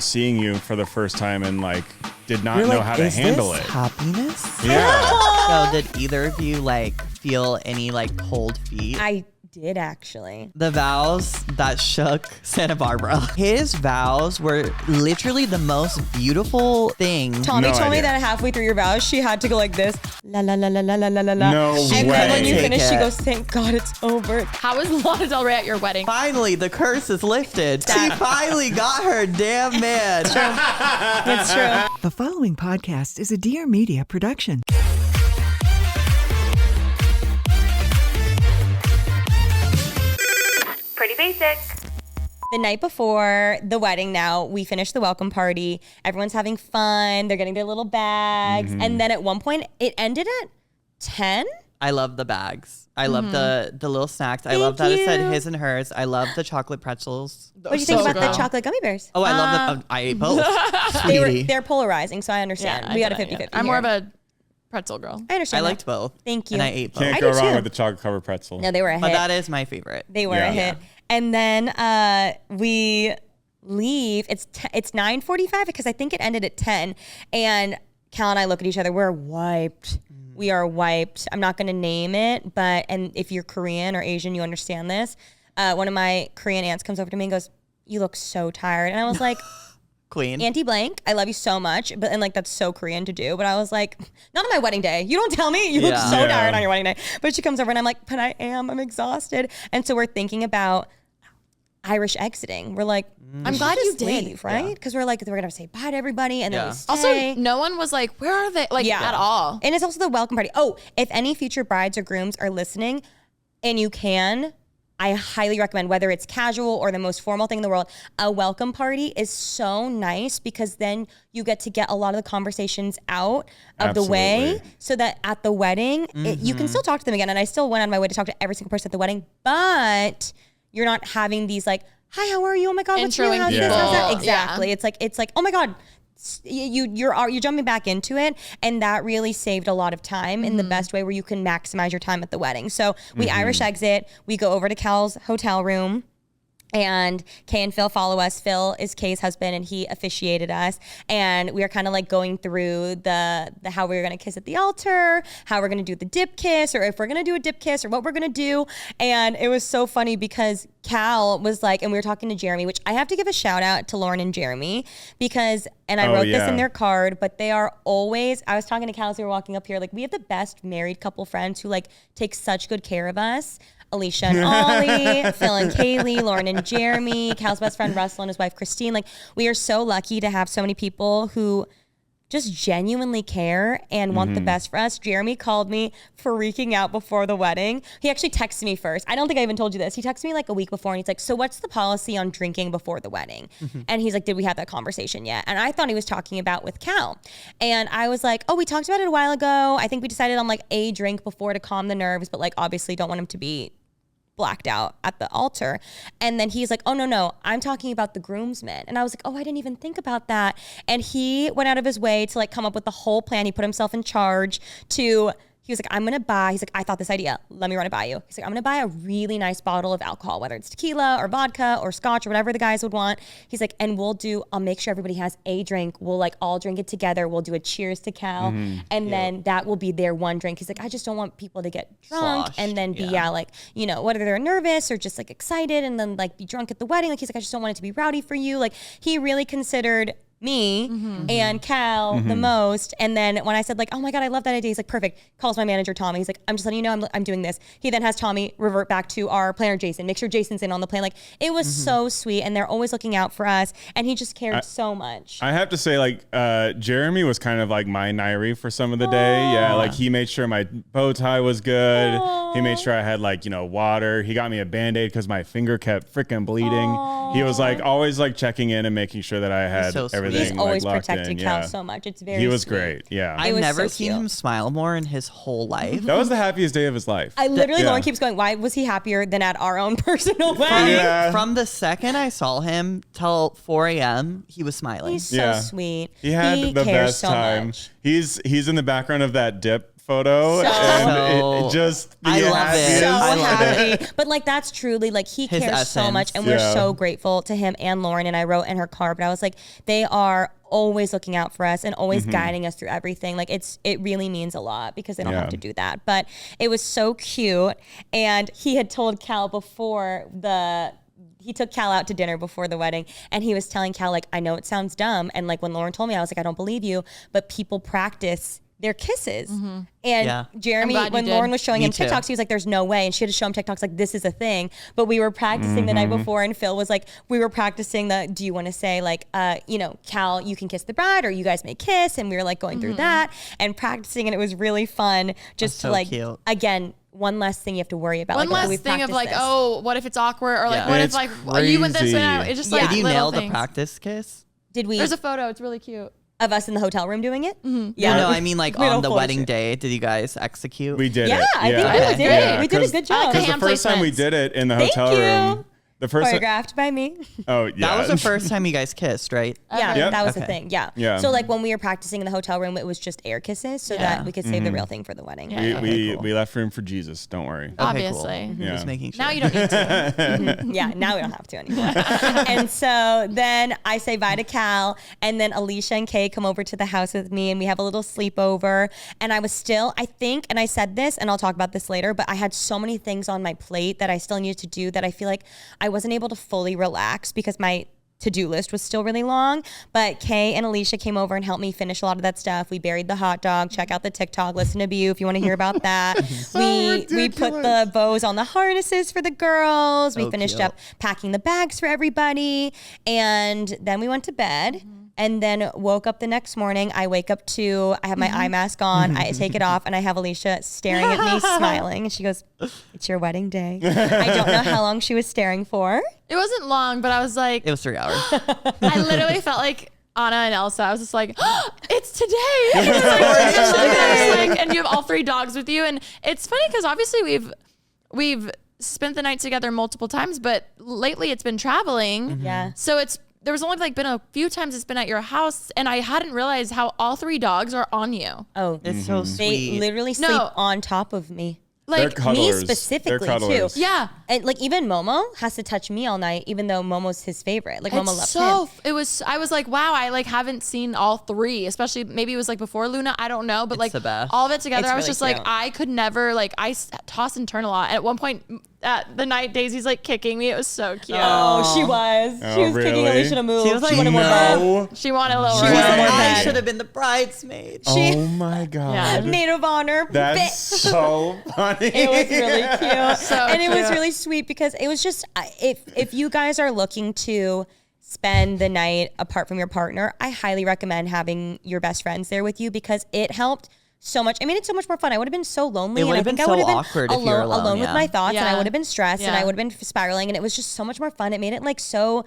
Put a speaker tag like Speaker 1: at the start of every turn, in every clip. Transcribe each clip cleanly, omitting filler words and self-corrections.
Speaker 1: seeing you for the first time and like did not know how to handle it.
Speaker 2: Happiness?
Speaker 1: Yeah.
Speaker 2: So did either of you like feel any like cold feet?
Speaker 3: I did actually.
Speaker 2: The vows that shook Santa Barbara. His vows were literally the most beautiful thing.
Speaker 3: Tommy
Speaker 1: No
Speaker 3: told me
Speaker 1: idea.
Speaker 3: that halfway through your vows, she had to go like this. La la la la la la la la.
Speaker 1: No
Speaker 3: And
Speaker 1: way.
Speaker 3: then when you
Speaker 2: Take
Speaker 3: finish, she
Speaker 2: it.
Speaker 3: goes, "Thank God it's over."
Speaker 4: How was Lana Del Rey at your wedding?
Speaker 2: Finally, the curse is lifted. She finally got her damn man.
Speaker 3: It's true.
Speaker 5: The following podcast is a Dear Media production.
Speaker 3: Pretty basic. The night before the wedding now, we finished the welcome party. Everyone's having fun. They're getting their little bags. And then at one point, it ended at 10.
Speaker 2: I love the bags. I love the little snacks. I
Speaker 3: Thank
Speaker 2: love that it said
Speaker 3: you.
Speaker 2: his and hers. I love the chocolate pretzels.
Speaker 3: What do you think about the
Speaker 4: good.
Speaker 3: chocolate gummy bears?
Speaker 2: Oh, I love them. I ate both. Sweetie.
Speaker 3: They're polarizing, so I understand.
Speaker 4: I
Speaker 3: We got a
Speaker 4: get it,
Speaker 3: 50-50
Speaker 4: I'm more of
Speaker 3: here.
Speaker 4: a pretzel girl.
Speaker 3: I understand
Speaker 2: I
Speaker 3: that.
Speaker 2: liked both.
Speaker 3: Thank you.
Speaker 2: And I ate both.
Speaker 1: Can't
Speaker 3: I
Speaker 1: go
Speaker 3: do
Speaker 1: wrong
Speaker 3: too.
Speaker 1: with the chocolate covered pretzel.
Speaker 3: No, they were a hit.
Speaker 2: But that is my favorite.
Speaker 3: They were
Speaker 1: Yeah.
Speaker 3: a hit. And then we leave. It's 9:45 because I think it ended at 10. And Cal and I look at each other. We're wiped. We are wiped. I'm not going to name it, but and if you're Korean or Asian, you understand this. One of my Korean aunts comes over to me and goes, "You look so tired." And I was like,
Speaker 2: Queen.
Speaker 3: Auntie Blank, I love you so much. But and like that's so Korean to do. But I was like, not on my wedding day. You don't tell me. You look
Speaker 2: Yeah.
Speaker 3: so
Speaker 1: Yeah.
Speaker 3: tired on your wedding day. But she comes over and I'm like, but I am. I'm exhausted. And so we're thinking about Irish exiting. We're like,
Speaker 4: I'm glad you
Speaker 3: just
Speaker 4: did.
Speaker 3: leave, right? Because we're like, we're gonna say bye to everybody, and then
Speaker 2: Yeah.
Speaker 3: we stay.
Speaker 4: Also, no one was like, where are they? Like, at all.
Speaker 3: And it's also the welcome party. Oh, if any future brides or grooms are listening, and you can, I highly recommend, whether it's casual or the most formal thing in the world, a welcome party is so nice because then you get to get a lot of the conversations out of the way
Speaker 1: Absolutely.
Speaker 3: so that at the wedding, you can still talk to them again. And I still went on my way to talk to every single person at the wedding, but you're not having these like, hi, how are you? Oh my God, what's your
Speaker 4: Introing
Speaker 3: house?
Speaker 4: people.
Speaker 3: How's that?
Speaker 4: Yeah.
Speaker 3: Exactly. It's like, oh my God, you're jumping back into it, and that really saved a lot of time in the best way where you can maximize your time at the wedding. So we Irish exit, we go over to Cal's hotel room. And Kay and Phil follow us. Phil is Kay's husband, and he officiated us. And we were kind of like going through the how we were gonna kiss at the altar, how we're gonna do the dip kiss, or if we're gonna do a dip kiss, or what we're gonna do. And it was so funny because Cal was like, and we were talking to Jeremy, which I have to give a shout out to Lauren and Jeremy because, and I wrote this in their card, but they are always. I was talking to Cal as we were walking up here, like we have the best married couple friends who like take such good care of us. Alisha and Ollie, Phil and Kaylee, Lauren and Jeremy, Cal's best friend Russell and his wife Christine. Like we are so lucky to have so many people who just genuinely care and want the best for us. Jeremy called me freaking out before the wedding. He actually texted me first. I don't think I even told you this. He texted me like a week before and he's like, so what's the policy on drinking before the wedding? And he's like, did we have that conversation yet? And I thought he was talking about with Cal. And I was like, oh, we talked about it a while ago. I think we decided on like a drink before to calm the nerves, but like obviously don't want him to be blacked out at the altar. And then he's like, oh no, I'm talking about the groomsmen. And I was like, oh, I didn't even think about that. And he went out of his way to like come up with the whole plan. He put himself in charge to, he was like, I'm gonna buy, he's like, I thought this idea, let me run it by you. He's like, I'm gonna buy a really nice bottle of alcohol, whether it's tequila or vodka or scotch or whatever the guys would want. He's like, and I'll make sure everybody has a drink. We'll like all drink it together. We'll do a cheers to Cal. And then that will be their one drink. He's like, I just don't want people to get drunk
Speaker 2: Sloshed,
Speaker 3: and then be,
Speaker 2: yeah.
Speaker 3: like, you know, whether they're nervous or just like excited and then like be drunk at the wedding. Like he's like, I just don't want it to be rowdy for you. Like he really considered me and Cal the most. And then when I said like, oh my God, I love that idea. He's like, perfect. Calls my manager, Tommy. He's like, I'm just letting you know I'm doing this. He then has Tommy revert back to our planner, Jason, make sure Jason's in on the plan. Like it was so sweet. And they're always looking out for us. And he just cared so much.
Speaker 1: I have to say, like, Jeremy was kind of like my Nairi for some of the day. Yeah, like he made sure my bow tie was good. He made sure I had like, you know, water. He got me a Band-Aid because my finger kept freaking bleeding. He was like always like checking in and making sure that I had
Speaker 2: so sweet.
Speaker 1: everything
Speaker 3: He's always
Speaker 1: like, locked
Speaker 3: protected
Speaker 1: in.
Speaker 3: Cal
Speaker 1: Yeah.
Speaker 3: so much. It's very
Speaker 1: He was
Speaker 3: sweet.
Speaker 1: great. Yeah.
Speaker 2: I've
Speaker 3: was
Speaker 2: never
Speaker 3: so
Speaker 2: seen
Speaker 3: cute.
Speaker 2: him smile more in his whole life.
Speaker 1: That was the happiest day of his life.
Speaker 3: I literally,
Speaker 1: Yeah.
Speaker 3: Lauren keeps going, why was he happier than at our own personal wedding?
Speaker 1: Yeah.
Speaker 2: From the second I saw him till 4 a.m., he was smiling.
Speaker 3: He's so
Speaker 1: Yeah.
Speaker 3: sweet.
Speaker 1: He had the
Speaker 3: cares
Speaker 1: best
Speaker 3: so
Speaker 1: time.
Speaker 3: much.
Speaker 1: He's in the background of that dip photo. And it just
Speaker 2: I love it.
Speaker 3: So
Speaker 2: I love
Speaker 3: happy. But like that's truly like he
Speaker 2: His
Speaker 3: cares so
Speaker 2: essence.
Speaker 3: much, and we're so grateful to him and Lauren. And I wrote in her card, but I was like, they are always looking out for us and always guiding us through everything. Like it really means a lot because they don't have to do that. But it was so cute. And he had told Cal he took Cal out to dinner before the wedding, and he was telling Cal, like, I know it sounds dumb. And like when Lauren told me, I was like, I don't believe you, but people practice their kisses. And Jeremy, when Lauren was showing him TikToks, he was like, there's no way. And she had to show him TikToks like, this is a thing. But we were practicing the night before, and Phil was like, we were practicing do you want to say like, Cal, you can kiss the bride, or you guys may kiss. And we were like going through that and practicing, and it was really fun just to like, cute. Again, one less thing you have to worry about.
Speaker 4: One less thing of like, oh, what if it's awkward? Or like, what if like, you went this way? It's just like,
Speaker 2: did you nail
Speaker 4: things.
Speaker 2: the practice kiss?
Speaker 3: Did we?
Speaker 4: There's a photo. It's really cute.
Speaker 3: Of us in the hotel room doing it?
Speaker 2: Yeah. No, I mean like on the wedding day, did you guys execute?
Speaker 1: We did it.
Speaker 3: I think we did it. We did a good job.
Speaker 1: Because the first time we did it in the hotel room. The first
Speaker 3: choreographed by me.
Speaker 1: Oh, yeah.
Speaker 2: That was the first time you guys kissed, right?
Speaker 3: Yeah, that was the thing. Yeah. So like when we were practicing in the hotel room, it was just air kisses so that we could save the real thing for the wedding.
Speaker 1: We left room for Jesus. Don't worry.
Speaker 4: Obviously.
Speaker 2: Cool. Just making sure.
Speaker 4: Now you don't need to.
Speaker 3: Yeah, now we don't have to anymore. And so then I say bye to Cal, and then Alisha and Kay come over to the house with me, and we have a little sleepover. And I was still, I think, and I said this, and I'll talk about this later, but I had so many things on my plate that I still needed to do that I feel like I wasn't able to fully relax because my to-do list was still really long. But Kay and Alisha came over and helped me finish a lot of that stuff. We buried the hot dog. Check out the TikTok. Listen to Bu if you want to hear about that. We put the bows on the harnesses for the girls. We finished up packing the bags for everybody. And then we went to bed. And then woke up the next morning. I have my eye mask on. I take it off, and I have Alisha staring at me, smiling. And she goes, it's your wedding day. I don't know how long she was staring for.
Speaker 4: It wasn't long, but I was like,
Speaker 2: it was 3 hours.
Speaker 4: I literally felt like Anna and Elsa. I was just like, it's today. It's like, and you have all 3 dogs with you. And it's funny because obviously we've spent the night together multiple times, but lately it's been traveling.
Speaker 3: Yeah.
Speaker 4: So there was only like been a few times it's been at your house, and I hadn't realized how all 3 dogs are on you.
Speaker 3: Oh,
Speaker 2: it's so sweet.
Speaker 3: They literally sleep on top of me.
Speaker 4: Like
Speaker 3: me specifically too.
Speaker 4: Yeah.
Speaker 3: And like even Momo has to touch me all night, even though Momo's his favorite. Like Momo loves him.
Speaker 4: I was like, wow, I like haven't seen all 3, especially maybe it was like before Luna. I don't know. But
Speaker 2: it's
Speaker 4: like
Speaker 2: the best.
Speaker 4: all of it together,
Speaker 3: It's
Speaker 4: I was
Speaker 3: really
Speaker 4: just
Speaker 3: cute.
Speaker 4: like, I could never I toss and turn a lot. And at one point the night Daisy's like kicking me. It was so cute.
Speaker 3: Oh, she was. She was kicking
Speaker 1: really?
Speaker 3: Alisha to move.
Speaker 2: She was like,
Speaker 3: wanted more bed.
Speaker 4: She wanted a little
Speaker 3: She
Speaker 4: room.
Speaker 3: wanted more
Speaker 2: I
Speaker 3: bed.
Speaker 2: should have been the bridesmaid.
Speaker 1: Oh my God.
Speaker 4: Yeah.
Speaker 3: Maid of honor.
Speaker 1: That's so funny.
Speaker 3: It was really cute. And it was
Speaker 4: cute.
Speaker 3: really sweet because it was just, if you guys are looking to spend the night apart from your partner, I highly recommend having your best friends there with you because it helped so much. I mean, it's so much more fun. I would have been so lonely.
Speaker 2: It would have been so awkward if you were alone,
Speaker 3: with my thoughts, and I
Speaker 4: Yeah.
Speaker 3: would have been stressed, and I would have been spiraling, and it was just so much more fun. It made it like so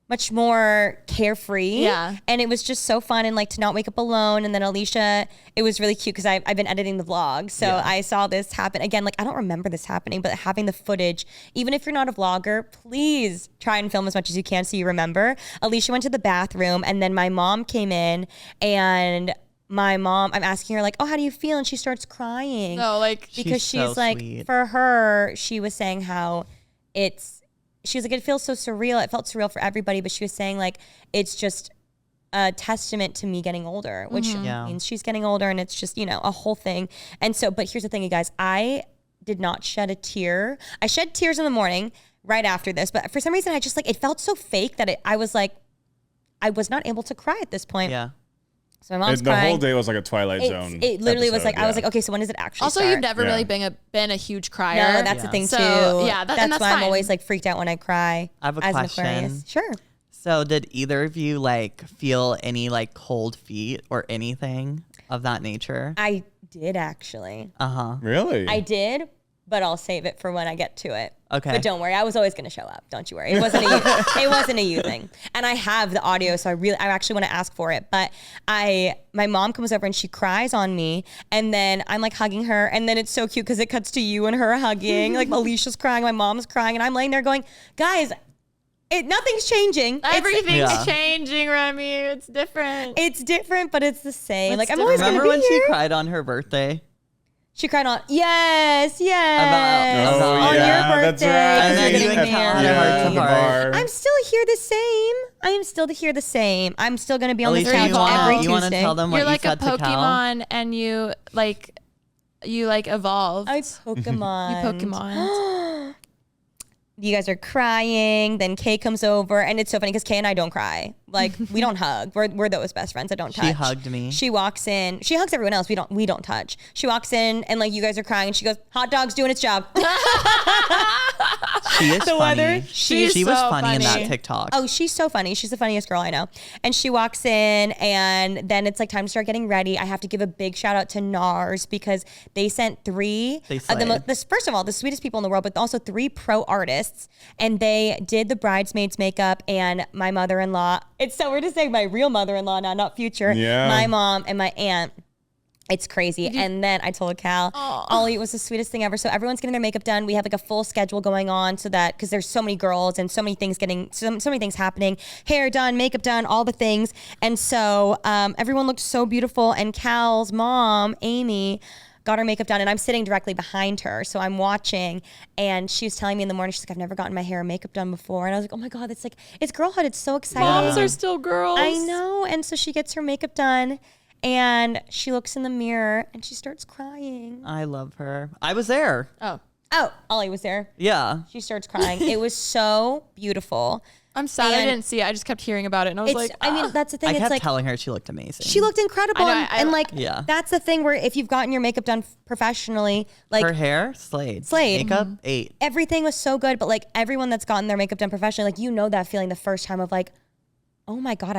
Speaker 3: much more carefree.
Speaker 4: Yeah.
Speaker 3: And it was just so fun, and like to not wake up alone. And then Alisha, it was really cute because I've been editing the vlog. So I saw this happen again. Like I don't remember this happening, but having the footage, even if you're not a vlogger, please try and film as much as you can so you remember. Alisha went to the bathroom, and then my mom came in, and I'm asking her like, oh, how do you feel? And she starts crying.
Speaker 4: No, like
Speaker 3: because she's
Speaker 2: so
Speaker 3: like,
Speaker 2: sweet.
Speaker 3: for her, she was saying how she was like, it feels so surreal. It felt surreal for everybody, but she was saying like, it's just a testament to me getting older, which means she's getting older, and it's just, a whole thing. And so, but here's the thing, you guys, I did not shed a tear. I shed tears in the morning right after this, but for some reason I just like, it felt so fake that I was like, I was not able to cry at this point.
Speaker 2: Yeah.
Speaker 3: So my mom's
Speaker 1: The
Speaker 3: crying.
Speaker 1: whole day was like a Twilight Zone.
Speaker 3: It literally was
Speaker 1: episode,
Speaker 3: like, I was like, okay, so when does it actually
Speaker 4: also
Speaker 3: start?
Speaker 4: you've never really been a huge crier.
Speaker 3: No, that's the thing
Speaker 4: So,
Speaker 3: too.
Speaker 4: yeah,
Speaker 3: that's
Speaker 4: and that's
Speaker 3: why I'm
Speaker 4: fine.
Speaker 3: always like freaked out when I cry.
Speaker 2: I have a
Speaker 3: as
Speaker 2: question.
Speaker 3: An Aquarius. Sure.
Speaker 2: So did either of you like feel any like cold feet or anything of that nature?
Speaker 3: I did actually.
Speaker 1: Really?
Speaker 3: I did, but I'll save it for when I get to it.
Speaker 2: Okay.
Speaker 3: But don't worry, I was always going to show up. Don't you worry. It wasn't a you. It wasn't a you thing. And I have the audio, so I actually want to ask for it. But my mom comes over and she cries on me, and then I'm like hugging her, and then it's so cute because it cuts to you and her hugging. Like Alicia's crying, my mom's crying, and I'm laying there going, guys, nothing's changing.
Speaker 4: Everything's changing, Remy. It's different.
Speaker 3: It's different, but it's the same.
Speaker 2: It's
Speaker 3: like I'm
Speaker 2: different.
Speaker 3: always going to
Speaker 2: Remember
Speaker 3: be
Speaker 2: when
Speaker 3: here.
Speaker 2: she cried on her birthday?
Speaker 3: She cried on. Yes.
Speaker 2: About-
Speaker 3: on
Speaker 1: yeah,
Speaker 3: your
Speaker 1: that's
Speaker 3: birthday.
Speaker 1: right.
Speaker 2: And then
Speaker 3: You're
Speaker 2: you
Speaker 3: getting
Speaker 2: and Cal
Speaker 3: married.
Speaker 2: had a heart to
Speaker 1: the
Speaker 2: heart.
Speaker 1: bar.
Speaker 3: I'm still here the same. I am still here the same. I'm still going to be on this
Speaker 2: Alicia,
Speaker 3: couch
Speaker 2: you wanna,
Speaker 3: every
Speaker 2: you wanna
Speaker 3: Tuesday.
Speaker 2: tell them what
Speaker 4: You're
Speaker 2: you
Speaker 4: like a
Speaker 2: said to Cal?
Speaker 4: Pokemon, and you evolved.
Speaker 3: I Pokemon.
Speaker 4: You Pokemon.
Speaker 3: You guys are crying. Then Kay comes over, and it's so funny because Kay and I don't cry. Like we don't hug. We're those best friends that don't touch.
Speaker 2: She hugged me.
Speaker 3: She walks in. She hugs everyone else. We don't touch. She walks in, and like you guys are crying, and she goes, "Hot dog's doing its job."
Speaker 2: She is funny.
Speaker 3: She
Speaker 2: She was
Speaker 4: so
Speaker 2: funny in that
Speaker 4: funny.
Speaker 2: TikTok.
Speaker 3: Oh, she's so funny. She's the funniest girl I know. And she walks in, and then it's like time to start getting ready. I have to give a big shout out to NARS because they sent three
Speaker 2: They
Speaker 3: of the
Speaker 2: slayed.
Speaker 3: first of all, the sweetest people in the world, but also 3 pro artists. And they did the bridesmaids makeup and my mother-in-law. It's so weird to say my real mother-in-law now, not future.
Speaker 1: Yeah.
Speaker 3: My mom and my aunt. It's crazy. And then I told Cal, Ollie, it was the sweetest thing ever. So everyone's getting their makeup done. We have like a full schedule going on so that, because there's so many girls and so many things so many things happening. Hair done, makeup done, all the things. And so everyone looked so beautiful. And Cal's mom, Amy, got her makeup done, and I'm sitting directly behind her. So I'm watching, and she was telling me in the morning, she's like, I've never gotten my hair and makeup done before. And I was like, oh my God, it's like, it's girlhood. It's so exciting.
Speaker 4: Moms are still girls.
Speaker 3: I know. And so she gets her makeup done, and she looks in the mirror, and she starts crying.
Speaker 2: I love her. I was there.
Speaker 4: Oh,
Speaker 3: Ollie was there.
Speaker 2: Yeah.
Speaker 3: She starts crying. It was so beautiful.
Speaker 4: I'm sad I
Speaker 3: And
Speaker 4: didn't see it. I just kept hearing about it, and I was
Speaker 3: It's,
Speaker 4: like,
Speaker 3: I mean, that's the thing.
Speaker 2: I
Speaker 3: It's
Speaker 2: kept
Speaker 3: like,
Speaker 2: telling her she looked amazing.
Speaker 3: she looked incredible.
Speaker 4: I know,
Speaker 3: and like,
Speaker 2: Yeah.
Speaker 3: that's the thing where if you've gotten your makeup done professionally, like
Speaker 2: her hair, slayed.
Speaker 3: Slayed.
Speaker 2: Makeup, 8.
Speaker 3: everything was so good. But like everyone that's gotten their makeup done professionally, like, you know, that feeling the first time of like, oh my God,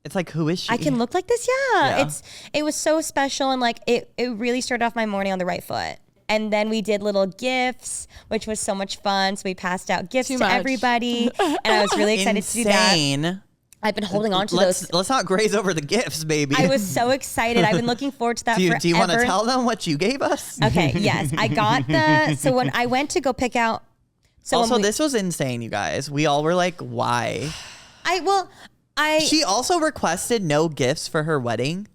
Speaker 2: It's like, who is she?
Speaker 3: I can look like this. Yeah.
Speaker 2: Yeah.
Speaker 3: It was so special. And like, it really started off my morning on the right foot. And then we did little gifts, which was so much fun. So we passed out gifts
Speaker 4: Too
Speaker 3: to
Speaker 4: much.
Speaker 3: everybody. And I was really excited to do that.
Speaker 2: Insane.
Speaker 3: I've been holding on to
Speaker 2: Let's
Speaker 3: those.
Speaker 2: not graze over the gifts, baby.
Speaker 3: I was so excited. I've been looking forward to that forever.
Speaker 2: Do you want to tell them what you gave us?
Speaker 3: Okay, yes. I got so when I went to go pick out. So
Speaker 2: Also,
Speaker 3: when
Speaker 2: this was insane, you guys. We all were like, why? She also requested no gifts for her wedding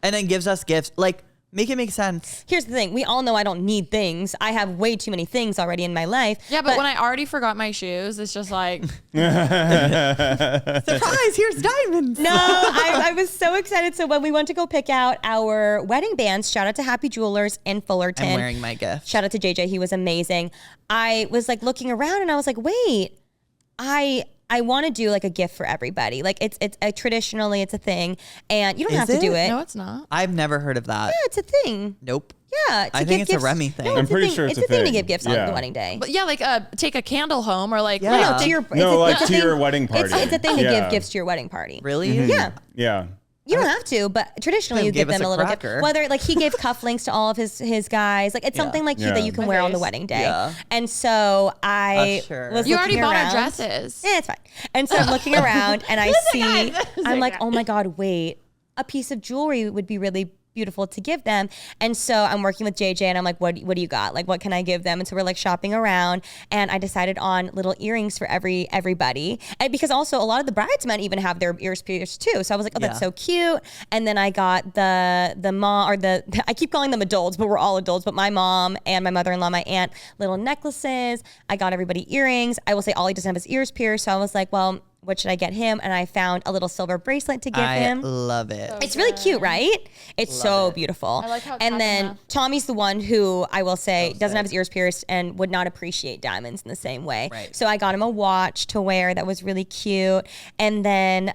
Speaker 2: and then gives us gifts. Like, make it make sense.
Speaker 3: Here's the thing. We all know I don't need things. I have way too many things already in my life.
Speaker 4: yeah, but when I already forgot my shoes, it's just like,
Speaker 2: Surprise, here's diamonds.
Speaker 3: No, I was so excited. So when we went to go pick out our wedding bands, shout out to Happy Jewelers in Fullerton.
Speaker 2: I'm wearing my gift.
Speaker 3: Shout out to JJ. He was amazing. I was like looking around and I was like, wait, I want to do like a gift for everybody. Like it's traditionally it's a thing, and you don't
Speaker 2: Is
Speaker 3: have to do
Speaker 2: it?
Speaker 3: it.
Speaker 4: no, it's not.
Speaker 2: I've never heard of that.
Speaker 3: Yeah, it's a thing.
Speaker 2: Nope.
Speaker 3: Yeah,
Speaker 2: I
Speaker 3: to
Speaker 2: think
Speaker 3: give
Speaker 2: it's a
Speaker 3: gifts.
Speaker 2: REMI thing.
Speaker 3: No,
Speaker 1: I'm
Speaker 3: it's a
Speaker 1: pretty
Speaker 3: thing.
Speaker 1: sure
Speaker 3: it's
Speaker 1: it's
Speaker 3: a thing to
Speaker 1: thing.
Speaker 3: give gifts on
Speaker 1: Yeah.
Speaker 3: the wedding day.
Speaker 4: But yeah, like take a candle home or like,
Speaker 2: Yeah.
Speaker 3: No, to your
Speaker 1: No, like
Speaker 3: it's a
Speaker 1: to
Speaker 3: thing-
Speaker 1: your wedding party.
Speaker 3: It's a thing to
Speaker 1: Yeah.
Speaker 3: give gifts to your wedding party.
Speaker 2: Really?
Speaker 3: Yeah.
Speaker 1: Yeah.
Speaker 3: You don't have to, but traditionally you
Speaker 2: Give
Speaker 3: give
Speaker 2: us
Speaker 3: them
Speaker 2: a
Speaker 3: a little
Speaker 2: cracker.
Speaker 3: gift. Whether like he gave cufflinks to all of his guys, like it's something like cute that you can
Speaker 4: My
Speaker 3: wear on the
Speaker 4: face.
Speaker 3: wedding day.
Speaker 2: Yeah.
Speaker 3: And so I
Speaker 2: Usher.
Speaker 3: was
Speaker 4: you
Speaker 3: looking
Speaker 4: already bought
Speaker 3: around.
Speaker 4: our dresses.
Speaker 3: Yeah, it's fine. And so I'm looking around and I see,
Speaker 4: guys.
Speaker 3: I'm like, oh my God, wait, a piece of jewelry would be really beautiful to give them. And so I'm working with JJ and I'm like, what do you got? Like, what can I give them? And so we're like shopping around and I decided on little earrings for everybody. And because also a lot of the bridesmen even have their ears pierced too. So I was like, oh, that's
Speaker 2: Yeah.
Speaker 3: so cute. And then I got the mom, or I keep calling them adults, but we're all adults, but my mom and my mother-in-law, my aunt, little necklaces. I got everybody earrings. I will say Ollie doesn't have his ears pierced. So I was like, well, what should I get him? And I found a little silver bracelet to give
Speaker 2: I
Speaker 3: him.
Speaker 2: love it.
Speaker 3: It's really cute, right? It's so beautiful.
Speaker 4: I like how it's
Speaker 3: and
Speaker 4: half
Speaker 3: then
Speaker 4: and half.
Speaker 3: Tommy's the one who I will say doesn't have his ears pierced and would not appreciate diamonds in the same way.
Speaker 2: Right.
Speaker 3: So I got him a watch to wear that was really cute. And then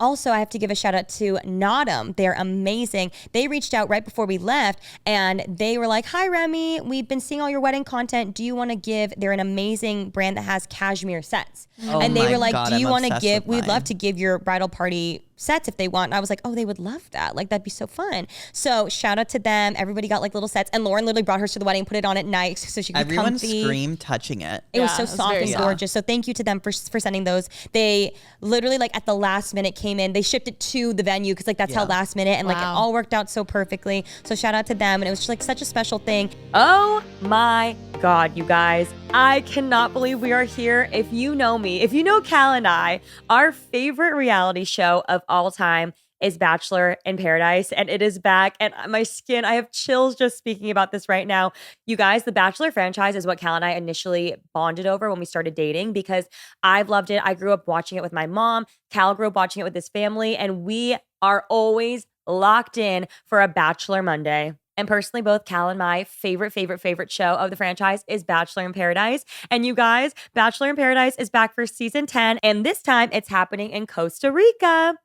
Speaker 3: also, I have to give a shout out to Nodum. They're amazing. They reached out right before we left and they were like, hi, Remy, we've been seeing all your wedding content. Do you want to give, they're an amazing brand that has cashmere sets.
Speaker 2: Oh
Speaker 3: And they
Speaker 2: my
Speaker 3: were like,
Speaker 2: God,
Speaker 3: do you
Speaker 2: I'm
Speaker 3: want to
Speaker 2: obsessed
Speaker 3: give,
Speaker 2: with
Speaker 3: we'd love
Speaker 2: mine.
Speaker 3: to give your bridal party sets if they want. And I was like, oh, they would love that. Like, that'd be so fun. So shout out to them. Everybody got like little sets. And Lauren literally brought hers to the wedding, put it on at night so she could be
Speaker 2: Everyone
Speaker 3: comfy.
Speaker 2: screamed touching it.
Speaker 3: It was
Speaker 4: Yeah,
Speaker 3: so
Speaker 4: it was
Speaker 3: soft
Speaker 4: very
Speaker 3: and
Speaker 4: soft.
Speaker 3: gorgeous. So thank you to them for sending those. They literally like at the last minute came in. They shipped it to the venue because like that's how
Speaker 2: Yeah.
Speaker 3: last minute and like it
Speaker 4: Wow.
Speaker 3: all worked out so perfectly. So shout out to them. And it was just like such a special thing.
Speaker 6: Oh my God, you guys. I cannot believe we are here. If you know me, if you know Cal and I, our favorite reality show of all time is Bachelor in Paradise, and it is back. And my skin, I have chills just speaking about this right now. You guys, the Bachelor franchise is what Cal and I initially bonded over when we started dating because I've loved it. I grew up watching it with my mom. Cal grew up watching it with his family, and we are always locked in for a Bachelor Monday. And personally, both Cal and my favorite show of the franchise is Bachelor in Paradise. And you guys, Bachelor in Paradise is back for season 10. And this time it's happening in Costa Rica.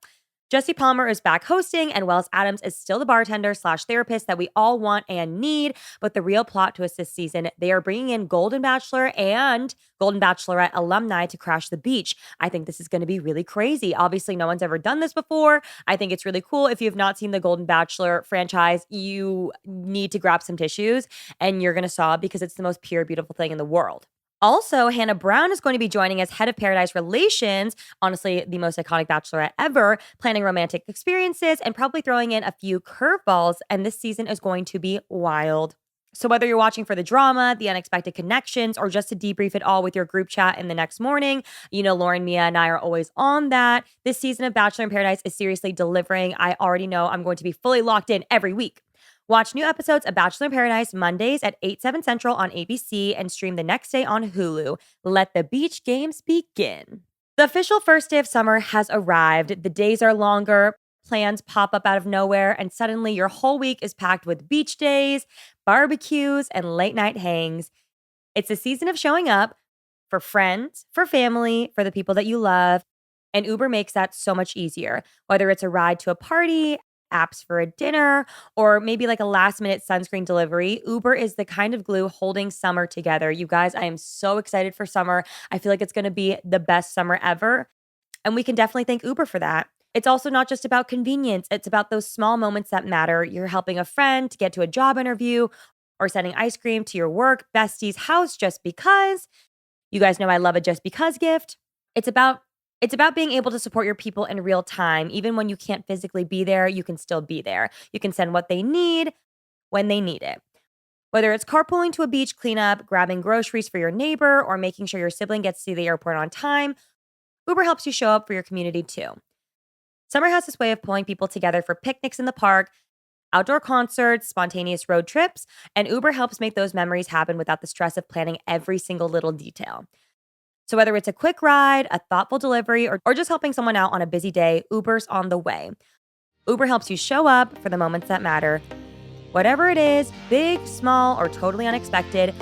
Speaker 6: Jesse Palmer is back hosting, and Wells Adams is still the bartender / therapist that we all want and need. But the real plot twist this season, they are bringing in Golden Bachelor and Golden Bachelorette alumni to crash the beach. I think this is going to be really crazy. Obviously, no one's ever done this before. I think it's really cool. If you have not seen the Golden Bachelor franchise, you need to grab some tissues and you're going to sob because it's the most pure, beautiful thing in the world. Also, Hannah Brown is going to be joining as head of Paradise Relations, honestly, the most iconic bachelorette ever, planning romantic experiences and probably throwing in a few curveballs. And this season is going to be wild. So whether you're watching for the drama, the unexpected connections, or just to debrief it all with your group chat in the next morning, you know Lauren, Mia, and I are always on that. This season of Bachelor in Paradise is seriously delivering. I already know I'm going to be fully locked in every week. Watch new episodes of Bachelor in Paradise Mondays at 8, 7 Central on ABC and stream the next day on Hulu. Let the beach games begin. The official first day of summer has arrived. The days are longer, plans pop up out of nowhere, and suddenly your whole week is packed with beach days, barbecues, and late night hangs. It's a season of showing up for friends, for family, for the people that you love, and Uber makes that so much easier. Whether it's a ride to a party, apps for a dinner, or maybe like a last minute sunscreen delivery, Uber is the kind of glue holding summer together. You guys, I am so excited for summer. I feel like it's going to be the best summer ever. And we can definitely thank Uber for that. It's also not just about convenience. It's about those small moments that matter. You're helping a friend to get to a job interview or sending ice cream to your work bestie's house just because. You guys know I love a just because gift. It's about being able to support your people in real time. Even when you can't physically be there, you can still be there. You can send what they need when they need it. Whether it's carpooling to a beach cleanup, grabbing groceries for your neighbor, or making sure your sibling gets to the airport on time, Uber helps you show up for your community too. Summer has this way of pulling people together for picnics in the park, outdoor concerts, spontaneous road trips, and Uber helps make those memories happen without the stress of planning every single little detail. So whether it's a quick ride, a thoughtful delivery, or just helping someone out on a busy day, Uber's on the way. Uber helps you show up for the moments that matter. Whatever it is, big, small, or totally unexpected,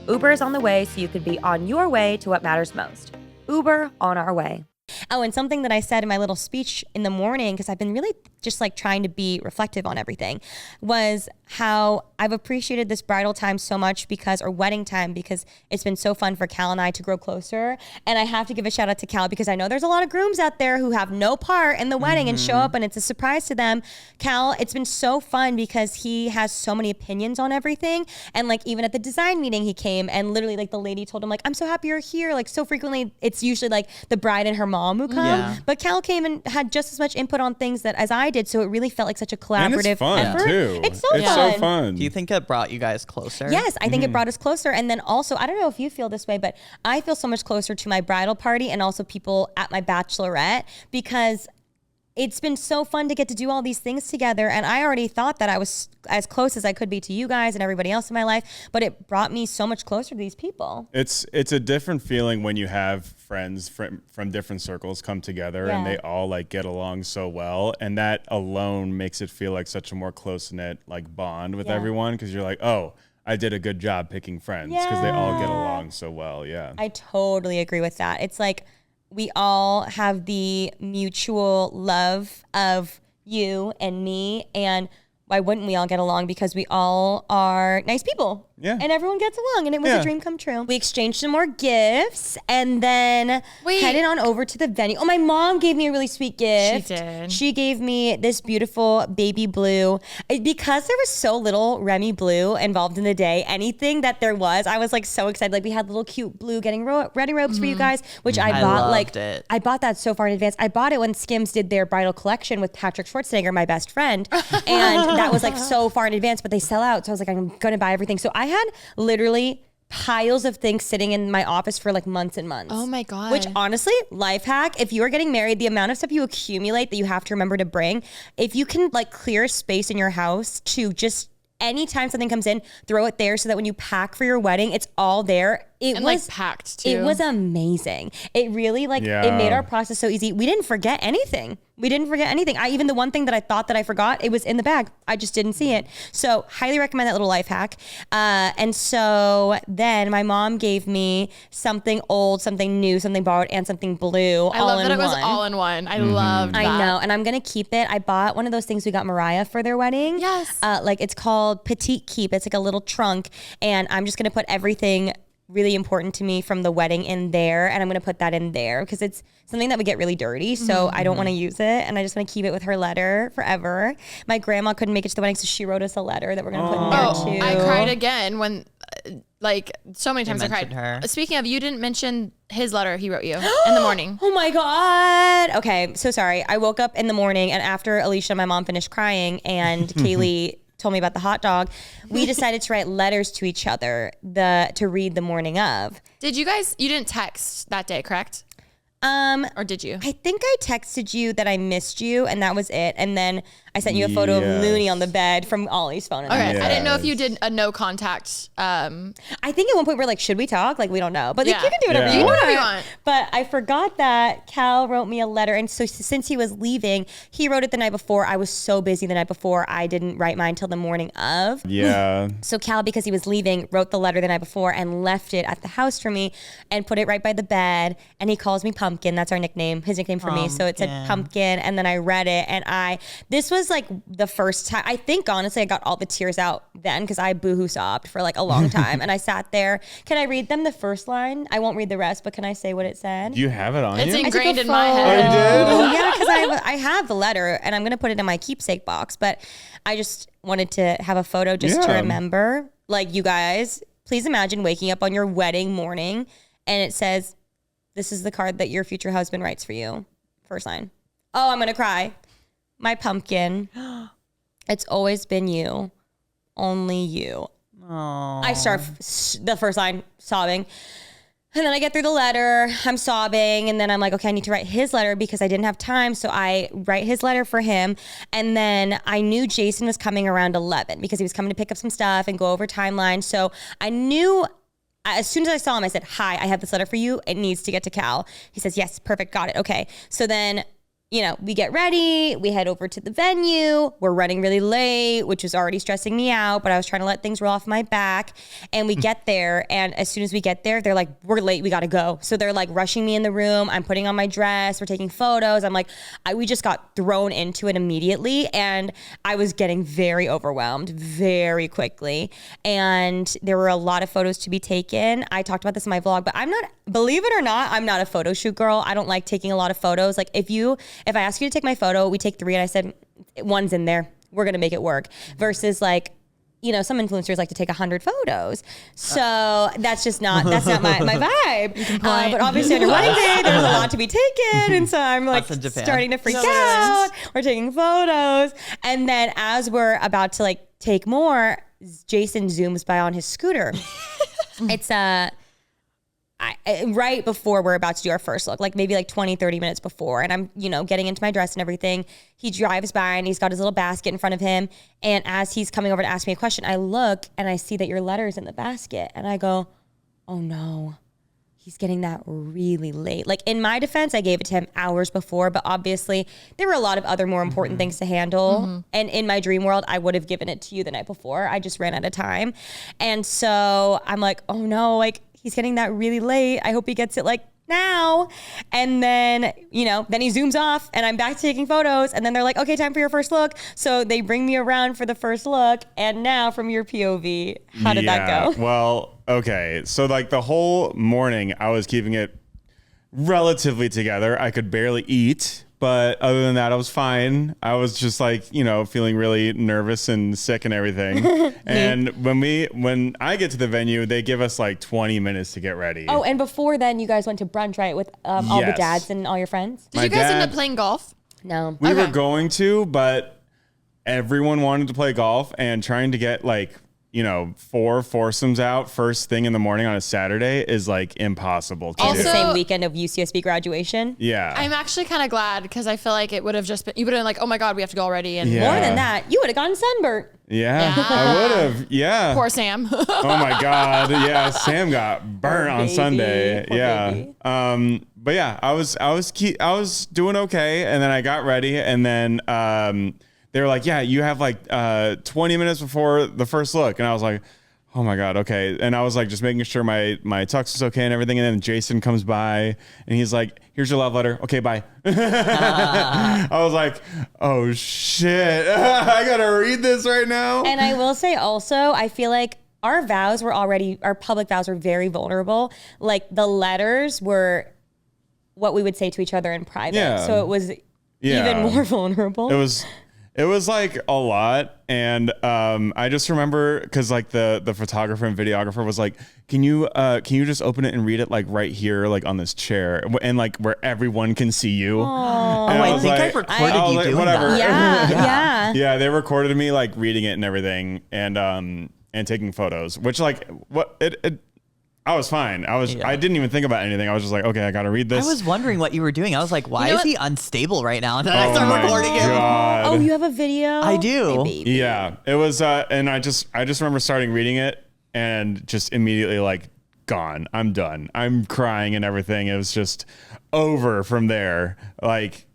Speaker 6: Uber is on the way so you can be on your way to what matters most. Uber on our way.
Speaker 3: Oh, and something that I said in my little speech in the morning, because I've been really just like trying to be reflective on everything, was how I've appreciated this bridal time so much or wedding time, because it's been so fun for Cal and I to grow closer. And I have to give a shout out to Cal because I know there's a lot of grooms out there who have no part in the wedding and show up and it's a surprise to them. Cal, it's been so fun because he has so many opinions on everything. And like even at the design meeting, he came and literally like the lady told him like, I'm so happy you're here. Like so frequently it's usually like the bride and her mom who come. Yeah. But Cal came and had just as much input on things as I did. So it really felt like such a collaborative
Speaker 1: and it's fun
Speaker 3: effort.
Speaker 1: Too.
Speaker 3: It's so fun.
Speaker 2: Do you think it brought you guys closer?
Speaker 3: Yes, I think it brought us closer. And then also, I don't know if you feel this way, but I feel so much closer to my bridal party and also people at my bachelorette because it's been so fun to get to do all these things together. And I already thought that I was as close as I could be to you guys and everybody else in my life, but it brought me so much closer to these people.
Speaker 1: It's a different feeling when you have friends from different circles come together and they all like get along so well. And that alone makes it feel like such a more close-knit like bond with everyone. Cause you're like, oh, I did a good job picking friends because they all get along so well. Yeah.
Speaker 3: I totally agree with that. It's like, we all have the mutual love of you and me, and why wouldn't we all get along? Because we all are nice people.
Speaker 1: Yeah.
Speaker 3: And everyone gets along, and it was a dream come true. We exchanged some more gifts, and then headed on over to the venue. Oh, my mom gave me a really sweet gift.
Speaker 4: She did.
Speaker 3: She gave me this beautiful baby blue. Because there was so little REMI blue involved in the day, anything that there was, I was like so excited. Like we had little cute blue wedding robes for you guys, which I bought. I bought that so far in advance. I bought it when Skims did their bridal collection with Patrick Schwarzenegger, my best friend. And that was like so far in advance, but they sell out. So I was like, I'm going to buy everything. So I had literally piles of things sitting in my office for like months and months.
Speaker 4: Oh my God.
Speaker 3: Which honestly, life hack, if you are getting married, the amount of stuff you accumulate that you have to remember to bring, if you can like clear space in your house to just anytime something comes in, throw it there so that when you pack for your wedding, it's all there. It was
Speaker 4: like packed too.
Speaker 3: It was amazing. It really it made our process so easy. We didn't forget anything. Even the one thing that I thought that I forgot, it was in the bag. I just didn't see it. So highly recommend that little life hack. And so then my mom gave me something old, something new, something borrowed, and something blue.
Speaker 4: I love that it was all in one. I loved that.
Speaker 3: I know. And I'm going to keep it. I bought one of those things we got Mariah for their wedding.
Speaker 4: Yes.
Speaker 3: It's called Petite Keep. It's like a little trunk. And I'm just going to put everything really important to me from the wedding in there, and I'm going to put that in there because it's something that would get really dirty, so I don't want to use it, and I just want to keep it with her letter forever. My grandma couldn't make it to the wedding, so she wrote us a letter that we're going to put in there too.
Speaker 4: I cried again when so many times I cried.
Speaker 2: Her.
Speaker 4: Speaking of, you didn't mention his letter he wrote you in the morning.
Speaker 3: Oh my God. Okay, so sorry. I woke up in the morning, and after Alisha, my mom, finished crying, and Kaylee told me about the hot dog, we decided to write letters to each other to read the morning of.
Speaker 4: Did you didn't text that day, correct? Or did you?
Speaker 3: I think I texted you that I missed you, and that was it. And then I sent you a photo of Looney on the bed from Ollie's phone.
Speaker 4: Okay, I didn't know if you did a no contact.
Speaker 3: I think at one point we're like, should we talk? Like, we don't know, but like, you can do whatever you want. But I forgot that Cal wrote me a letter, and so since he was leaving, he wrote it the night before. I was so busy the night before, I didn't write mine till the morning of.
Speaker 1: Yeah.
Speaker 3: So Cal, because he was leaving, wrote the letter the night before and left it at the house for me and put it right by the bed. And he calls me Pumpkin. That's our nickname, his nickname for me. So it said Pumpkin, and then I read it, and this was like the first time, I think honestly I got all the tears out then because I boohoo sobbed for like a long time. And I sat there. Can I read them the first line? I won't read the rest, but can I say what it said?
Speaker 1: Do you have it on
Speaker 4: It's
Speaker 1: you?
Speaker 4: ingrained in my head.
Speaker 1: Oh, you did?
Speaker 3: Yeah, because I have the letter, and I'm going to put it in my keepsake box, but I just wanted to have a photo just to remember. Like, you guys, please imagine waking up on your wedding morning and it says, "This is the card that your future husband writes for you." First line. Oh, I'm going to cry. My Pumpkin, it's always been you, only you.
Speaker 2: Aww.
Speaker 3: I start the first line sobbing. And then I get through the letter, I'm sobbing, and then I'm like, okay, I need to write his letter because I didn't have time, so I write his letter for him. And then I knew Jason was coming around 11 because he was coming to pick up some stuff and go over timeline. So I knew, as soon as I saw him, I said, "Hi, I have this letter for you. It needs to get to Cal." He says, "Yes, perfect, got it, okay." So then, we get ready, we head over to the venue, we're running really late, which was already stressing me out, but I was trying to let things roll off my back. And we get there, and as soon as we get there, they're like, "We're late, we gotta go." So they're like rushing me in the room, I'm putting on my dress, we're taking photos. I'm like, we just got thrown into it immediately, and I was getting very overwhelmed very quickly. And there were a lot of photos to be taken. I talked about this in my vlog, but believe it or not, I'm not a photo shoot girl. I don't like taking a lot of photos. Like, if I ask you to take my photo, we take 3, and I said, "One's in there. We're going to make it work." Versus like, some influencers like to take 100 photos. So that's not my vibe. But obviously on your wedding day, there's a lot to be taken. And so I'm like starting to freak out. We're taking photos. And then as we're about to like take more, Jason zooms by on his scooter. It's right before we're about to do our first look, like maybe like 20, 30 minutes before. And I'm, getting into my dress and everything. He drives by and he's got his little basket in front of him. And as he's coming over to ask me a question, I look and I see that your letter's in the basket. And I go, "Oh no, he's getting that really late." Like, in my defense, I gave it to him hours before, but obviously there were a lot of other more important things to handle. And in my dream world, I would have given it to you the night before. I just ran out of time. And so I'm like, "Oh no, like, he's getting that really late. I hope he gets it like now." And then, then he zooms off and I'm back to taking photos. And then they're like, "Okay, time for your first look." So they bring me around for the first look. And now from your POV, how did that go?
Speaker 1: Well, okay. So like the whole morning I was keeping it relatively together. I could barely eat. But other than that, I was fine. I was just like, feeling really nervous and sick and everything. And when I get to the venue, they give us like 20 minutes to get ready.
Speaker 3: Oh, and before then, you guys went to brunch, right? With all the dads and all your friends?
Speaker 4: Did you guys end up playing golf?
Speaker 3: No.
Speaker 1: We were going to, but everyone wanted to play golf, and trying to get like 4 foursomes out first thing in the morning on a Saturday is like impossible to
Speaker 3: And
Speaker 1: do.
Speaker 3: the same weekend of UCSB graduation.
Speaker 1: Yeah.
Speaker 4: I'm actually kind of glad because I feel like it would have just been, you would have been like, oh my God, we have to go already. And
Speaker 3: More than that, you would have gotten sunburnt.
Speaker 1: Yeah, I would have. Yeah.
Speaker 4: Poor Sam.
Speaker 1: Oh my God. Yeah. Sam got burnt on Sunday.
Speaker 3: Poor
Speaker 1: Yeah.
Speaker 3: baby.
Speaker 1: But yeah, I was doing okay. And then I got ready and then, they were like, yeah, you have like 20 minutes before the first look. And I was like, oh my God, okay. And I was like, just making sure my tux is okay and everything. And then Jason comes by and he's like, here's your love letter. Okay, bye. I was like, oh shit. I got to read this right now.
Speaker 3: And I will say also, I feel like our public vows were very vulnerable. Like the letters were what we would say to each other in private.
Speaker 1: Yeah.
Speaker 3: So it was even more vulnerable.
Speaker 1: It was like a lot. And I just remember because like the photographer and videographer was like, can you just open it and read it like right here, like on this chair and like where everyone can see you.
Speaker 2: Oh, I think I recorded you doing
Speaker 1: whatever.
Speaker 2: that.
Speaker 3: Yeah.
Speaker 1: They recorded me like reading it and everything and taking photos, which like I was fine. I didn't even think about anything. I was just like, okay, I got to read this.
Speaker 2: I was wondering what you were doing. I was like, why is he unstable right now? And then I
Speaker 1: Oh
Speaker 2: started
Speaker 1: my
Speaker 2: recording him.
Speaker 1: God.
Speaker 3: Oh, you have a video?
Speaker 2: I do.
Speaker 3: My baby.
Speaker 1: Yeah, it was, and I just remember starting reading it and just immediately like gone. I'm done. I'm crying and everything. It was just over from there. Like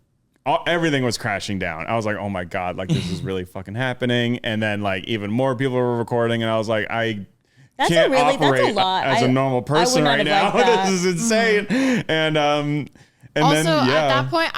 Speaker 1: everything was crashing down. I was like, oh my God, like this is really fucking happening. And then like even more people were recording, and I was like,
Speaker 3: That's
Speaker 1: can't
Speaker 3: that's
Speaker 1: operate
Speaker 3: a lot.
Speaker 1: as a normal person right now. This is insane. And
Speaker 4: also,
Speaker 1: then
Speaker 4: at that point,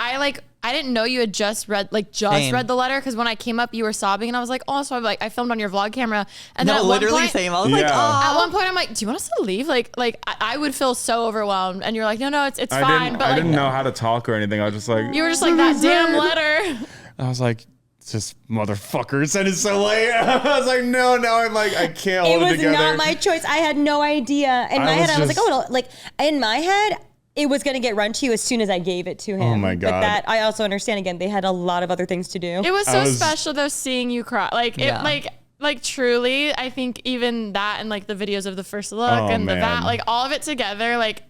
Speaker 4: I didn't know you had just read the letter because when I came up, you were sobbing, and I was like, oh, so I filmed on your vlog camera, and then at
Speaker 2: literally
Speaker 4: one point,
Speaker 2: same. I was like, oh.
Speaker 4: At one point, I'm like, do you want us to leave? Like I would feel so overwhelmed, and you're like, no, it's fine. But
Speaker 1: I didn't know how to talk or anything. I was just like,
Speaker 4: you were just like that damn letter.
Speaker 1: I was like, it's just motherfucker sent it so late. I was like, no, I'm like, I can't hold it together.
Speaker 3: It was not my choice. I had no idea. In my head, I was like, oh, like in my head, it was going to get run to you as soon as I gave it to him.
Speaker 1: Oh my God.
Speaker 3: But that, I also understand, again, they had a lot of other things to do.
Speaker 4: It was so special though, seeing you cry. Like truly, I think even that and like the videos of the first look and the vat, like all of it together, like.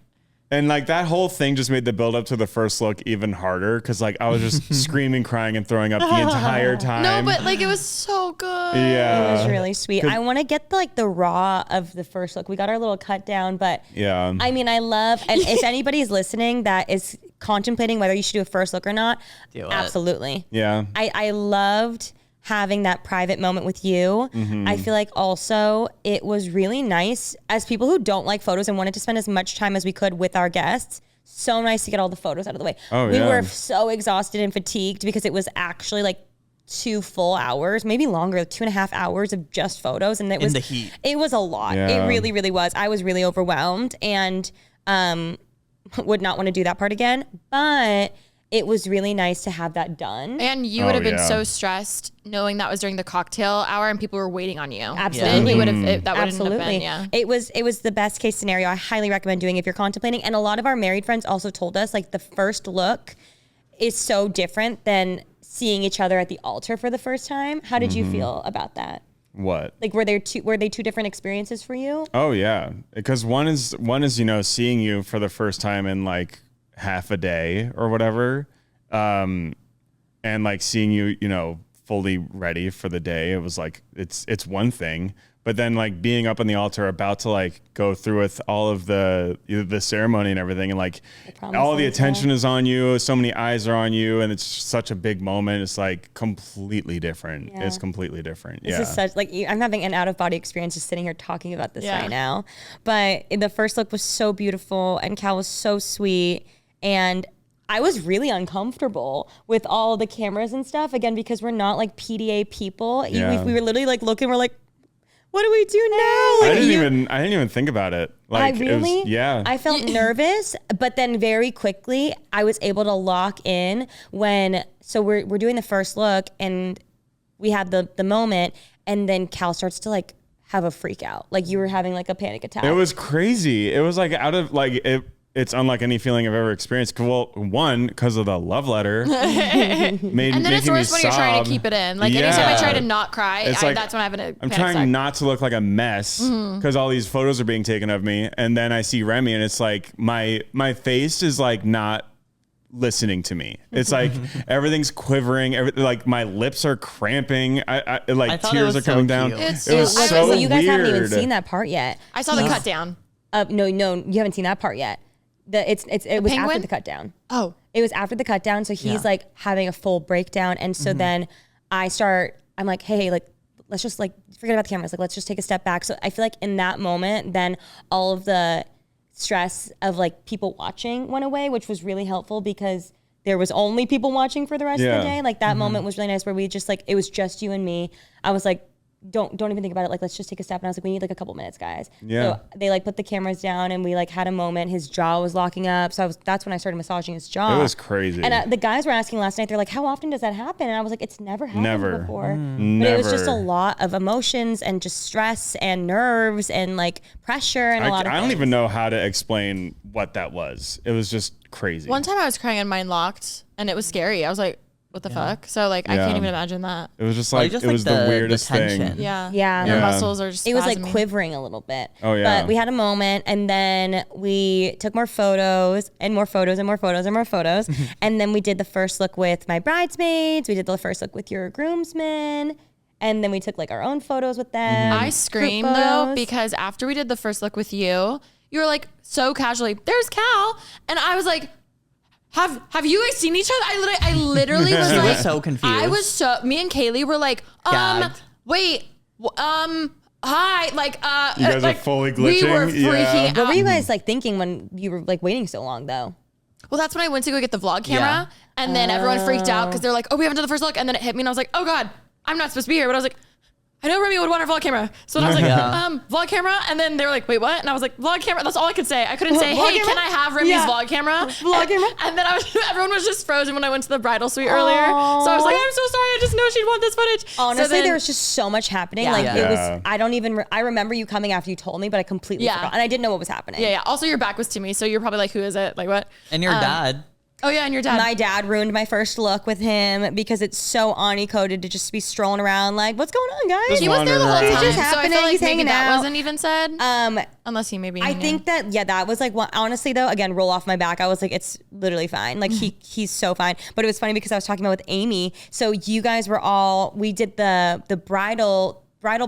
Speaker 1: And like that whole thing just made the build up to the first look even harder because like I was just screaming, crying, and throwing up the entire time.
Speaker 4: No, but like it was so good.
Speaker 1: Yeah,
Speaker 3: it was really sweet. I want to get the raw of the first look. We got our little cut down, but
Speaker 1: yeah.
Speaker 3: I mean, I love, and if anybody's listening that is contemplating whether you should do a first look or not, absolutely.
Speaker 1: Yeah.
Speaker 3: I loved having that private moment with you.
Speaker 1: Mm-hmm.
Speaker 3: I feel like also it was really nice as people who don't like photos and wanted to spend as much time as we could with our guests. So nice to get all the photos out of the way. We were so exhausted and fatigued because it was actually like 2 full hours, maybe longer, 2.5 hours of just photos. And it was
Speaker 2: in the heat.
Speaker 3: It was a lot.
Speaker 1: Yeah.
Speaker 3: It really, really was. I was really overwhelmed and would not want to do that part again. But it was really nice to have that done.
Speaker 4: And you would have been so stressed knowing that was during the cocktail hour and people were waiting on you.
Speaker 3: Absolutely.
Speaker 4: You would have, that wouldn't have been,
Speaker 3: It was the best case scenario. I highly recommend doing if you're contemplating. And a lot of our married friends also told us like the first look is so different than seeing each other at the altar for the first time. How did you feel about that?
Speaker 1: What?
Speaker 3: Like were they two different experiences for you?
Speaker 1: Oh yeah. Because one is, seeing you for the first time in like half a day or whatever, and like seeing you fully ready for the day, it was like it's one thing, but then like being up on the altar about to like go through with all of the ceremony and everything, and like all the attention is on you, so many eyes are on you, and it's such a big moment. It's like completely different. It's completely different.
Speaker 3: This is such like I'm having an out of body experience just sitting here talking about this right now. But the first look was so beautiful, and Cal was so sweet. And I was really uncomfortable with all the cameras and stuff, again, because we're not like PDA people.
Speaker 1: Yeah.
Speaker 3: We were literally like looking, we're like, what do we do now? Like,
Speaker 1: I didn't even think about it. Like, I
Speaker 3: felt nervous, but then very quickly I was able to lock in so we're doing the first look and we have the moment, and then Cal starts to like have a freak out. Like you were having like a panic attack.
Speaker 1: It was crazy. It was like out of like it's unlike any feeling I've ever experienced. Well, one, because of the love letter.
Speaker 4: And then it's worse when you're trying to keep it in. Like anytime I try to not cry, that's when I have I'm
Speaker 1: trying not to look like a mess because all these photos are being taken of me. And then I see Remy and it's like my face is like not listening to me. It's like everything's quivering. Like my lips are cramping. I like tears are coming down. It was so
Speaker 3: weird. You guys haven't even
Speaker 1: weird.
Speaker 3: seen that part yet.
Speaker 4: I saw the cut down.
Speaker 3: No, you haven't seen that part yet. It was after the cut down.
Speaker 4: Oh,
Speaker 3: it was after the cut down. So he's like having a full breakdown, and so then I'm like, hey, like let's just like forget about the cameras. Like let's just take a step back. So I feel like in that moment, then all of the stress of like people watching went away, which was really helpful because there was only people watching for the rest of the day. Like that moment was really nice where we just like, it was just you and me. I was like, don't even think about it. Like, let's just take a step. And I was like, we need like a couple minutes, guys.
Speaker 1: Yeah.
Speaker 3: So they like put the cameras down and we like had a moment. His jaw was locking up. So that's when I started massaging his jaw.
Speaker 1: It was crazy.
Speaker 3: And the guys were asking last night, they're like, how often does that happen? And I was like, it's never happened before. But it was just a lot of emotions and just stress and nerves and like pressure and a lot of
Speaker 1: I
Speaker 3: things.
Speaker 1: don't even know how to explain what that was. It was just crazy.
Speaker 4: One time I was crying and mine locked and it was scary. I was like, what the fuck? So like, I can't even imagine that.
Speaker 1: It was just like, it was the weirdest thing.
Speaker 4: Yeah.
Speaker 3: Yeah.
Speaker 4: The muscles are just
Speaker 3: it was like
Speaker 4: spasming.
Speaker 3: quivering a little bit.
Speaker 1: Oh yeah.
Speaker 3: But we had a moment and then we took more photos and more photos and more photos and more photos. And then we did the first look with my bridesmaids. We did the first look with your groomsmen. And then we took like our own photos with them.
Speaker 4: I screamed though, because after we did the first look with you, you were like so casually, there's Cal. And I was like, have you guys seen each other? I literally was like,
Speaker 2: so confused.
Speaker 4: Me and Kaylee were like,
Speaker 2: Gagged.
Speaker 4: wait, hi, like,
Speaker 1: you guys
Speaker 4: like,
Speaker 1: are fully glitching.
Speaker 4: We were freaking out.
Speaker 3: What were you guys like thinking when you were like waiting so long though?
Speaker 4: Well, that's when I went to go get the vlog camera and then everyone freaked out because they're like, oh, we haven't done the first look. And then it hit me and I was like, oh God, I'm not supposed to be here. But I was like, I know Remy would want her vlog camera. So then I was like, vlog camera. And then they were like, wait, what? And I was like, vlog camera. That's all I could say. I couldn't say, hey, can I have Remy's vlog camera?
Speaker 3: Vlog camera.
Speaker 4: And then everyone was just frozen when I went to the bridal suite earlier. So I was like, I'm so sorry. I just know she'd want this footage.
Speaker 3: Honestly, there was just so much happening. It was, I remember you coming after you told me, but I completely forgot. And I didn't know what was happening.
Speaker 4: Yeah. Also, your back was to me. So you're probably like, who is it? Like what?
Speaker 2: And your dad.
Speaker 4: Oh yeah, and your dad.
Speaker 3: My dad ruined my first look with him because it's so Ani coded to just be strolling around like, what's going on, guys?
Speaker 4: He was there the whole time.
Speaker 3: He's just
Speaker 4: so I
Speaker 3: happening.
Speaker 4: feel like
Speaker 3: He's
Speaker 4: maybe
Speaker 3: hanging
Speaker 4: that
Speaker 3: out.
Speaker 4: wasn't even said. Unless he maybe.
Speaker 3: I think that was like, honestly though, again, roll off my back. I was like, it's literally fine. Like he's so fine. But it was funny because I was talking about with Amy. So you guys we did the bridal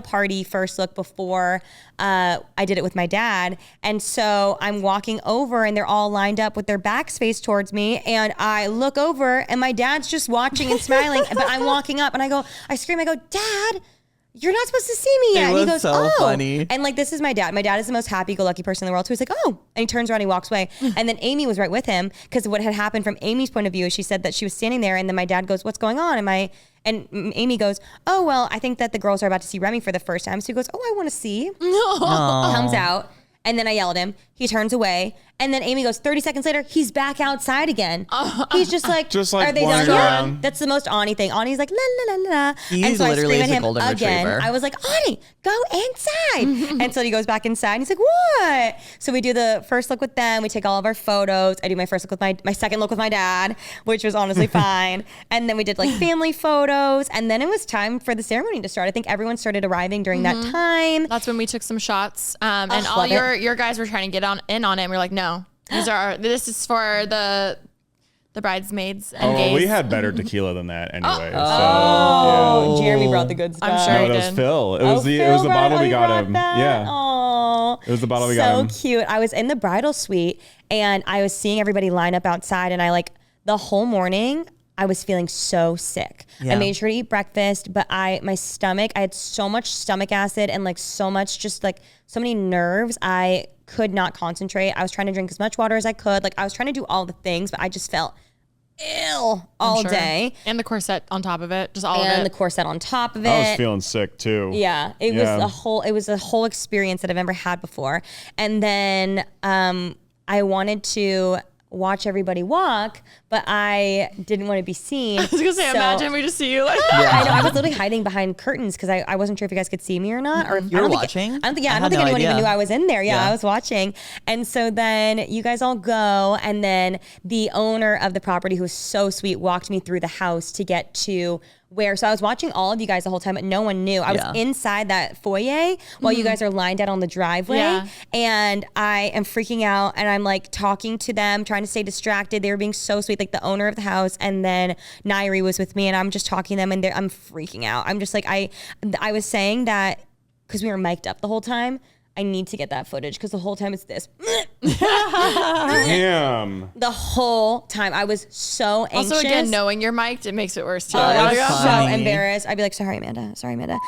Speaker 3: party first look before I did it with my dad. And so I'm walking over and they're all lined up with their backs faced towards me. And I look over and my dad's just watching and smiling. But I'm walking up and I scream, I go, Dad, you're not supposed to see me yet. And he goes,
Speaker 2: so funny.
Speaker 3: And like, this is my dad. My dad is the most happy-go-lucky person in the world. So he's like, oh. And he turns around, he walks away. And then Amy was right with him because what had happened from Amy's point of view is she said that she was standing there and then my dad goes, what's going on? And Amy goes, oh, well, I think that the girls are about to see Remy for the first time. So he goes, oh, I want to see. Comes out. And then I yelled at him. He turns away. And then Amy goes, 30 seconds later, he's back outside again. He's just like are they done yet? That's the most Ani thing. Ani's like, la, la, la, la.
Speaker 2: He's literally a golden retriever.
Speaker 3: I was like, Ani, go inside. And so he goes back inside and he's like, what? So we do the first look with them. We take all of our photos. I do my first look with my second look with my dad, which was honestly fine. And then we did like family photos. And then it was time for the ceremony to start. I think everyone started arriving during that time.
Speaker 4: That's when we took some shots. And all your guys were trying to get in on it. And we were like, no, this is for the bridesmaids and gays.
Speaker 1: We had better tequila than that anyway.
Speaker 3: Jeremy brought the good stuff.
Speaker 4: I'm sure
Speaker 1: No,
Speaker 4: he
Speaker 1: that was
Speaker 4: did.
Speaker 1: Phil. It was the bottle we got him. Yeah.
Speaker 3: Oh,
Speaker 1: it was the bottle we got him.
Speaker 3: So cute. I was in the bridal suite and I was seeing everybody line up outside and the whole morning I was feeling so sick. I made sure to eat breakfast, but my stomach, I had so much stomach acid and like so much just like so many nerves. I could not concentrate. I was trying to drink as much water as I could. Like I was trying to do all the things, but I just felt ill all day.
Speaker 4: And the corset on top of it, just all of it.
Speaker 3: And the corset on top of it.
Speaker 1: I was feeling sick too.
Speaker 3: Yeah, it was a whole experience that I've never had before. And then I wanted to watch everybody walk, but I didn't want to be seen.
Speaker 4: I was gonna say, imagine we just see you like
Speaker 3: that. I know, I was literally hiding behind curtains because I wasn't sure if you guys could see me or not. Or if
Speaker 2: you were watching?
Speaker 3: I don't think anyone even knew I was in there. Yeah, I was watching. And so then you guys all go, and then the owner of the property, who was so sweet, walked me through the house to get to so I was watching all of you guys the whole time, but no one knew. I was inside that foyer while you guys are lined out on the driveway, and I am freaking out, and I'm like talking to them, trying to stay distracted. They were being so sweet, like the owner of the house, and then Nairi was with me, and I'm just talking to them, and I'm freaking out. I'm just like, I was saying that because we were mic'd up the whole time. I need to get that footage because the whole time it's this.
Speaker 1: Damn.
Speaker 3: The whole time I was so anxious.
Speaker 4: Also, again, knowing you're mic'd, it makes it worse too.
Speaker 3: I was so embarrassed. I'd be like, sorry, Amanda.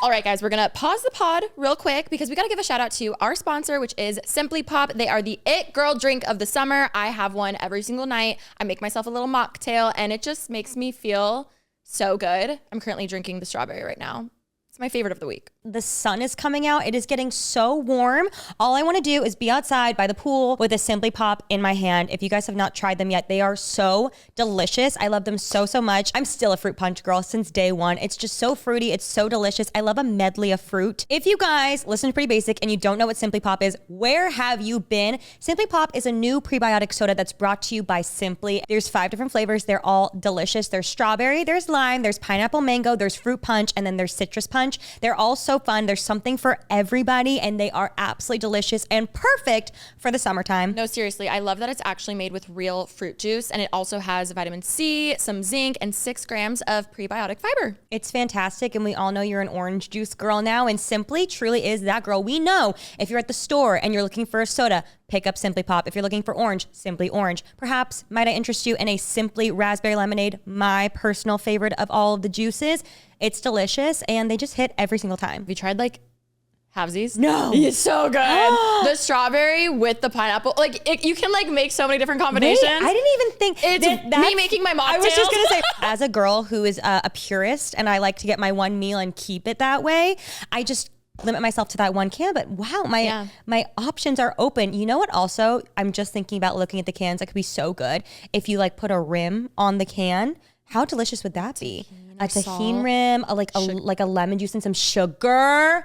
Speaker 4: All right, guys, we're going to pause the pod real quick because we got to give a shout out to our sponsor, which is Simply Pop. They are the it girl drink of the summer. I have one every single night. I make myself a little mocktail and it just makes me feel so good. I'm currently drinking the strawberry right now. It's my favorite of the week.
Speaker 3: The sun is coming out. It is getting so warm. All I want to do is be outside by the pool with a Simply Pop in my hand. If you guys have not tried them yet, they are so delicious. I love them so much. I'm still a fruit punch girl since day one. It's just so fruity. It's so delicious. I love a medley of fruit. If you guys listen to Pretty Basic and you don't know what Simply Pop is, where have you been? Simply Pop is a new prebiotic soda that's brought to you by Simply. There's 5 different flavors. They're all delicious. There's strawberry, there's lime, there's pineapple mango, there's fruit punch, and then there's citrus punch. They're all so fun. There's something for everybody, and they are absolutely delicious and perfect for the summertime.
Speaker 4: No, seriously, I love that it's actually made with real fruit juice, and it also has vitamin C, some zinc, and 6 grams of prebiotic fiber.
Speaker 3: It's fantastic, and we all know you're an orange juice girl now, and Simply truly is that girl. We know if you're at the store and you're looking for a soda, pick up Simply Pop. If you're looking for orange, Simply Orange. Perhaps might I interest you in a Simply Raspberry Lemonade, my personal favorite of all of the juices. It's delicious, and they just hit every single time.
Speaker 4: Have you tried like halvesies?
Speaker 3: No.
Speaker 4: It's so good. The strawberry with the pineapple. Like you can like make so many different combinations.
Speaker 3: Wait, I didn't even think
Speaker 4: it's me making my mocktails.
Speaker 3: I was just gonna say, as a girl who is a purist and I like to get my one meal and keep it that way, I just limit myself to that one can. But wow, my options are open. You know what? Also, I'm just thinking about looking at the cans. That could be so good if you like put a rim on the can. How delicious would that be? A tahini rim, like a lemon juice and some sugar.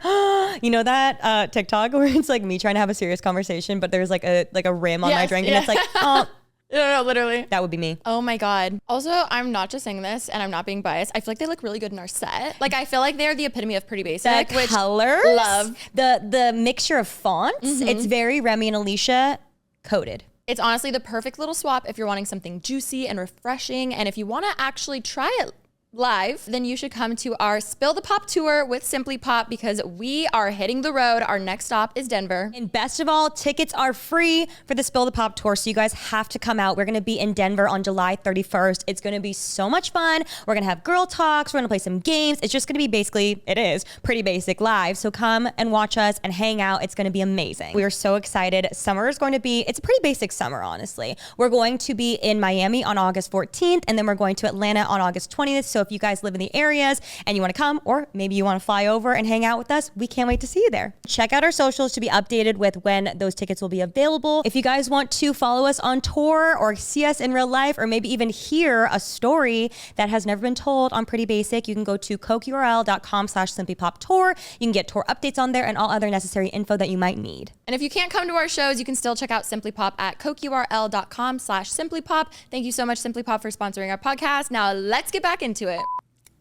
Speaker 3: You know that TikTok where it's like me trying to have a serious conversation, but there's like a rim on my drink, and it's like, oh.
Speaker 4: No, literally.
Speaker 3: That would be me.
Speaker 4: Oh my God. Also, I'm not just saying this and I'm not being biased. I feel like they look really good in our set. Like, I feel like they're the epitome of Pretty Basic.
Speaker 3: The colors,
Speaker 4: love.
Speaker 3: The mixture of fonts. Mm-hmm. It's very Remy and Alisha coded.
Speaker 4: It's honestly the perfect little swap if you're wanting something juicy and refreshing. And if you want to actually try it live, then you should come to our Spill the Pop tour with Simply Pop because we are hitting the road. Our next stop is Denver.
Speaker 3: And best of all, tickets are free for the Spill the Pop tour, so you guys have to come out. We're going to be in Denver on July 31st. It's going to be so much fun. We're going to have girl talks. We're going to play some games. It's just going to be it is Pretty Basic live. So come and watch us and hang out. It's going to be amazing. We are so excited. Summer is going to be, it's a pretty basic summer, honestly. We're going to be in Miami on August 14th, and then we're going to Atlanta on August 20th. So if you guys live in the areas and you want to come, or maybe you want to fly over and hang out with us, we can't wait to see you there. Check out our socials to be updated with when those tickets will be available. If you guys want to follow us on tour or see us in real life, or maybe even hear a story that has never been told on Pretty Basic, you can go to cokeurl.com/simplypoptour. You can get tour updates on there and all other necessary info that you might need.
Speaker 4: And if you can't come to our shows, you can still check out Simply Pop at cokeurl.com/simplypop. Thank you so much, Simply Pop, for sponsoring our podcast. Now let's get back into it.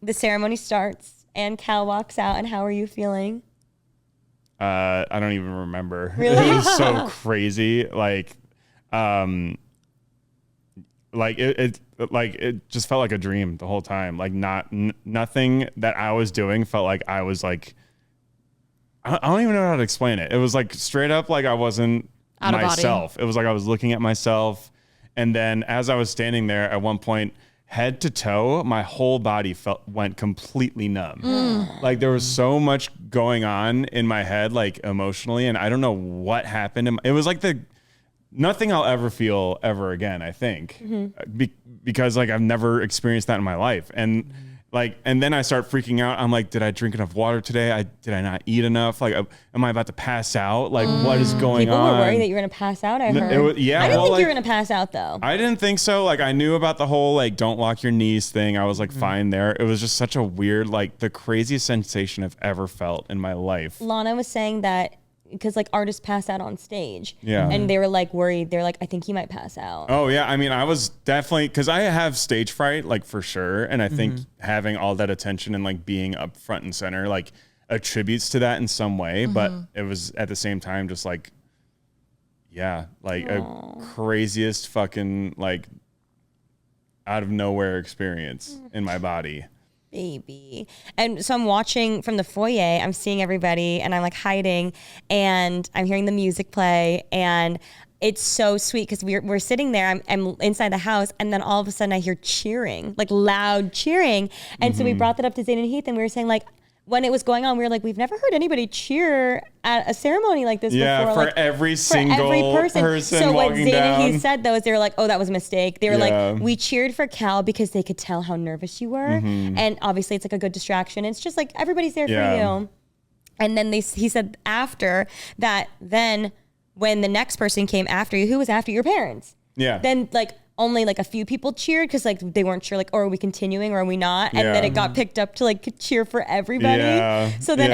Speaker 3: The ceremony starts and Cal walks out, and how are you feeling?
Speaker 1: I don't even remember.
Speaker 3: Really?
Speaker 1: It was so crazy. It just felt like a dream the whole time. Like nothing that I was doing felt like I was like, I don't even know how to explain it. It was like straight up like I wasn't
Speaker 4: out
Speaker 1: myself. It was like I was looking at myself. And then as I was standing there at one point, head to toe, my whole body went completely numb. Like there was so much going on in my head, like emotionally, and I don't know what happened. It was like nothing I'll ever feel ever again, I think, because like I've never experienced that in my life. And Like, and then I start freaking out. I'm like, did I drink enough water today? Did I not eat enough? Like, am I about to pass out? Like, what is going on?
Speaker 3: People were worried that you were going to pass out, I heard. I didn't think you were going to pass out, though.
Speaker 1: I didn't think so. Like, I knew about the whole, like, don't lock your knees thing. I was, like, fine there. It was just such a weird, like, the craziest sensation I've ever felt in my life.
Speaker 3: Lana was saying that because like artists pass out on stage.
Speaker 1: Yeah.
Speaker 3: And they were like worried. They're like, I think he might pass out.
Speaker 1: Oh yeah. I mean, I was definitely, cause I have stage fright, like for sure. And I think having all that attention and like being up front and center, like attributes to that in some way. But it was at the same time, just like, yeah, like a craziest fucking like out of nowhere experience in my body.
Speaker 3: Baby. And so I'm watching from the foyer, I'm seeing everybody and I'm like hiding and I'm hearing the music play and it's so sweet because we're sitting there, I'm inside the house and then all of a sudden I hear cheering, like loud cheering. And so we brought that up to Zayn and Heath and we were saying like, when it was going on, we were like, we've never heard anybody cheer at a ceremony like this before.
Speaker 1: Yeah, for
Speaker 3: like,
Speaker 1: every single person
Speaker 3: So what
Speaker 1: walking
Speaker 3: Zayn
Speaker 1: down.
Speaker 3: and Heath said though is they were like, oh, that was a mistake. They were like, we cheered for Cal because they could tell how nervous you were. And obviously it's like a good distraction. It's just like everybody's there for you. And then he said after that, then when the next person came after you, who was after your parents?
Speaker 1: Yeah.
Speaker 3: Then like only like a few people cheered because like they weren't sure like, oh, are we continuing or are we not? And then it got picked up to like cheer for everybody.
Speaker 1: Yeah.
Speaker 3: So then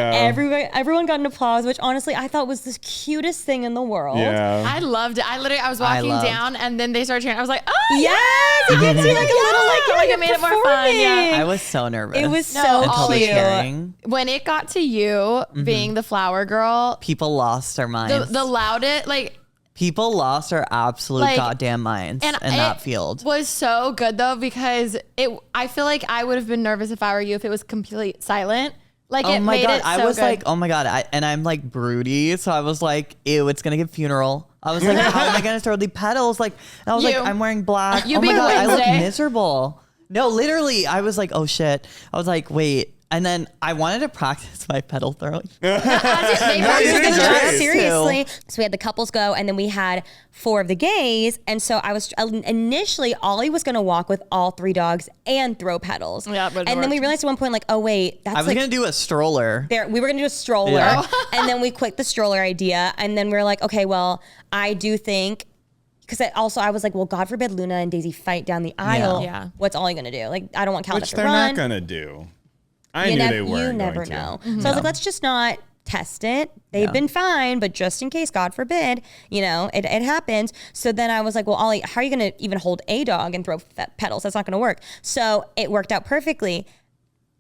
Speaker 3: everyone got an applause, which honestly I thought was the cutest thing in the world.
Speaker 1: Yeah.
Speaker 4: I loved it. I was walking down and then they started cheering. I was like, oh
Speaker 3: yes, it gives you like a little
Speaker 4: like it made it more fun. Yeah.
Speaker 2: I was so nervous.
Speaker 3: It was so cute.
Speaker 4: When it got to you being the flower girl,
Speaker 2: people lost their minds.
Speaker 4: The loudest, like.
Speaker 2: People lost their absolute goddamn minds in that field.
Speaker 4: Was so good though because I feel like I would have been nervous if I were you if it was completely silent. Like it made it so
Speaker 2: I was
Speaker 4: good.
Speaker 2: like, oh my god, and I'm like broody, so I was like, ew, it's gonna get funeral. I was like, how am I gonna throw the petals? Like, and I was like, I'm wearing black. Oh my god, I look miserable. No, literally, I was like, oh shit. I was like, wait. And then I wanted to practice my petal throwing.
Speaker 3: Seriously. So we had the couples go and then we had 4 of the gays. And so I was initially, Ollie was going to walk with all 3 dogs and throw petals. Yeah, but and then we realized at one point like, oh wait, that's
Speaker 2: I was going to do a stroller.
Speaker 3: We were going to do a stroller. Yeah. And then we quit the stroller idea. And then we were like, okay, well, I do think because I was like, well, God forbid Luna and Daisy fight down the aisle. Yeah. What's Ollie going to do? Like, I don't want Cal to run.
Speaker 1: Which they're not going to do. I knew they weren't.
Speaker 3: You never know. So I was like, let's just not test it. They've been fine, but just in case, God forbid, it happens. So then I was like, well, Ollie, how are you going to even hold a dog and throw petals? That's not going to work. So it worked out perfectly.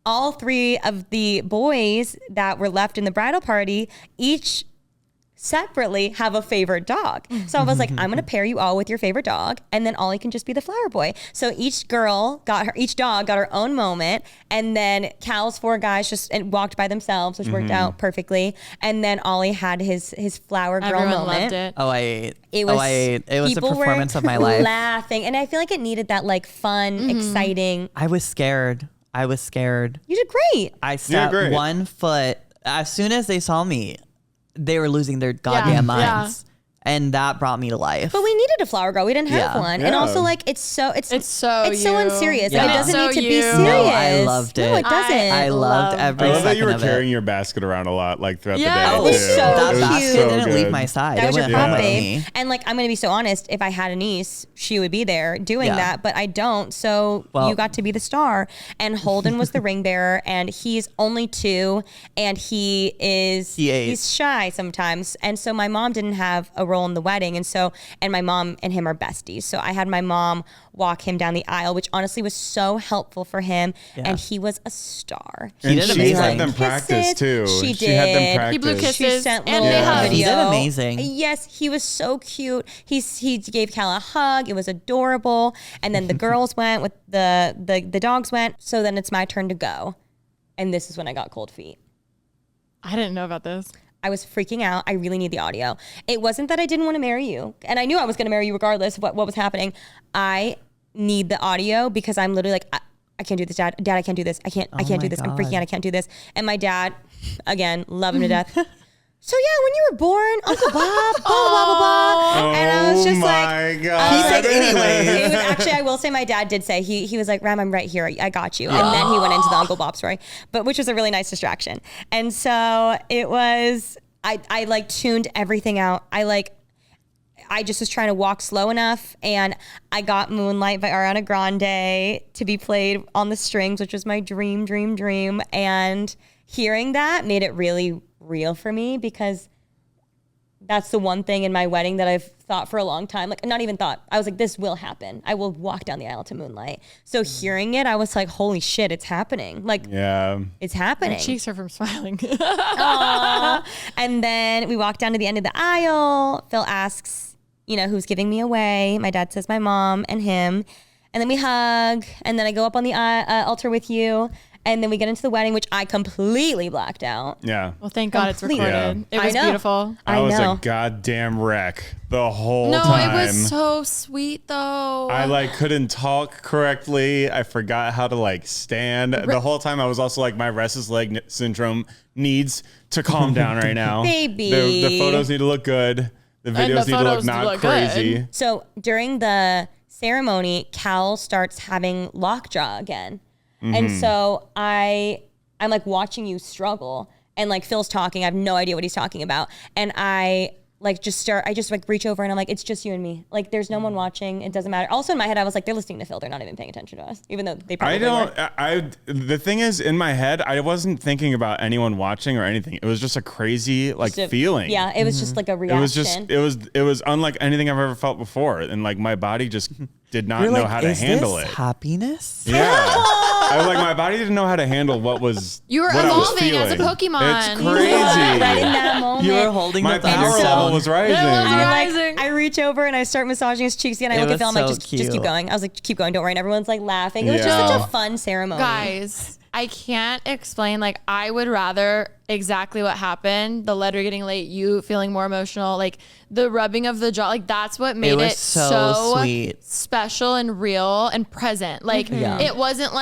Speaker 3: All 3 of the boys that were left in the bridal party, each separately have a favorite dog. So I was like, I'm going to pair you all with your favorite dog and then Ollie can just be the flower boy. So each dog got her own moment and then Cal's 4 guys just walked by themselves, which worked out perfectly. And then Ollie had his flower girl
Speaker 4: Everyone
Speaker 3: moment.
Speaker 4: Loved it.
Speaker 2: Oh, I ate. It was the performance of my life.
Speaker 3: Laughing. And I feel like it needed that like fun, exciting.
Speaker 2: I was scared. You
Speaker 3: did great.
Speaker 2: I stepped 1 foot. As soon as they saw me, they were losing their goddamn minds. And that brought me to life.
Speaker 3: But we needed a flower girl. We didn't have one. And also like it's so unserious.
Speaker 2: Yeah.
Speaker 3: Like, it doesn't need to be serious.
Speaker 2: No, I loved it.
Speaker 3: No, it doesn't.
Speaker 2: I loved every second of it.
Speaker 1: I love that you were carrying your basket around a lot like throughout the day.
Speaker 3: It was so
Speaker 2: that
Speaker 3: cute.
Speaker 2: basket didn't leave my side.
Speaker 3: That was your
Speaker 2: prop,
Speaker 3: babe. And like I'm gonna be so honest, if I had a niece, she would be there doing that, but I don't. So you got to be the star. And Holden was the ring bearer and he's only 2 and he's shy sometimes. And so my mom didn't have a role in the wedding. And my mom and him are besties. So I had my mom walk him down the aisle, which honestly was so helpful for him. Yeah. And he was a star.
Speaker 2: He did amazing.
Speaker 1: She had them practice too.
Speaker 3: She did.
Speaker 1: She had them practice.
Speaker 4: He blew kisses.
Speaker 3: She sent
Speaker 4: and
Speaker 3: video.
Speaker 2: He did amazing.
Speaker 3: Yes, he was so cute. He gave Cal a hug. It was adorable. And then the girls went with the dogs went. So then it's my turn to go. And this is when I got cold feet.
Speaker 4: I didn't know about this.
Speaker 3: I was freaking out. I really need the audio. It wasn't that I didn't want to marry you. And I knew I was going to marry you regardless of what was happening. I need the audio because I'm literally like, I can't do this, Dad. Dad, I can't do this. I can't do this. I'm freaking out. I can't do this. And my dad, again, love him to death. so yeah, when you were born, Uncle Bob, blah, blah, blah, blah. And I was just like,
Speaker 1: God.
Speaker 2: He said anyways.
Speaker 3: it was actually, I will say my dad did say, he was like, Rem, I'm right here. I got you. And then he went into the Uncle Bob story, but which was a really nice distraction. And so it was, I like tuned everything out. I just was trying to walk slow enough, and I got Moonlight by Ariana Grande to be played on the strings, which was my dream. And hearing that made it really real for me, because that's the one thing in my wedding that I've thought for a long time. Like, not even thought. I was like, this will happen. I will walk down the aisle to Moonlight. So hearing it, I was like, holy shit, it's happening. Like,
Speaker 1: yeah,
Speaker 3: it's happening.
Speaker 4: My cheeks are from smiling.
Speaker 3: And then we walk down to the end of the aisle. Phil asks, who's giving me away? My dad says my mom and him. And then we hug. And then I go up on the altar with you. And then we get into the wedding, which I completely blacked out.
Speaker 1: Yeah.
Speaker 4: Well, thank God it's recorded.
Speaker 1: Yeah.
Speaker 4: It was beautiful.
Speaker 1: I was a goddamn wreck the whole time.
Speaker 4: No, it was so sweet though.
Speaker 1: I couldn't talk correctly. I forgot how to stand. The whole time I was also like, my restless leg syndrome needs to calm down right now.
Speaker 3: Baby.
Speaker 1: The photos need to look good. The videos need to look not crazy.
Speaker 4: Good.
Speaker 3: So during the ceremony, Cal starts having lockjaw again. And so I'm like watching you struggle, and Phil's talking. I have no idea what he's talking about. And I just reach over and I'm like, it's just you and me. Like, there's no one watching. It doesn't matter. Also in my head, I was like, they're listening to Phil. They're not even paying attention to us, even though they probably were.
Speaker 1: The thing is, in my head, I wasn't thinking about anyone watching or anything. It was just a crazy feeling.
Speaker 3: Yeah. It was just like a reaction.
Speaker 1: It was unlike anything I've ever felt before. And my body just did not know how to handle it.
Speaker 2: Happiness?
Speaker 1: Yeah. I was like, my body didn't know how to handle what was.
Speaker 4: You were evolving as a Pokemon.
Speaker 1: It's crazy.
Speaker 3: Right in that moment.
Speaker 2: You were holding
Speaker 1: my
Speaker 2: the
Speaker 1: power level was rising.
Speaker 3: I reach over and I start massaging his cheeks again. I look at Phil. I'm like, just keep going. I was like, keep going. Don't worry. And everyone's laughing. It was just such a fun ceremony.
Speaker 4: Guys, I can't explain. I would rather exactly what happened. The letter getting late, you feeling more emotional, the rubbing of the jaw. That's what made it so
Speaker 2: sweet,
Speaker 4: special and real and present. It wasn't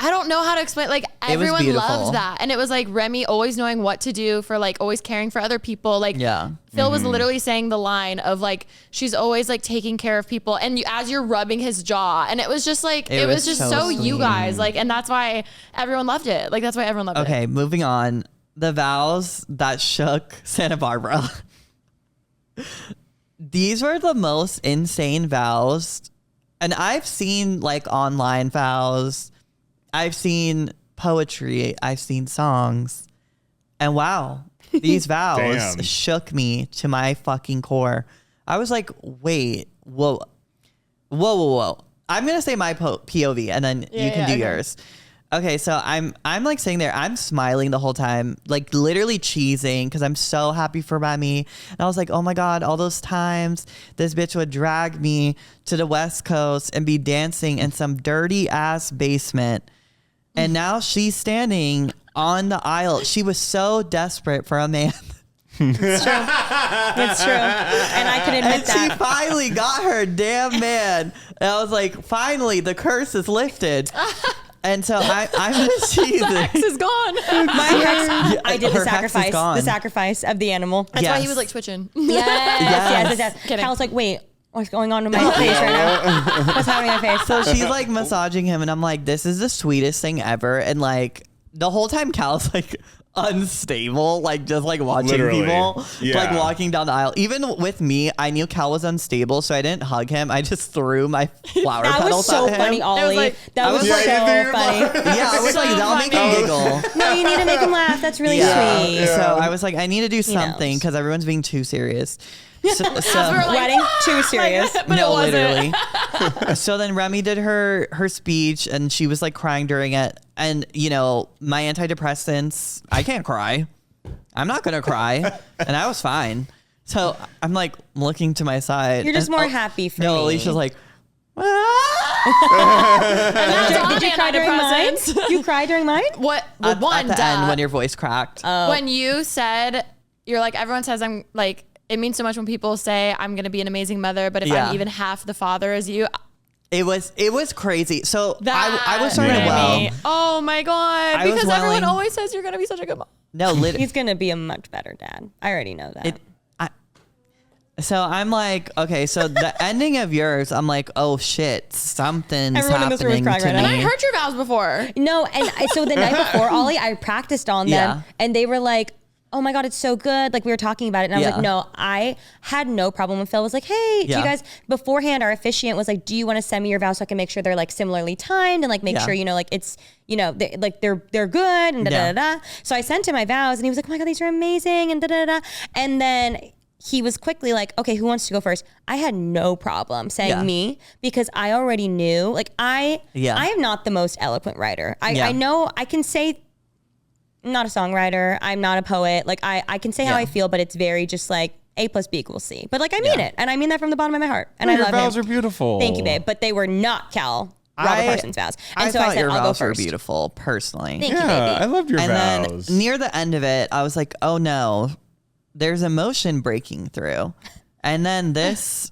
Speaker 4: I don't know how to explain. Everyone loved that. And it was REMI always knowing what to do for always caring for other people. Phil was literally saying the line of she's always taking care of people. And as you're rubbing his jaw. And it was just it was just so you guys. And that's why everyone loved it. That's why everyone loved it.
Speaker 2: Okay, moving on. The vows that shook Santa Barbara. These were the most insane vows. And I've seen online vows. I've seen poetry. I've seen songs. And wow, these vows shook me to my fucking core. I was like, wait, whoa. I'm going to say my POV and then you can do yours. Okay, so I'm sitting there, I'm smiling the whole time, literally cheesing because I'm so happy for Remy. And I was like, oh my God, all those times this bitch would drag me to the West Coast and be dancing in some dirty ass basement. And now she's standing on the aisle. She was so desperate for a man.
Speaker 3: It's true. It's true. And I can admit that.
Speaker 2: She finally got her damn man. And I was like, finally, the curse is lifted. And so I'm just cheesing.
Speaker 4: The ex is gone.
Speaker 3: My ex, I did the sacrifice.
Speaker 2: The
Speaker 3: sacrifice of the animal.
Speaker 4: That's why he was twitching.
Speaker 3: Yes. I was like, wait. What's going on in my face right now? What's happening in my face?
Speaker 2: So she's massaging him, and I'm like, this is the sweetest thing ever. And the whole time Cal's unstable, just watching
Speaker 1: Literally.
Speaker 2: people, walking down the aisle. Even with me, I knew Cal was unstable, so I didn't hug him. I just threw my flower petals at him.
Speaker 3: That was so funny, Ollie. That was so funny.
Speaker 2: Yeah, I was that'll make him giggle.
Speaker 3: No, you need to make him laugh. That's really sweet.
Speaker 2: Yeah. So I was like, I need to do something because everyone's being too serious. So
Speaker 3: wedding too serious.
Speaker 4: But no,
Speaker 2: literally. So then Remy did her speech and she was crying during it. And my antidepressants, I can't cry. I'm not gonna cry. And I was fine. So I'm looking to my side.
Speaker 3: You're just more happy for me.
Speaker 2: No, Alicia's
Speaker 3: Did you cry during mine? You cried during mine?
Speaker 4: What?
Speaker 2: at the end when your voice cracked.
Speaker 4: When you said, you're everyone says I'm it means so much when people say I'm going to be an amazing mother, but if I'm even half the father as you,
Speaker 2: It was crazy. So I was starting to well.
Speaker 4: Oh my God. Because everyone always says you're going to be such a good mom.
Speaker 2: No,
Speaker 3: he's going to be a much better dad. I already know that.
Speaker 2: So I'm like, okay, so the ending of yours, I'm like, oh shit, something's
Speaker 3: Everyone
Speaker 2: happening
Speaker 3: in this room is crying
Speaker 2: to
Speaker 3: right
Speaker 2: me.
Speaker 3: now.
Speaker 4: And I heard your vows before.
Speaker 3: No, and so the night before, Ollie, I practiced on them, and they were like, oh my God, it's so good. Like we were talking about it, and I was like, no, I had no problem. And Phil was like, hey, do you guys, beforehand, our officiant was like, do you want to send me your vows so I can make sure they're like similarly timed and like make sure, you know, like it's, you know, they're good and da da da. So I sent him my vows, and he was like, oh my God, these are amazing and da da da. And then he was quickly like, okay, who wants to go first? I had no problem saying me because I already knew, like I am not the most eloquent writer. I know I can say, I'm not a songwriter. I'm not a poet. Like I can say how I feel, but it's very just like A plus B equals C. But like I mean it. And I mean that from the bottom of my heart. And I love
Speaker 1: your vows
Speaker 3: him.
Speaker 1: are beautiful.
Speaker 3: Thank you, babe. But they were not Robert Parsons' vows. And so
Speaker 2: thought
Speaker 3: I said,
Speaker 2: your
Speaker 3: I'll go
Speaker 2: vows were
Speaker 3: first.
Speaker 2: beautiful, personally.
Speaker 3: Thank you, baby.
Speaker 1: I loved your
Speaker 2: and
Speaker 1: vows.
Speaker 2: then near the end of it, I was like, oh no, there's emotion breaking through. And then this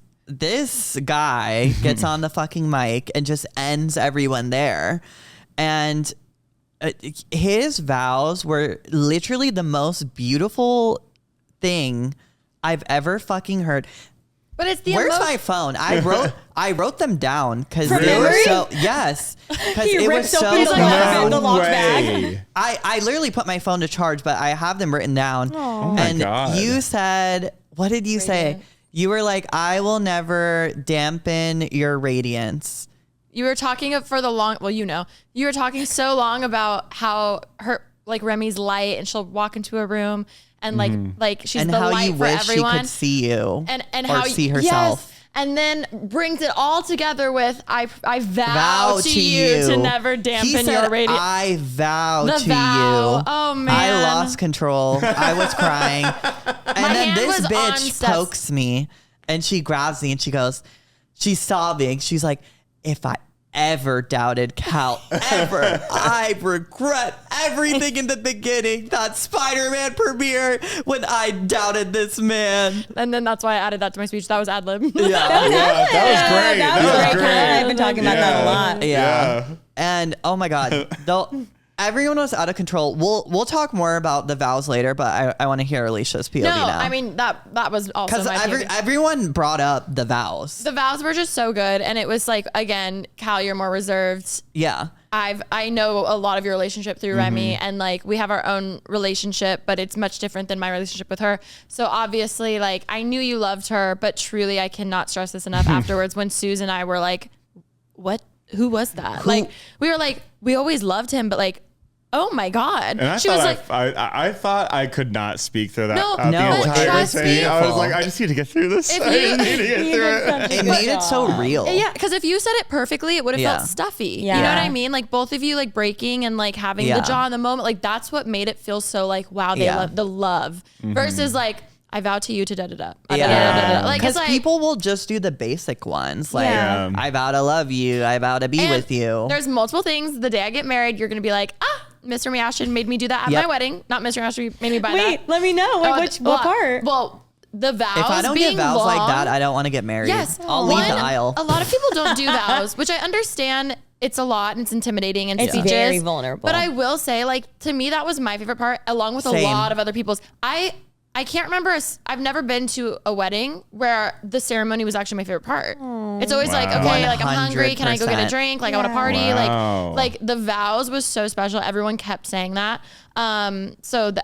Speaker 2: guy gets on the fucking mic and just ends everyone there. And his vows were literally the most beautiful thing I've ever fucking heard.
Speaker 4: But it's the
Speaker 2: Where's my phone? I wrote them down because
Speaker 3: From
Speaker 2: they were
Speaker 3: memory?
Speaker 2: so because it was so
Speaker 3: the locked bag.
Speaker 2: I literally put my phone to charge, but I have them written down.
Speaker 1: Oh my God.
Speaker 2: You said, what did you say? You were like, I will never dampen your radiance.
Speaker 4: You were talking for the long, well, you know, you were talking so long about how her, like Remi's light, and she'll walk into a room and like she's
Speaker 2: and
Speaker 4: the
Speaker 2: how
Speaker 4: light
Speaker 2: you
Speaker 4: for
Speaker 2: wish
Speaker 4: everyone.
Speaker 2: she could see you
Speaker 4: and
Speaker 2: or
Speaker 4: how
Speaker 2: see herself.
Speaker 4: Yes, and then brings it all together with I vow to you to never dampen your radiance.
Speaker 2: I vow
Speaker 4: The
Speaker 2: to
Speaker 4: vow.
Speaker 2: you.
Speaker 4: Oh, man.
Speaker 2: I lost control. I was crying. And then
Speaker 4: hand
Speaker 2: this
Speaker 4: was on
Speaker 2: bitch
Speaker 4: Steph's-
Speaker 2: pokes me and she grabs me and she goes, she's sobbing. She's like, if I ever doubted Cal ever, I regret everything in the beginning. That Spider-Man premiere when I doubted this man.
Speaker 4: And then that's why I added that to my speech. That was ad lib.
Speaker 2: Yeah.
Speaker 1: that was great.
Speaker 3: That was great. I've been talking about that a lot.
Speaker 2: Yeah. And oh my God, everyone was out of control. We'll talk more about the vows later, but I want to hear Alicia's POV now.
Speaker 4: I mean that was also
Speaker 2: because
Speaker 4: my POV.
Speaker 2: everyone brought up the vows.
Speaker 4: The vows were just so good, and it was like, again, Cal, you're more reserved.
Speaker 2: Yeah.
Speaker 4: I know a lot of your relationship through Remi, and like we have our own relationship, but it's much different than my relationship with her. So obviously, like I knew you loved her, but truly I cannot stress this enough afterwards when Suze and I were like, what? Who was that? Like we were like, we always loved him, but like, oh my God.
Speaker 1: And
Speaker 4: she was like,
Speaker 1: I thought I could not speak through that.
Speaker 4: No,
Speaker 1: the entire
Speaker 4: trust
Speaker 1: thing.
Speaker 4: me.
Speaker 1: I was like, I just need to get through this.
Speaker 4: If
Speaker 1: I
Speaker 4: you-
Speaker 1: just need to get through it.
Speaker 2: It made it so real.
Speaker 4: yeah, because if you said it perfectly, it would have felt stuffy.
Speaker 3: Yeah.
Speaker 4: You know what I mean? Like both of you like breaking and like having the jaw in the moment, like that's what made it feel so like, wow, they love the love versus like, I vow to you to da da da.
Speaker 2: Yeah.
Speaker 4: Like
Speaker 2: Because
Speaker 4: it's like
Speaker 2: people will just do the basic ones. Like,
Speaker 3: Yeah.
Speaker 2: I vow to love you. I vow to be
Speaker 4: and
Speaker 2: with you.
Speaker 4: There's multiple things. The day I get married, you're gonna be like, Mr. Ashton made me do that at my wedding. Not Mr. Ashton made me buy that.
Speaker 3: Wait, let me know. What part?
Speaker 4: Well, the vows.
Speaker 2: If I don't
Speaker 4: being
Speaker 2: get vows
Speaker 4: long,
Speaker 2: like that, I don't want to get married.
Speaker 4: Yes.
Speaker 2: I'll leave the aisle.
Speaker 4: A lot of people don't do vows, which I understand. It's a lot and it's intimidating and
Speaker 3: It's
Speaker 4: speeches,
Speaker 3: very vulnerable.
Speaker 4: But I will say, like, to me, that was my favorite part, along with a
Speaker 2: Same.
Speaker 4: lot of other people's. I can't remember. I've never been to a wedding where the ceremony was actually my favorite part. It's always like, okay, like I'm hungry. Can I go get a
Speaker 2: 100%.
Speaker 4: drink? Like I want to party.
Speaker 1: Wow.
Speaker 4: Like the vows was so special. Everyone kept saying that. So the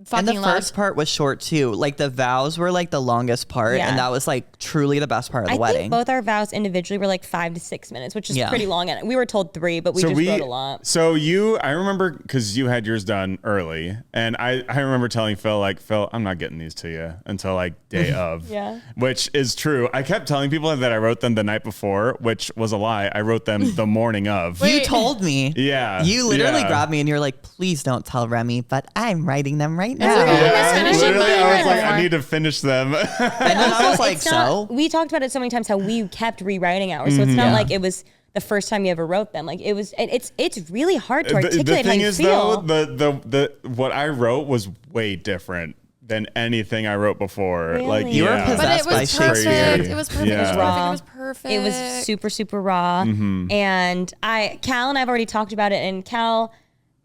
Speaker 4: fucking
Speaker 2: And the first part was short too. Like the vows were like the longest part,
Speaker 3: Yeah.
Speaker 2: and that was like truly the best part of the
Speaker 3: I
Speaker 2: wedding.
Speaker 3: think both our vows individually were like 5 to 6 minutes, which is pretty long. And we were told 3, but we just wrote a lot.
Speaker 1: So I remember because you had yours done early, and I remember telling Phil, like, Phil, I'm not getting these to you until like day of.
Speaker 3: Yeah.
Speaker 1: Which is true. I kept telling people that I wrote them the night before, which was a lie. I wrote them the morning of.
Speaker 2: You told me.
Speaker 1: Yeah.
Speaker 2: You literally
Speaker 1: Yeah.
Speaker 2: grabbed me and you're like, please don't tell Remi, but I'm writing them right now.
Speaker 4: okay.
Speaker 1: Yeah,
Speaker 4: finishing
Speaker 1: literally,
Speaker 4: mine
Speaker 1: I was
Speaker 4: right
Speaker 1: like,
Speaker 4: before.
Speaker 1: I need to finish them.
Speaker 2: And then I was like,
Speaker 3: It's not-
Speaker 2: so?
Speaker 3: we talked about it so many times how we kept rewriting ours. So it's not like it was the first time you ever wrote them. Like it was, and it's really hard to articulate
Speaker 1: the thing
Speaker 3: how you
Speaker 1: is
Speaker 3: feel.
Speaker 1: though, the what I wrote was way different than anything I wrote before.
Speaker 3: Really?
Speaker 1: Like,
Speaker 2: You were
Speaker 1: yeah.
Speaker 2: possessed
Speaker 4: But it
Speaker 2: by
Speaker 4: was
Speaker 2: Shakespeare.
Speaker 4: perfect. It was perfect.
Speaker 1: Yeah.
Speaker 4: It was
Speaker 3: Raw.
Speaker 4: perfect. It was perfect.
Speaker 3: It was super, super raw. And Cal and I've already talked about it, and Cal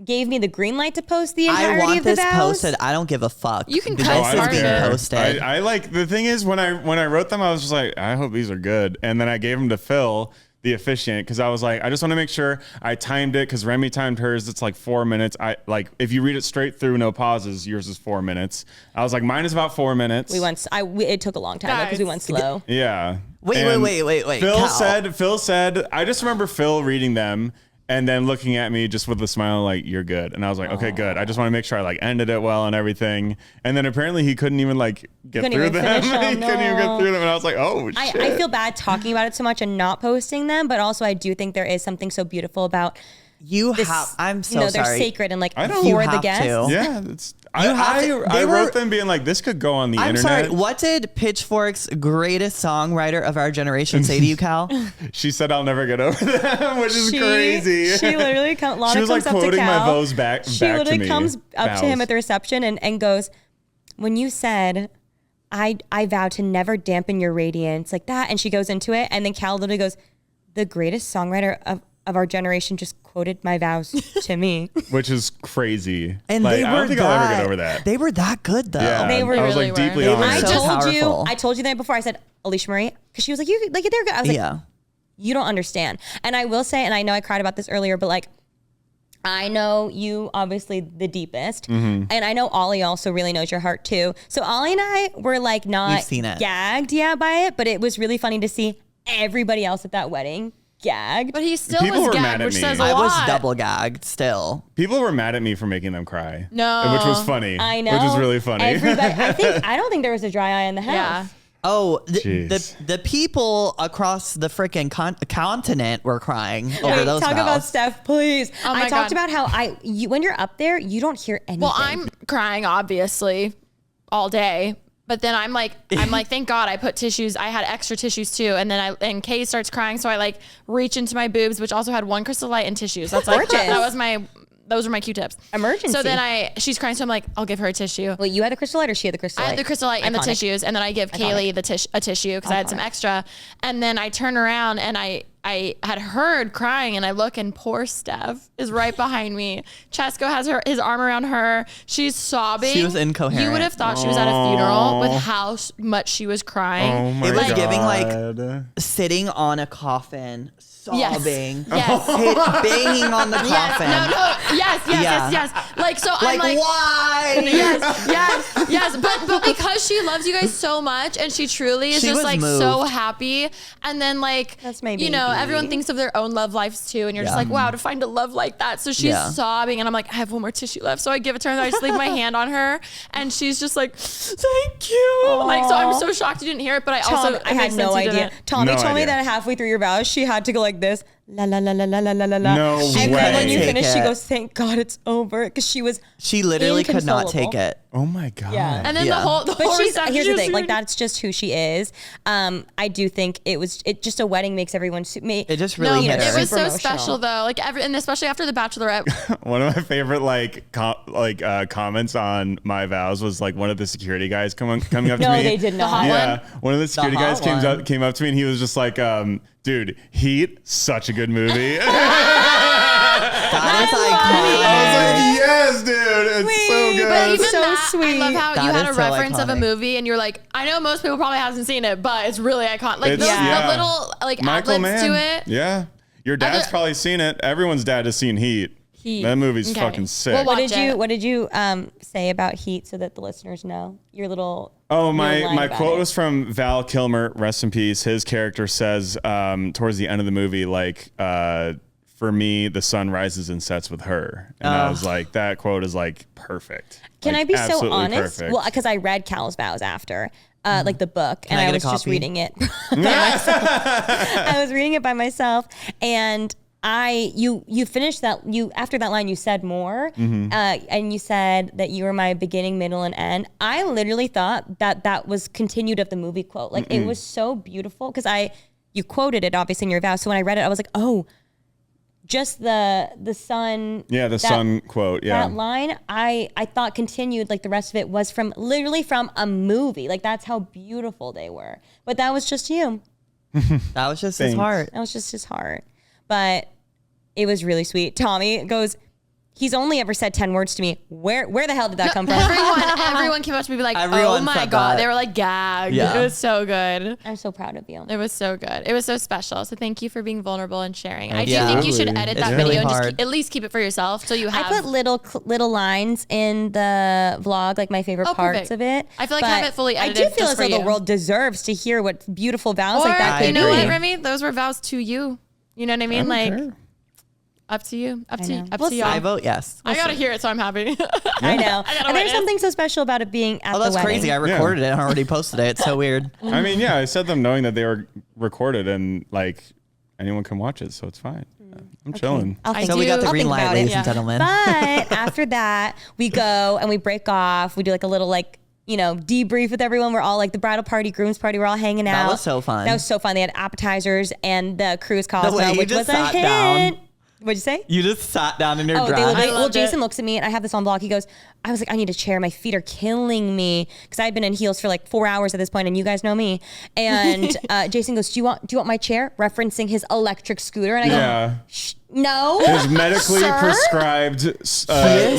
Speaker 3: gave me the green light to post the entirety
Speaker 2: I want
Speaker 3: of the
Speaker 2: this
Speaker 3: vows.
Speaker 2: posted. I don't give a fuck.
Speaker 4: You can
Speaker 2: This
Speaker 4: cut
Speaker 2: is
Speaker 4: part of
Speaker 2: being
Speaker 4: it.
Speaker 2: posted.
Speaker 1: I like, the thing is when I wrote them, I was just like, I hope these are good. And then I gave them to Phil, the officiant, because I was like, I just want to make sure. I timed it because Remy timed hers. It's like 4 minutes. I like, if you read it straight through, no pauses, yours is 4 minutes. I was like, mine is about 4 minutes.
Speaker 3: It took a long time because we went slow.
Speaker 1: Yeah.
Speaker 2: Wait.
Speaker 1: Phil
Speaker 2: Cal.
Speaker 1: said, I just remember Phil reading them and then looking at me just with a smile like, you're good. And I was like, okay, good. I just want to make sure I like ended it well and everything. And then apparently he couldn't even like get through them. He couldn't even get through them. And I was like, oh, shit.
Speaker 3: I feel bad talking about it so much and not posting them, but also I do think there is something so beautiful about
Speaker 2: You
Speaker 3: this.
Speaker 2: have. I'm so
Speaker 3: they're
Speaker 2: sorry.
Speaker 3: sacred and like
Speaker 1: I don't-
Speaker 3: for
Speaker 2: You
Speaker 3: the
Speaker 2: have
Speaker 3: guests.
Speaker 2: to.
Speaker 1: Yeah, it's.
Speaker 2: have
Speaker 1: I
Speaker 2: to-
Speaker 1: wrote them being like, this could go on the
Speaker 2: I'm
Speaker 1: internet.
Speaker 2: sorry. What did Pitchfork's greatest songwriter of our generation say to you, Cal?
Speaker 1: She said, "I'll never get over them," which is crazy.
Speaker 3: She literally Lana
Speaker 1: She was
Speaker 3: comes
Speaker 1: like
Speaker 3: up to
Speaker 1: quoting
Speaker 3: Cal.
Speaker 1: my vows back
Speaker 3: She
Speaker 1: to
Speaker 3: literally
Speaker 1: me.
Speaker 3: comes up to him
Speaker 1: Vows.
Speaker 3: at the reception and goes, "When you said, I vow to never dampen your radiance," like that, and she goes into it, and then Cal literally goes, "The greatest songwriter of our generation just quoted my vows to me."
Speaker 1: Which is crazy.
Speaker 2: And
Speaker 1: like,
Speaker 2: they were
Speaker 1: I don't think I'll ever get over that.
Speaker 2: They were that good though.
Speaker 1: Yeah,
Speaker 3: They were
Speaker 1: I was
Speaker 4: really
Speaker 1: like deeply
Speaker 2: They were
Speaker 1: honored.
Speaker 2: so powerful.
Speaker 3: I told you the night before. I said, Alisha Marie, because she was like, "You like they're good." I was like,
Speaker 2: Yeah.
Speaker 3: "You don't understand." And I will say, and I know I cried about this earlier, but like, I know you obviously the deepest, and I know Ollie also really knows your heart too. So Ollie and I were like not
Speaker 2: We've seen it.
Speaker 3: gagged, by it, but it was really funny to see everybody else at that wedding gagged.
Speaker 4: But he still
Speaker 1: People
Speaker 4: was
Speaker 1: were mad
Speaker 4: gagged,
Speaker 1: at
Speaker 4: which
Speaker 1: me.
Speaker 4: says a
Speaker 2: I
Speaker 4: lot.
Speaker 2: was double gagged still.
Speaker 1: People were mad at me for making them cry.
Speaker 4: No.
Speaker 1: Which was funny.
Speaker 3: I know,
Speaker 1: Which was really funny.
Speaker 3: Everybody, I don't think there was a dry eye in the house.
Speaker 4: Yeah.
Speaker 2: Oh,
Speaker 1: Jeez.
Speaker 2: the people across the freaking continent were crying over
Speaker 3: Wait,
Speaker 2: those
Speaker 3: talk
Speaker 2: vows.
Speaker 3: about Steph, please.
Speaker 4: Oh my
Speaker 3: I talked
Speaker 4: God.
Speaker 3: about how when you're up there, you don't hear anything.
Speaker 4: Well, I'm crying obviously all day, but then I'm like, thank God I put tissues. I had extra tissues too, and then Kay starts crying, so I like reach into my boobs, which also had one Crystal Light and tissues. That's like
Speaker 3: Gorgeous.
Speaker 4: those were my Q-tips.
Speaker 3: Emergency.
Speaker 4: So then she's crying, so I'm like, I'll give her a tissue.
Speaker 3: Well, you had the Crystal Light or she had the Crystal
Speaker 4: I
Speaker 3: Light?
Speaker 4: had the Crystal Light and the
Speaker 3: Iconic.
Speaker 4: tissues, and then I give Kaylee a tissue because I had some extra. And then I turn around and I had heard crying, and I look, and poor Steph is right behind me. Chesco has his arm around her. She's sobbing.
Speaker 2: She was incoherent.
Speaker 4: You would have thought she was at a funeral with how much she was crying.
Speaker 1: Oh my
Speaker 2: It was
Speaker 1: God.
Speaker 2: giving like sitting on a coffin,
Speaker 4: Yes.
Speaker 2: sobbing,
Speaker 4: Yes.
Speaker 2: banging on the coffin.
Speaker 4: Yes. Like, so I'm like,
Speaker 2: why?
Speaker 4: yes. But because she loves you guys so much, and she truly is
Speaker 2: She
Speaker 4: just
Speaker 2: was
Speaker 4: like so
Speaker 2: moved.
Speaker 4: happy. And then like,
Speaker 3: That's my
Speaker 4: you know,
Speaker 3: baby.
Speaker 4: everyone thinks of their own love lives too, and you're just
Speaker 2: Yeah.
Speaker 4: like, wow, to find a love like that. So she's
Speaker 2: Yeah.
Speaker 4: sobbing, and I'm like, I have one more tissue left, so I give it to her, and I just leave my hand on her, and she's just like, thank you. Like, so I'm so shocked you didn't hear it, but I also
Speaker 3: I had no idea. Tommy
Speaker 1: No
Speaker 3: told me
Speaker 1: idea.
Speaker 3: that halfway through your vows, she had to go like this, la la la la la la la la.
Speaker 1: No
Speaker 3: And then when you
Speaker 1: way.
Speaker 3: finished, she
Speaker 2: Take it.
Speaker 3: goes, "Thank God it's over," because she was.
Speaker 2: She literally could not
Speaker 3: Inconsolable.
Speaker 2: take it.
Speaker 1: Oh my God.
Speaker 3: Yeah.
Speaker 4: And then
Speaker 2: Yeah.
Speaker 4: the whole
Speaker 3: But
Speaker 4: reception,
Speaker 3: here's the
Speaker 4: she was
Speaker 3: thing, like
Speaker 4: really-
Speaker 3: that's just who she is. I do think it just a wedding makes everyone me.
Speaker 2: It just
Speaker 4: No,
Speaker 2: really hit
Speaker 4: it
Speaker 2: her.
Speaker 4: was
Speaker 3: Super
Speaker 4: so
Speaker 3: emotional.
Speaker 4: special though. Like and especially after the Bachelorette.
Speaker 1: One of my favorite comments on my vows was like one of the security guys coming up to me.
Speaker 3: No, they did not.
Speaker 1: Yeah, one of the security guys
Speaker 2: hot one.
Speaker 1: came up to me and he was just like, dude, Heat, such a good movie.
Speaker 2: That is
Speaker 1: I
Speaker 2: iconic.
Speaker 1: was like, yes, dude, it's so good.
Speaker 4: But even
Speaker 3: So
Speaker 4: that,
Speaker 3: sweet.
Speaker 4: I love how
Speaker 2: That
Speaker 4: you had
Speaker 2: is
Speaker 4: a
Speaker 2: so
Speaker 4: reference of a
Speaker 2: iconic.
Speaker 4: movie, and you're like, I know most people probably hasn't seen it, but it's really iconic. Like
Speaker 1: It's-
Speaker 4: the little like
Speaker 1: Michael
Speaker 4: ad-libs
Speaker 1: Mann.
Speaker 4: to it.
Speaker 1: Yeah. Your dad's
Speaker 4: Other-
Speaker 1: probably seen it. Everyone's dad has seen Heat.
Speaker 4: Heat.
Speaker 1: That movie's
Speaker 4: Okay.
Speaker 1: fucking sick.
Speaker 4: We'll
Speaker 3: What
Speaker 4: watch
Speaker 3: did you
Speaker 4: it.
Speaker 3: What did you say about Heat so that the listeners know your little?
Speaker 1: Oh,
Speaker 3: your line
Speaker 1: my
Speaker 3: about
Speaker 1: quote
Speaker 3: it.
Speaker 1: was from Val Kilmer, rest in peace. His character says towards the end of the movie, like, for me, the sun rises and sets with her. And I was like, that quote is like perfect.
Speaker 3: Can
Speaker 1: Like,
Speaker 3: I be so
Speaker 1: absolutely
Speaker 3: honest?
Speaker 1: perfect.
Speaker 3: Well, because I read Cal's vows after, like the book, and
Speaker 2: I
Speaker 3: I
Speaker 2: get a
Speaker 3: was just
Speaker 2: copy?
Speaker 3: reading it by myself. I was reading it by myself, and you finished that. After that line, you said more, and you said that you were my beginning, middle, and end. I literally thought that was continued of the movie quote. Like it was so beautiful because you quoted it obviously in your vows. So when I read it, I was like, oh. just the sun.
Speaker 1: Yeah, the sun quote. Yeah,
Speaker 3: that line I thought continued like the rest of it was literally from a movie. Like that's how beautiful they were. But that was just you.
Speaker 2: That was just his heart.
Speaker 3: That was just his heart. But it was really sweet. Tommy goes, he's only ever said 10 words to me. Where the hell did that come from?
Speaker 4: Everyone came up to me like, oh my God. They were like gagged.
Speaker 2: Yeah.
Speaker 4: It was so good.
Speaker 3: I'm so proud of you.
Speaker 4: It was so good. It was so special. So thank you for being vulnerable and sharing. I do
Speaker 2: Yeah.
Speaker 4: think you should edit that
Speaker 2: really
Speaker 4: video and
Speaker 2: hard.
Speaker 4: just at least keep it for yourself so you have.
Speaker 3: I put little lines in the vlog, like my favorite parts
Speaker 4: perfect.
Speaker 3: of it.
Speaker 4: I feel like
Speaker 3: But
Speaker 4: have it fully edited
Speaker 3: I do feel
Speaker 4: just
Speaker 3: as though
Speaker 4: for
Speaker 3: the
Speaker 4: you.
Speaker 3: world deserves to hear what beautiful vows
Speaker 4: Or,
Speaker 3: like that
Speaker 4: you
Speaker 3: could
Speaker 4: know
Speaker 3: be.
Speaker 4: what, Remy? Those were vows to you. You know what I mean? Like, up to you. Up to y'all.
Speaker 2: I vote yes.
Speaker 4: I gotta hear it, so I'm happy.
Speaker 3: I know.
Speaker 4: I gotta
Speaker 3: And there's
Speaker 4: witness.
Speaker 3: something so special about it being at
Speaker 2: Oh,
Speaker 3: the
Speaker 2: that's
Speaker 3: wedding.
Speaker 2: crazy. I recorded it and already posted it. It's so weird.
Speaker 1: I mean, yeah, I said them knowing that they were recorded and like anyone can watch it, so it's fine. I'm chilling.
Speaker 2: So we got the
Speaker 3: I'll
Speaker 2: green
Speaker 3: think
Speaker 2: light,
Speaker 3: about
Speaker 2: ladies
Speaker 3: it.
Speaker 2: and gentlemen.
Speaker 3: But after that, we go and we break off. We do like a little debrief with everyone. We're all like the bridal party, groom's party. We're all hanging out.
Speaker 2: That was so fun.
Speaker 3: That was so fun. They had appetizers and the cruise
Speaker 2: The way
Speaker 3: Cosmo,
Speaker 2: you
Speaker 3: which
Speaker 2: just
Speaker 3: was a
Speaker 2: sat
Speaker 3: hit.
Speaker 2: down.
Speaker 3: What'd you say?
Speaker 2: You just sat down in your
Speaker 3: Oh,
Speaker 2: dress.
Speaker 3: well, Jason looks at me and I have this on vlog. He goes, I was like, I need a chair. My feet are killing me because I've been in heels for like 4 hours at this point, and you guys know me. And Jason goes, do you want my chair? Referencing his electric scooter, and I go, no,
Speaker 1: his medically prescribed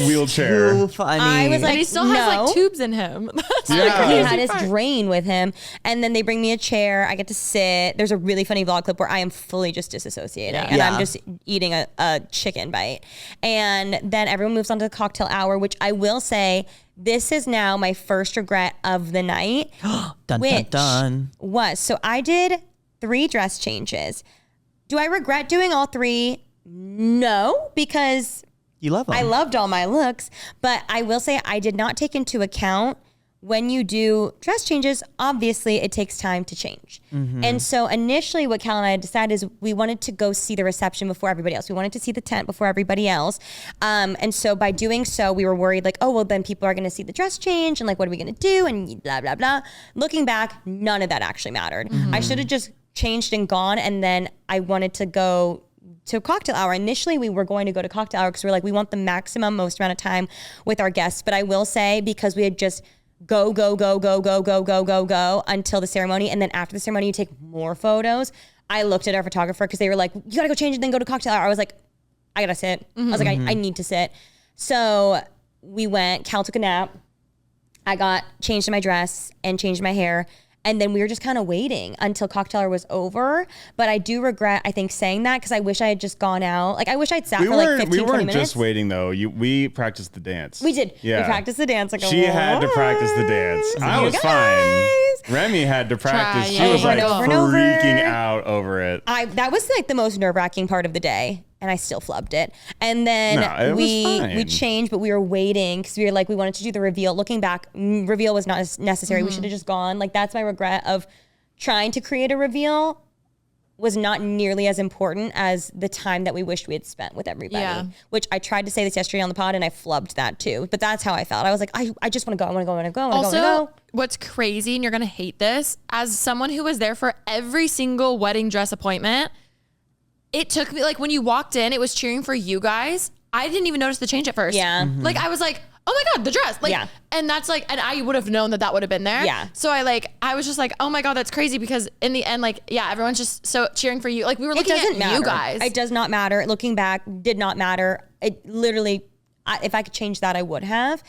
Speaker 1: wheelchair.
Speaker 2: Too funny.
Speaker 3: I was like,
Speaker 4: And he still has like tubes in him. That's
Speaker 3: He
Speaker 4: crazy
Speaker 3: had his
Speaker 4: part.
Speaker 3: drain with him, and then they bring me a chair. I get to sit. There's a really funny vlog clip where I am fully just disassociating, and I'm just eating a chicken bite. And then everyone moves on to the cocktail hour, which I will say, this is now my first regret of the night.
Speaker 2: dun, dun.
Speaker 3: Was so I did 3 dress changes. Do I regret doing all 3? No, because
Speaker 2: You love them.
Speaker 3: I loved all my looks, but I will say I did not take into account when you do dress changes, obviously it takes time to change. And so initially what Cal and I decided is we wanted to go see the reception before everybody else. We wanted to see the tent before everybody else. And so by doing so, we were worried like, oh, well then people are going to see the dress change and like, what are we going to do? And blah, blah, blah. Looking back, none of that actually mattered. I should have just changed and gone. And then I wanted to go to cocktail hour. Initially, we were going to go to cocktail hour because we're like, we want the maximum, most amount of time with our guests. But I will say, because we had just go until the ceremony. And then after the ceremony, you take more photos. I looked at our photographer because they were like, you gotta go change and then go to cocktail hour. I was like, I gotta sit. I was like, I need to sit. So we went, Cal took a nap. I got changed in my dress and changed my hair. And then we were just kind of waiting until cocktail hour was over. But I do regret, I think, saying that because I wish I had just gone out. Like, I wish I'd sat for like 15, 20 minutes.
Speaker 1: We weren't just waiting, though. We practiced the dance.
Speaker 3: We did.
Speaker 1: Yeah.
Speaker 3: We practiced the dance. Like,
Speaker 1: she had to practice the dance. I was fine. Remy had to practice. She was like freaking out over it.
Speaker 3: That was like the most nerve-wracking part of the day. And I still flubbed it. And then we changed, but we were waiting because we were like, we wanted to do the reveal. Looking back, reveal was not necessary. We should have just gone. Like, that's my regret of trying to create a reveal was not nearly as important as the time that we wished we had spent with everybody. Yeah. Which I tried to say this yesterday on the pod and I flubbed that too. But that's how I felt. I was like, I just want to go. I want to go.
Speaker 4: Also, what's crazy, and you're going to hate this, as someone who was there for every single wedding dress appointment, it took me, like, when you walked in, it was cheering for you guys. I didn't even notice the change at first.
Speaker 3: Yeah.
Speaker 4: Like, I was like, oh my God, the dress. Like, and that's like, and I would have known that would have been there.
Speaker 3: Yeah.
Speaker 4: So I was just like, oh my God, that's crazy, because in the end, like, yeah, everyone's just so cheering for you. Like, we were looking at you guys.
Speaker 3: It does not matter. Looking back, did not matter. It literally, if I could change that, I would have.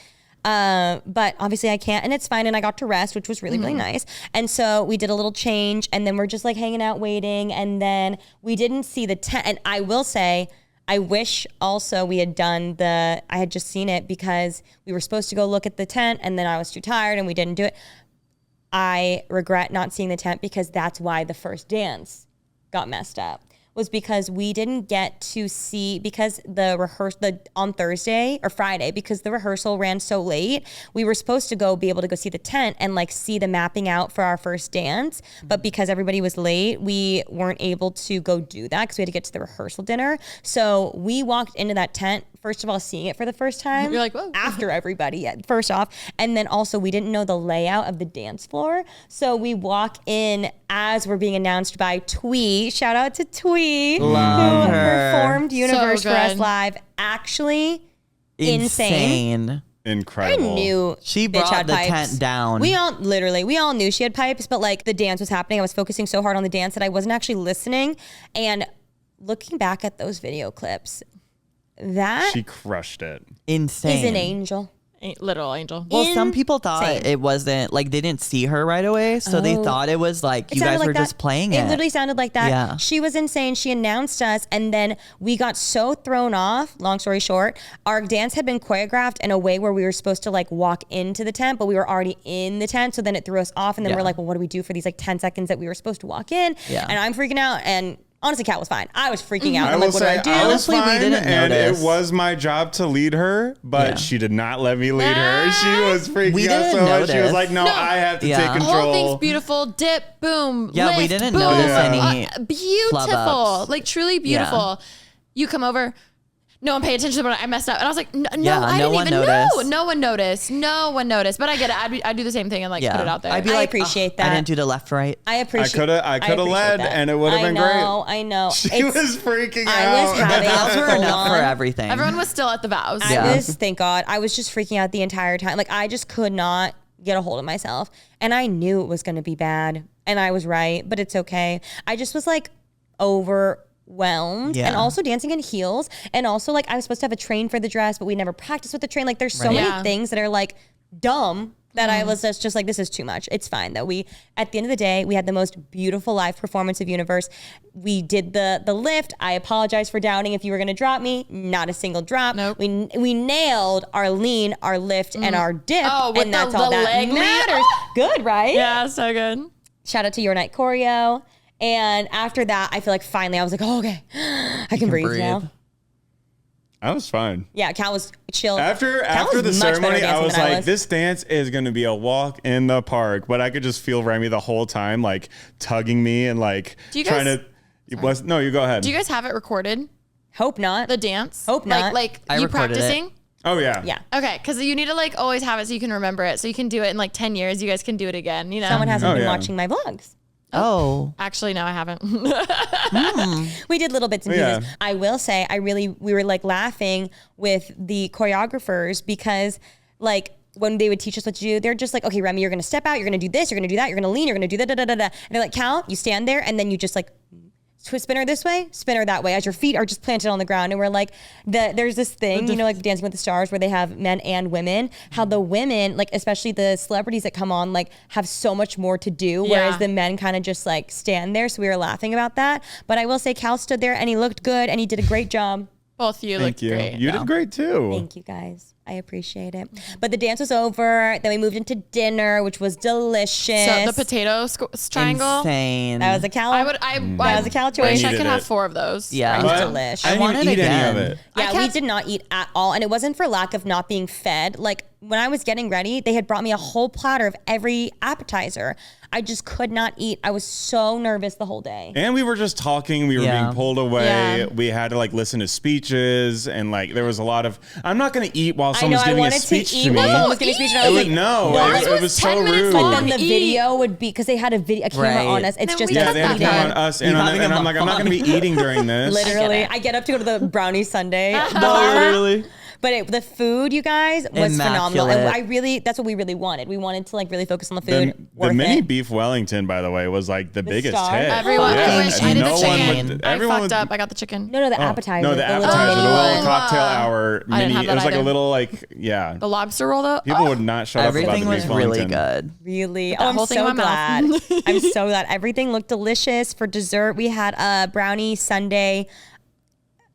Speaker 3: But obviously I can't, and it's fine. And I got to rest, which was really, really nice. And so we did a little change, and then we're just like hanging out waiting. And then we didn't see the tent. And I will say, I wish also we had done I had just seen it because we were supposed to go look at the tent, and then I was too tired and we didn't do it. I regret not seeing the tent because that's why the first dance got messed up. Was because we didn't get to see, because the rehearsal on Thursday or Friday, because the rehearsal ran so late, we were supposed to be able to go see the tent and like see the mapping out for our first dance. But because everybody was late, we weren't able to go do that because we had to get to the rehearsal dinner. So we walked into that tent first of all, seeing it for the first time.
Speaker 4: You're like, whoa.
Speaker 3: After everybody, first off. And then also, we didn't know the layout of the dance floor. So we walk in as we're being announced by Twee. Shout out to Twee.
Speaker 2: Love
Speaker 3: who
Speaker 2: her.
Speaker 3: performed Universe
Speaker 4: So
Speaker 3: for us
Speaker 4: good.
Speaker 3: live. Actually, insane.
Speaker 1: Incredible.
Speaker 3: I knew
Speaker 2: She
Speaker 3: bitch
Speaker 2: brought
Speaker 3: had
Speaker 2: the
Speaker 3: pipes.
Speaker 2: tent down.
Speaker 3: We all knew she had pipes, but like the dance was happening. I was focusing so hard on the dance that I wasn't actually listening. And looking back at those video clips, that
Speaker 1: She crushed it.
Speaker 2: Insane.
Speaker 3: is an angel.
Speaker 4: Literal angel.
Speaker 2: Well, some people thought
Speaker 3: Insane.
Speaker 2: it wasn't like they didn't see her right away, so they thought it was like
Speaker 3: It
Speaker 2: you
Speaker 3: sounded
Speaker 2: guys
Speaker 3: like
Speaker 2: were
Speaker 3: that.
Speaker 2: just playing it.
Speaker 3: It literally sounded like that.
Speaker 2: Yeah.
Speaker 3: She was insane. She announced us, and then we got so thrown off. Long story short, our dance had been choreographed in a way where we were supposed to like walk into the tent, but we were already in the tent. So then it threw us off, and then
Speaker 2: Yeah.
Speaker 3: we're like, well, what do we do for these like 10 seconds that we were supposed to walk in?
Speaker 2: Yeah.
Speaker 3: And I'm freaking out. And honestly, Kat was fine. I was freaking out.
Speaker 1: I
Speaker 3: I'm
Speaker 1: will
Speaker 3: like, what do
Speaker 1: say
Speaker 3: I do?
Speaker 1: I was
Speaker 2: Honestly, we
Speaker 1: fine,
Speaker 2: didn't
Speaker 1: and
Speaker 2: notice.
Speaker 1: it was my job to lead her, but
Speaker 2: Yeah.
Speaker 1: she did not let me lead her. She was freaking
Speaker 2: We
Speaker 1: out so
Speaker 2: didn't
Speaker 1: much. She was
Speaker 2: notice.
Speaker 1: like, "No,
Speaker 4: No.
Speaker 1: I have to
Speaker 2: Yeah.
Speaker 1: take
Speaker 2: The
Speaker 4: The
Speaker 1: control."
Speaker 4: whole thing's beautiful. Dip, boom,
Speaker 2: Yeah, we
Speaker 4: lift,
Speaker 2: didn't
Speaker 4: boom.
Speaker 2: notice
Speaker 1: any
Speaker 4: beautiful.
Speaker 2: flub-ups.
Speaker 4: Like truly beautiful. You come over. No one paid attention to what I messed up. And I was like, no,
Speaker 2: Yeah,
Speaker 4: I
Speaker 2: no
Speaker 4: didn't
Speaker 2: one
Speaker 4: even know.
Speaker 2: noticed.
Speaker 4: No one noticed. No one noticed. But I get it. I'd do the same thing and like
Speaker 2: Yeah.
Speaker 4: put it out there.
Speaker 2: I'd be
Speaker 3: I
Speaker 2: like,
Speaker 3: appreciate
Speaker 2: "Ugh,
Speaker 3: that.
Speaker 2: I didn't do the left right.
Speaker 3: I appreciate.
Speaker 1: I coulda
Speaker 3: appreciate
Speaker 1: led,
Speaker 3: that.
Speaker 1: and it would've been great.
Speaker 3: I know.
Speaker 1: She
Speaker 3: It's-
Speaker 1: was freaking
Speaker 3: I
Speaker 1: out.
Speaker 3: was having
Speaker 2: Vows were
Speaker 3: full
Speaker 2: enough for
Speaker 3: on-
Speaker 2: everything.
Speaker 4: Everyone was still at the vows.
Speaker 2: Yeah.
Speaker 3: I was, thank God, I was just freaking out the entire time. Like I just could not get a hold of myself. And I knew it was going to be bad. And I was right, but it's okay. I just was like overwhelmed
Speaker 2: Yeah.
Speaker 3: and also dancing in heels. And also like I was supposed to have a train for the dress, but we never practiced with the train. Like there's so
Speaker 2: Right.
Speaker 3: many
Speaker 4: Yeah.
Speaker 3: things that are like dumb that I was just like, this is too much. It's fine though. We, at the end of the day, we had the most beautiful live performance of Universe. We did the lift. I apologize for doubting if you were going to drop me. Not a single drop.
Speaker 4: Nope.
Speaker 3: We nailed our lean, our lift, and our dip.
Speaker 4: Oh, with
Speaker 3: and that's
Speaker 4: the
Speaker 3: all that
Speaker 4: leg lead?
Speaker 3: matters. Good, right?
Speaker 4: Yeah, so good.
Speaker 3: Shout out to Your Night Choreo. And after that, I feel like finally I was like, oh, okay, I can breathe now.
Speaker 1: I was fine.
Speaker 3: Yeah, Cal was chill.
Speaker 1: After
Speaker 3: Cal was
Speaker 1: the
Speaker 3: much better
Speaker 1: ceremony, I
Speaker 3: dancing
Speaker 1: was
Speaker 3: than
Speaker 1: like, this dance is going to be a walk in the park. But I could just feel Remy the whole time, like tugging me and like
Speaker 4: Do you
Speaker 1: trying
Speaker 4: guys-
Speaker 1: to. No, you go ahead.
Speaker 4: Do you guys have it recorded?
Speaker 3: Hope not.
Speaker 4: The dance?
Speaker 3: Hope not.
Speaker 4: Like
Speaker 2: I
Speaker 4: you
Speaker 2: recorded it.
Speaker 4: practicing?
Speaker 1: Oh, yeah.
Speaker 3: Yeah.
Speaker 4: Okay, because you need to like always have it so you can remember it. So you can do it in like 10 years. You guys can do it again, you know?
Speaker 3: Someone hasn't
Speaker 1: Oh,
Speaker 3: been
Speaker 1: yeah.
Speaker 3: watching my vlogs.
Speaker 2: Oh,
Speaker 4: Actually, no, I haven't.
Speaker 3: We did little bits and
Speaker 1: Yeah.
Speaker 3: pieces. I will say, we were like laughing with the choreographers because like when they would teach us what to do, they're just like, okay, Remy, you're going to step out. You're going to do this. You're going to do that. You're going to lean. You're going to do da, da, da, da, da. And they're like, Cal, you stand there and then you just like spin her this way, spin her that way as your feet are just planted on the ground. And we're like, there's this thing, you know, like Dancing with the Stars where they have men and women, how the women, like especially the celebrities that come on, like have so much more to do, whereas
Speaker 4: Yeah.
Speaker 3: the men kind of just like stand there. So we were laughing about that. But I will say Cal stood there and he looked good and he did a great job.
Speaker 4: Both of you
Speaker 1: Thank
Speaker 4: looked
Speaker 1: you.
Speaker 4: great.
Speaker 1: You did great too.
Speaker 3: Thank you guys. I appreciate it. But the dance was over. Then we moved into dinner, which was delicious.
Speaker 4: So the potato triangle.
Speaker 2: insane.
Speaker 3: That was a Cal.
Speaker 4: I
Speaker 3: That was a Cal
Speaker 4: wish
Speaker 3: choice.
Speaker 4: I
Speaker 1: needed
Speaker 4: could have
Speaker 1: it.
Speaker 4: 4 of those.
Speaker 2: Yeah.
Speaker 3: It was
Speaker 1: But
Speaker 3: delish.
Speaker 1: I didn't
Speaker 2: want
Speaker 1: even
Speaker 2: it
Speaker 1: eat any of
Speaker 2: again.
Speaker 1: it.
Speaker 3: Yeah,
Speaker 4: I
Speaker 3: we
Speaker 4: kept-
Speaker 3: did not eat at all. And it wasn't for lack of not being fed. Like when I was getting ready, they had brought me a whole platter of every appetizer. I just could not eat. I was so nervous the whole day.
Speaker 1: And we were just talking. We were
Speaker 2: Yeah.
Speaker 1: being pulled away.
Speaker 4: Yeah.
Speaker 1: We had to like listen to speeches, and like there was a lot of. I'm not going to eat while
Speaker 3: I know,
Speaker 1: someone's
Speaker 3: I
Speaker 1: giving a
Speaker 3: wanted to
Speaker 1: speech to
Speaker 3: eat
Speaker 1: me.
Speaker 3: while someone was giving a speech and I was like,
Speaker 1: It was so
Speaker 4: 10 minutes
Speaker 1: rude.
Speaker 4: long.
Speaker 3: But then the
Speaker 4: Eat.
Speaker 3: video would be, because they had a camera
Speaker 2: Right.
Speaker 3: on us. It's
Speaker 4: Then
Speaker 3: just
Speaker 4: we
Speaker 3: us
Speaker 4: cut
Speaker 1: Yeah, they had
Speaker 4: that
Speaker 1: to come
Speaker 3: eating.
Speaker 1: on us, and,
Speaker 2: You
Speaker 1: I'm,
Speaker 2: having
Speaker 1: and
Speaker 2: a
Speaker 1: I'm like, I'm not going to be eating during this.
Speaker 3: Literally, I get up to go to the brownie sundae
Speaker 2: No,
Speaker 3: bar.
Speaker 2: literally.
Speaker 3: But the food, you guys, was phenomenal.
Speaker 2: Immaculate.
Speaker 3: And that's what we really wanted. We wanted to like really focus on the
Speaker 1: The,
Speaker 3: food.
Speaker 1: the
Speaker 3: Worth
Speaker 1: mini
Speaker 3: it.
Speaker 1: beef Wellington, by the way, was like the biggest
Speaker 3: star.
Speaker 1: hit.
Speaker 4: Everyone,
Speaker 1: Yeah.
Speaker 4: I wish I did
Speaker 1: No
Speaker 4: the
Speaker 1: one
Speaker 4: chicken.
Speaker 1: would-
Speaker 4: I
Speaker 1: everyone
Speaker 4: fucked
Speaker 1: would-
Speaker 4: up. I got the chicken.
Speaker 3: No, the appetizer.
Speaker 1: No, the
Speaker 3: little
Speaker 1: appetizer, the
Speaker 3: mini
Speaker 1: little
Speaker 3: one.
Speaker 1: cocktail hour
Speaker 4: I didn't
Speaker 1: mini.
Speaker 4: have
Speaker 1: It
Speaker 4: that
Speaker 1: was like a
Speaker 4: either.
Speaker 1: little like, yeah.
Speaker 4: The lobster roll though.
Speaker 1: People would not shut up about
Speaker 2: Everything
Speaker 1: the
Speaker 2: was
Speaker 1: beef
Speaker 2: really
Speaker 1: Wellington.
Speaker 2: good.
Speaker 3: Really?
Speaker 4: that
Speaker 3: Oh, I'm
Speaker 4: whole thing in
Speaker 3: so
Speaker 4: my mouth.
Speaker 3: glad. I'm so glad. Everything looked delicious. For dessert, we had a brownie sundae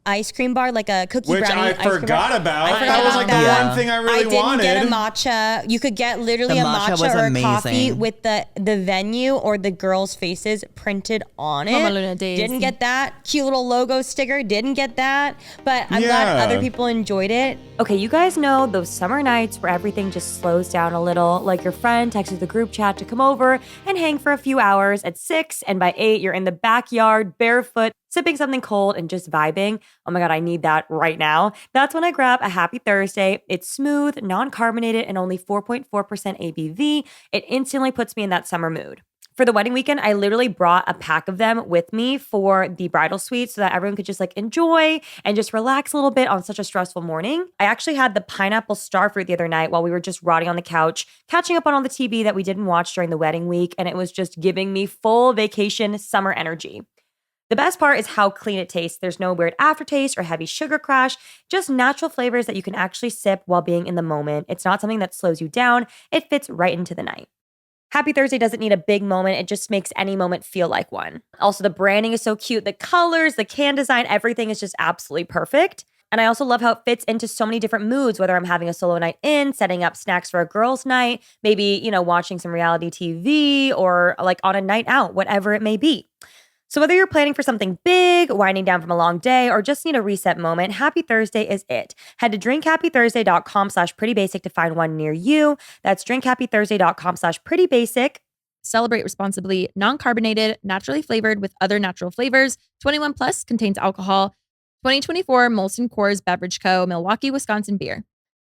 Speaker 3: ice cream bar, like a cookie
Speaker 1: Which
Speaker 3: brownie.
Speaker 1: I
Speaker 3: ice cream
Speaker 1: forgot
Speaker 3: bar.
Speaker 1: about.
Speaker 3: I forgot
Speaker 1: That was
Speaker 3: about
Speaker 1: like
Speaker 3: that.
Speaker 1: the one thing I really
Speaker 3: I didn't
Speaker 1: wanted.
Speaker 3: get a matcha. You could get literally
Speaker 2: The
Speaker 3: a
Speaker 2: matcha
Speaker 3: matcha
Speaker 2: was
Speaker 3: or a
Speaker 2: amazing.
Speaker 3: coffee with the venue or the girls' faces printed on it.
Speaker 4: Mama Luna Daisy.
Speaker 3: Didn't get that. Cute little logo sticker. Didn't get that. But I'm
Speaker 1: Yeah.
Speaker 3: glad other people enjoyed it.
Speaker 6: Okay, you guys know those summer nights where everything just slows down a little, like your friend texts the group chat to come over and hang for a few hours at 6, and by 8, you're in the backyard barefoot sipping something cold and just vibing. Oh my God, I need that right now. That's when I grab a Happy Thursday. It's smooth, non-carbonated, and only 4.4% ABV. It instantly puts me in that summer mood. For the wedding weekend, I literally brought a pack of them with me for the bridal suite so that everyone could just like enjoy and just relax a little bit on such a stressful morning. I actually had the pineapple starfruit the other night while we were just rotting on the couch, catching up on all the TV that we didn't watch during the wedding week, and it was just giving me full vacation summer energy. The best part is how clean it tastes. There's no weird aftertaste or heavy sugar crash, just natural flavors that you can actually sip while being in the moment. It's not something that slows you down. It fits right into the night. Happy Thursday doesn't need a big moment. It just makes any moment feel like one. Also, the branding is so cute. The colors, the can design, everything is just absolutely perfect. And I also love how it fits into so many different moods, whether I'm having a solo night in, setting up snacks for a girls' night, maybe, watching some reality TV or like on a night out, whatever it may be. So whether you're planning for something big, winding down from a long day, or just need a reset moment, Happy Thursday is it. Head to drinkhappythursday.com/prettybasic to find one near you. That's drinkhappythursday.com/prettybasic.
Speaker 4: Celebrate responsibly, non-carbonated, naturally flavored with other natural flavors. 21 plus, contains alcohol. 2024 Molson Coors Beverage Co., Milwaukee, Wisconsin beer.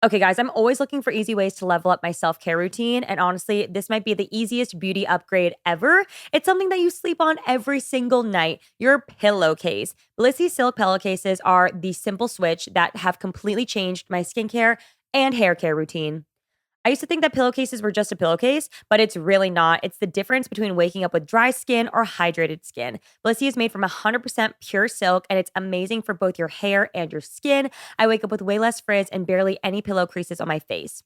Speaker 6: Okay, guys, I'm always looking for easy ways to level up my self-care routine. And honestly, this might be the easiest beauty upgrade ever. It's something that you sleep on every single night, your pillowcase. Blissy silk pillowcases are the simple switch that have completely changed my skincare and hair care routine. I used to think that pillowcases were just a pillowcase, but it's really not. It's the difference between waking up with dry skin or hydrated skin. Blissy is made from 100% pure silk, and it's amazing for both your hair and your skin. I wake up with way less frizz and barely any pillow creases on my face.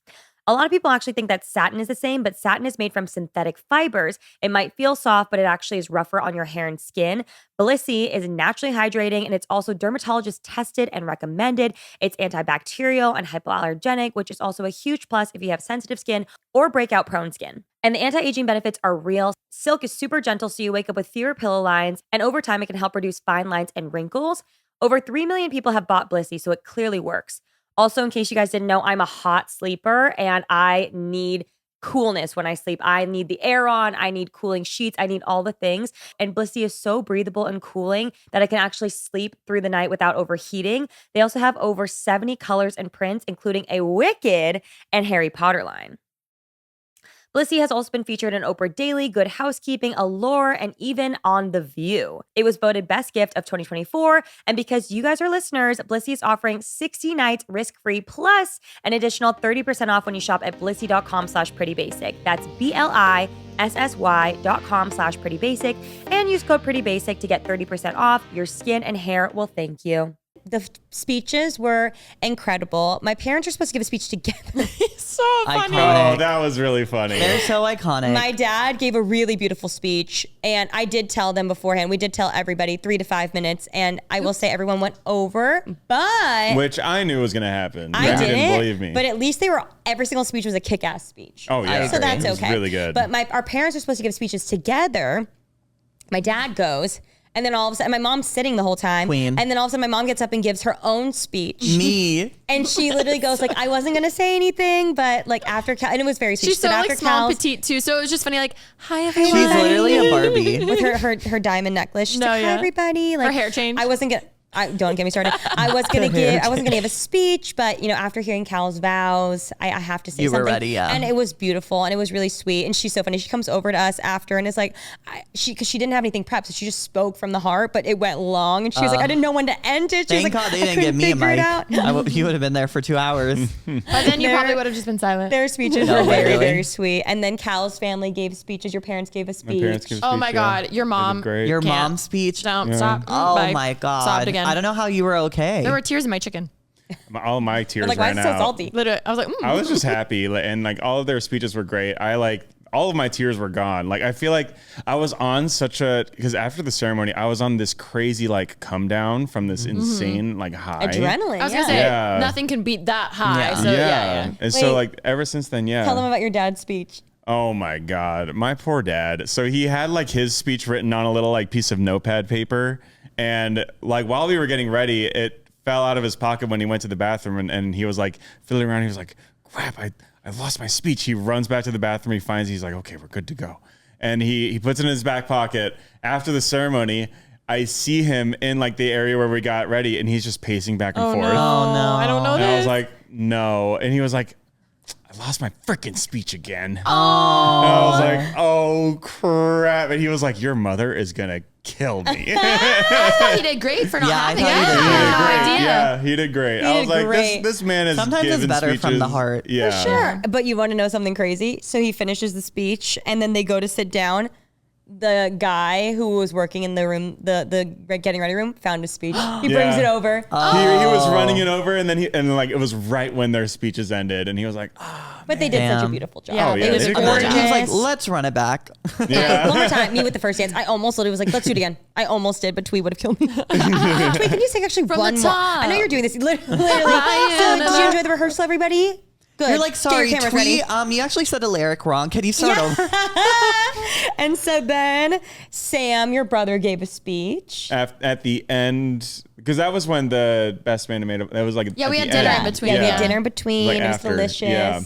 Speaker 6: A lot of people actually think that satin is the same, but satin is made from synthetic fibers. It might feel soft, but it actually is rougher on your hair and skin. Blissy is naturally hydrating, and it's also dermatologist tested and recommended. It's antibacterial and hypoallergenic, which is also a huge plus if you have sensitive skin or breakout prone skin. And the anti-aging benefits are real. Silk is super gentle, so you wake up with fewer pillow lines, and over time, it can help reduce fine lines and wrinkles. Over 3 million people have bought Blissy, so it clearly works. Also, in case you guys didn't know, I'm a hot sleeper and I need coolness when I sleep. I need the air on, I need cooling sheets, I need all the things. And Blissy is so breathable and cooling that I can actually sleep through the night without overheating. They also have over 70 colors and prints, including a Wicked and Harry Potter line. Blissy has also been featured in Oprah Daily, Good Housekeeping, Allure, and even on The View. It was voted Best Gift of 2024, and because you guys are listeners, Blissy is offering 60 nights risk-free plus an additional 30% off when you shop at blissy.com/prettybasic. That's BLISSY.com/prettybasic, and use code prettybasic to get 30% off. Your skin and hair will thank you.
Speaker 3: The speeches were incredible. My parents are supposed to give a speech together.
Speaker 4: So funny.
Speaker 2: Iconic.
Speaker 1: Oh, that was really funny.
Speaker 2: They're so iconic.
Speaker 3: My dad gave a really beautiful speech, and I did tell them beforehand. We did tell everybody 3 to 5 minutes, and I will say everyone went over, but
Speaker 1: Which I knew was going to happen.
Speaker 3: I
Speaker 1: didn't believe me.
Speaker 3: But at least every single speech was a kick-ass speech.
Speaker 1: Oh, yeah.
Speaker 3: So that's
Speaker 1: It was
Speaker 3: okay.
Speaker 1: really good.
Speaker 3: But our parents are supposed to give speeches together. My dad goes, and then all of a sudden, my mom's sitting the whole time.
Speaker 2: Queen.
Speaker 3: And then all of a sudden, my mom gets up and gives her own speech.
Speaker 2: Me.
Speaker 3: And she literally goes like, I wasn't going to say anything, but like after Cal, and it was very sweet.
Speaker 4: She's
Speaker 3: She
Speaker 4: so
Speaker 3: said
Speaker 4: like
Speaker 3: after
Speaker 4: small,
Speaker 3: Cal's,
Speaker 4: petite too. So it was just funny. Like, hi everyone.
Speaker 2: She's literally a Barbie.
Speaker 3: with her diamond necklace. She's like, hi everybody. Like,
Speaker 4: Her hair change.
Speaker 3: I wasn't going to. Don't get me started. I wasn't gonna give a speech, but after hearing Cal's vows, I have to say
Speaker 2: You were
Speaker 3: something.
Speaker 2: ready, yeah.
Speaker 3: And it was beautiful, and it was really sweet. And she's so funny. She comes over to us after, and it's like, because she didn't have anything prepped, so she just spoke from the heart. But it went long, and she was like, I didn't know when to end it. She was
Speaker 2: Thank
Speaker 3: like,
Speaker 2: God they
Speaker 3: I
Speaker 2: didn't
Speaker 3: couldn't
Speaker 2: get me a
Speaker 3: figure it
Speaker 2: mic.
Speaker 3: out.
Speaker 2: You would have been there for 2 hours.
Speaker 4: But then you probably would have just been silent.
Speaker 3: Their speeches
Speaker 2: No,
Speaker 3: were very,
Speaker 2: literally.
Speaker 3: very sweet. And then Cal's family gave speeches. Your parents gave a speech.
Speaker 1: My parents gave a
Speaker 4: Oh
Speaker 1: speech,
Speaker 4: my God, your
Speaker 1: They did
Speaker 4: mom.
Speaker 1: Great.
Speaker 2: Your
Speaker 4: Can't.
Speaker 2: mom's speech.
Speaker 4: No, stop.
Speaker 2: Oh
Speaker 4: Bye.
Speaker 2: my God.
Speaker 4: Stopped again.
Speaker 2: I don't know how you were okay.
Speaker 4: There were tears in my chicken.
Speaker 1: All my tears
Speaker 3: Like, why
Speaker 1: ran
Speaker 3: is it so
Speaker 1: out.
Speaker 3: salty?
Speaker 4: Literally, I was like,
Speaker 1: I was just happy, and like all of their speeches were great. All of my tears were gone. Like I feel like I was on because after the ceremony, I was on this crazy like come down from this insane like high.
Speaker 3: Adrenaline.
Speaker 4: I was gonna say nothing can beat that high.
Speaker 2: Yeah.
Speaker 4: So yeah.
Speaker 1: And so
Speaker 3: Wait.
Speaker 1: like ever since then, yeah.
Speaker 3: Tell them about your dad's speech.
Speaker 1: Oh my God, my poor dad. So he had like his speech written on a little like piece of notepad paper, and like while we were getting ready, it fell out of his pocket when he went to the bathroom, and he was like fiddling around. He was like, crap, I lost my speech. He runs back to the bathroom. He's like, okay, we're good to go. And he puts it in his back pocket. After the ceremony, I see him in like the area where we got ready, and he's just pacing back and forth.
Speaker 2: Oh no,
Speaker 4: I don't know
Speaker 1: And
Speaker 4: this.
Speaker 1: I was like, no. And he was like, I lost my freaking speech again.
Speaker 2: Oh.
Speaker 1: And I was like, oh crap. And he was like, your mother is gonna kill me.
Speaker 4: I thought he did great for not having it.
Speaker 2: I thought he did
Speaker 1: He
Speaker 2: great.
Speaker 1: did
Speaker 4: No
Speaker 1: great.
Speaker 4: idea.
Speaker 1: Yeah, he did great. I was
Speaker 3: did
Speaker 1: like,
Speaker 3: great.
Speaker 1: this man is
Speaker 2: Sometimes it's
Speaker 1: giving
Speaker 2: better
Speaker 1: speeches.
Speaker 2: from the heart.
Speaker 1: Yeah.
Speaker 3: Sure. But you want to know something crazy? So he finishes the speech and then they go to sit down. The guy who was working in the room, the getting ready room, found his speech. He brings it over.
Speaker 1: He was running it over, and then it was right when their speeches ended, and he was like,
Speaker 3: but they did such a
Speaker 2: Damn.
Speaker 3: beautiful job.
Speaker 4: Yeah,
Speaker 1: Oh, yeah,
Speaker 3: it was
Speaker 1: they did a
Speaker 3: gorgeous.
Speaker 1: great
Speaker 2: He was like, let's run it back.
Speaker 1: yeah.
Speaker 3: One more time, me with the first dance. I almost literally was like, let's do it again. I almost did, but Twee would have killed me. Twee, can you sing actually
Speaker 4: From
Speaker 3: one
Speaker 4: the
Speaker 3: more?
Speaker 4: top.
Speaker 3: I know you're doing this. Literally. So, did you enjoy the rehearsal, everybody? Good.
Speaker 2: You're like,
Speaker 3: Get your
Speaker 2: sorry,
Speaker 3: cameras
Speaker 2: Twee.
Speaker 3: ready.
Speaker 2: You actually said a lyric wrong. Can you start over?
Speaker 3: And so then Sam, your brother, gave a speech.
Speaker 1: At the end, because that was when the best man made it. That was like
Speaker 4: Yeah,
Speaker 1: at
Speaker 4: we
Speaker 1: the
Speaker 4: had dinner
Speaker 1: end.
Speaker 4: in between.
Speaker 3: Yeah, we
Speaker 4: Yeah.
Speaker 3: had dinner in between.
Speaker 1: Like
Speaker 3: it was
Speaker 1: after,
Speaker 3: delicious.
Speaker 1: yeah.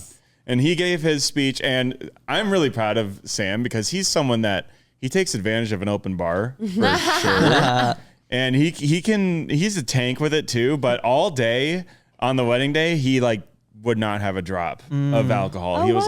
Speaker 1: And he gave his speech, and I'm really proud of Sam because he's someone that he takes advantage of an open bar for sure. And he's a tank with it too. But all day on the wedding day, he like would not have a drop of alcohol. He was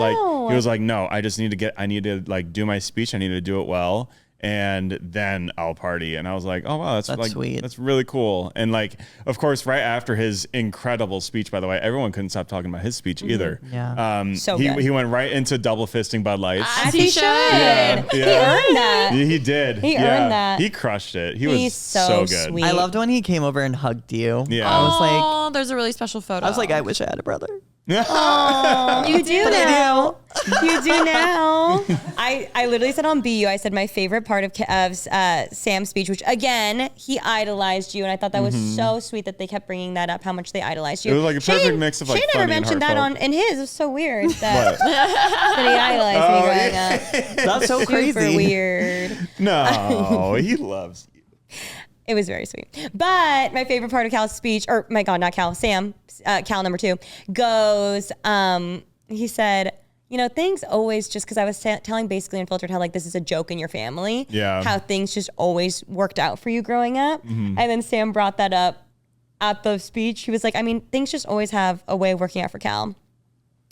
Speaker 1: like, no, I need to like do my speech. I need to do it well. And then I'll party. And I was like, oh wow, that's like
Speaker 2: sweet.
Speaker 1: That's really cool. And like, of course, right after his incredible speech, by the way, everyone couldn't stop talking about his speech either.
Speaker 2: Yeah.
Speaker 3: So
Speaker 1: he
Speaker 3: good.
Speaker 1: went right into double fisting Bud Lights.
Speaker 3: As he should.
Speaker 1: Yeah.
Speaker 3: He earned that.
Speaker 1: He did.
Speaker 3: He earned that.
Speaker 1: He crushed it. He's
Speaker 3: He's so
Speaker 1: good.
Speaker 3: sweet.
Speaker 2: I loved when he came over and hugged you.
Speaker 1: Yeah.
Speaker 2: I was like,
Speaker 4: Oh, there's a really special photo.
Speaker 2: I was like, I wish I had a brother.
Speaker 3: You do
Speaker 2: But
Speaker 3: now. You do now. I literally said on BU, I said my favorite part of Sam's speech, which again, he idolized you. And I thought that was so sweet that they kept bringing that up, how much they idolized you.
Speaker 1: It was like a perfect mix of like
Speaker 3: Shane
Speaker 1: funny
Speaker 3: never
Speaker 1: and
Speaker 3: mentioned that
Speaker 1: heartfelt.
Speaker 3: in his. It was so weird that, that he idolized me growing up.
Speaker 2: That's so crazy.
Speaker 3: Super weird.
Speaker 1: No, he loves you.
Speaker 3: It was very sweet. But my favorite part of Cal's speech, or my God, not Cal, Sam, Cal number 2, goes, he said, you know, things always just, because I was telling basically Unfiltered how like this is a joke in your family.
Speaker 1: Yeah.
Speaker 3: How things just always worked out for you growing up. And then Sam brought that up at the speech. He was like, I mean, things just always have a way of working out for Cal.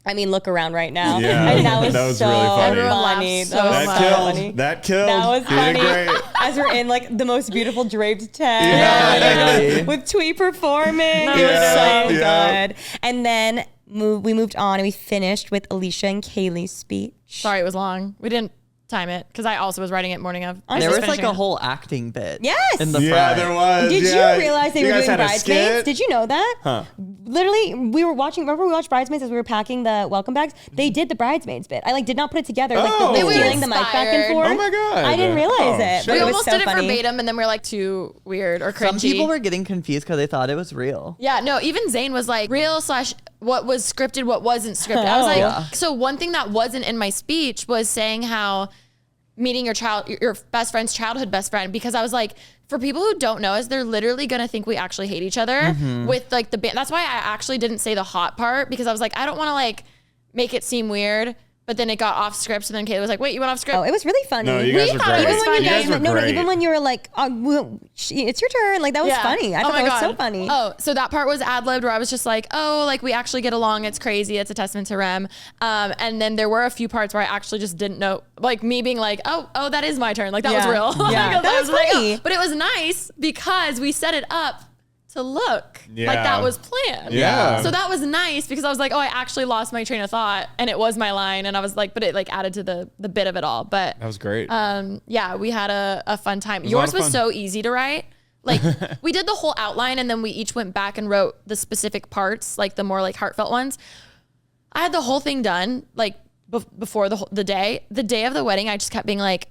Speaker 3: I mean, look around right now.
Speaker 1: Yeah,
Speaker 3: And that was
Speaker 1: that was
Speaker 3: so
Speaker 1: really funny.
Speaker 4: Everyone
Speaker 3: funny.
Speaker 4: laughed so
Speaker 3: That was
Speaker 4: much.
Speaker 1: That
Speaker 3: so
Speaker 1: killed.
Speaker 3: funny.
Speaker 1: That killed.
Speaker 3: That was
Speaker 1: He did
Speaker 3: funny.
Speaker 1: great.
Speaker 3: As we're in like the most beautiful draped tent.
Speaker 2: Yeah.
Speaker 3: With Twee performing. It was
Speaker 1: Yeah.
Speaker 3: so
Speaker 1: Yeah.
Speaker 3: good. And then we moved on and we finished with Alisha and Kaylee's speech.
Speaker 4: Sorry, it was long. We didn't time it because I also was writing it morning of.
Speaker 2: There was like a whole acting bit.
Speaker 3: Yes.
Speaker 2: In the
Speaker 1: Yeah,
Speaker 2: front.
Speaker 1: there was.
Speaker 3: Did
Speaker 1: yeah.
Speaker 3: you realize they
Speaker 1: You
Speaker 3: were
Speaker 1: guys
Speaker 3: doing
Speaker 1: had a
Speaker 3: Bridesmaids?
Speaker 1: skit?
Speaker 3: Did you know that?
Speaker 1: Huh.
Speaker 3: Literally, we were watching. Remember, we watched Bridesmaids as we were packing the welcome bags. They did the Bridesmaids bit. I like did not put it together. Like
Speaker 1: Oh.
Speaker 3: the
Speaker 1: They were
Speaker 3: stealing the mic back and
Speaker 4: inspired.
Speaker 3: forth.
Speaker 1: Oh my God.
Speaker 3: I didn't realize
Speaker 1: Oh,
Speaker 3: it.
Speaker 1: shit.
Speaker 3: But
Speaker 4: We
Speaker 3: it was
Speaker 4: almost
Speaker 3: so
Speaker 4: did it
Speaker 3: funny.
Speaker 4: verbatim, and then we were like too weird or cringy.
Speaker 2: Some people were getting confused because they thought it was real.
Speaker 4: Yeah, no, even Zayn was like real / what was scripted, what wasn't scripted. I was like,
Speaker 2: Yeah.
Speaker 4: so one thing that wasn't in my speech was saying how meeting your best friend's childhood best friend, because I was like, for people who don't know us, they're literally gonna think we actually hate each other with like the band. That's why I actually didn't say the hot part, because I was like, I don't want to like make it seem weird. But then it got off script, and then Kayla was like, "Wait, you went off script?"
Speaker 3: Oh, it was really funny.
Speaker 1: No, you guys were great.
Speaker 3: Even when
Speaker 1: You guys were
Speaker 3: no,
Speaker 1: great.
Speaker 3: even when you were like, it's your turn. Like that was funny. I thought
Speaker 4: my
Speaker 3: that was
Speaker 4: God.
Speaker 3: so funny.
Speaker 4: Oh, so that part was ad-libbed where I was just like, oh, like we actually get along. It's crazy. It's a testament to Rem. And then there were a few parts where I actually just didn't know, like me being like, oh, that is my turn. Like that was
Speaker 3: Yeah.
Speaker 4: real.
Speaker 3: Yeah.
Speaker 4: Because
Speaker 3: That
Speaker 4: I
Speaker 3: was
Speaker 4: like,
Speaker 3: funny.
Speaker 4: but it was nice because we set it up to look like
Speaker 1: Yeah.
Speaker 4: that was planned.
Speaker 1: Yeah.
Speaker 4: So that was nice because I was like, oh, I actually lost my train of thought, and it was my line, and I was like, but it like added to the bit of it all. But
Speaker 1: That was great.
Speaker 4: yeah, we had a fun time.
Speaker 1: was a lot
Speaker 4: Yours
Speaker 1: of
Speaker 4: was
Speaker 1: fun.
Speaker 4: so easy to write. Like we did the whole outline, and then we each went back and wrote the specific parts, like the more like heartfelt ones. I had the whole thing done like before the day. The day of the wedding, I just kept being like,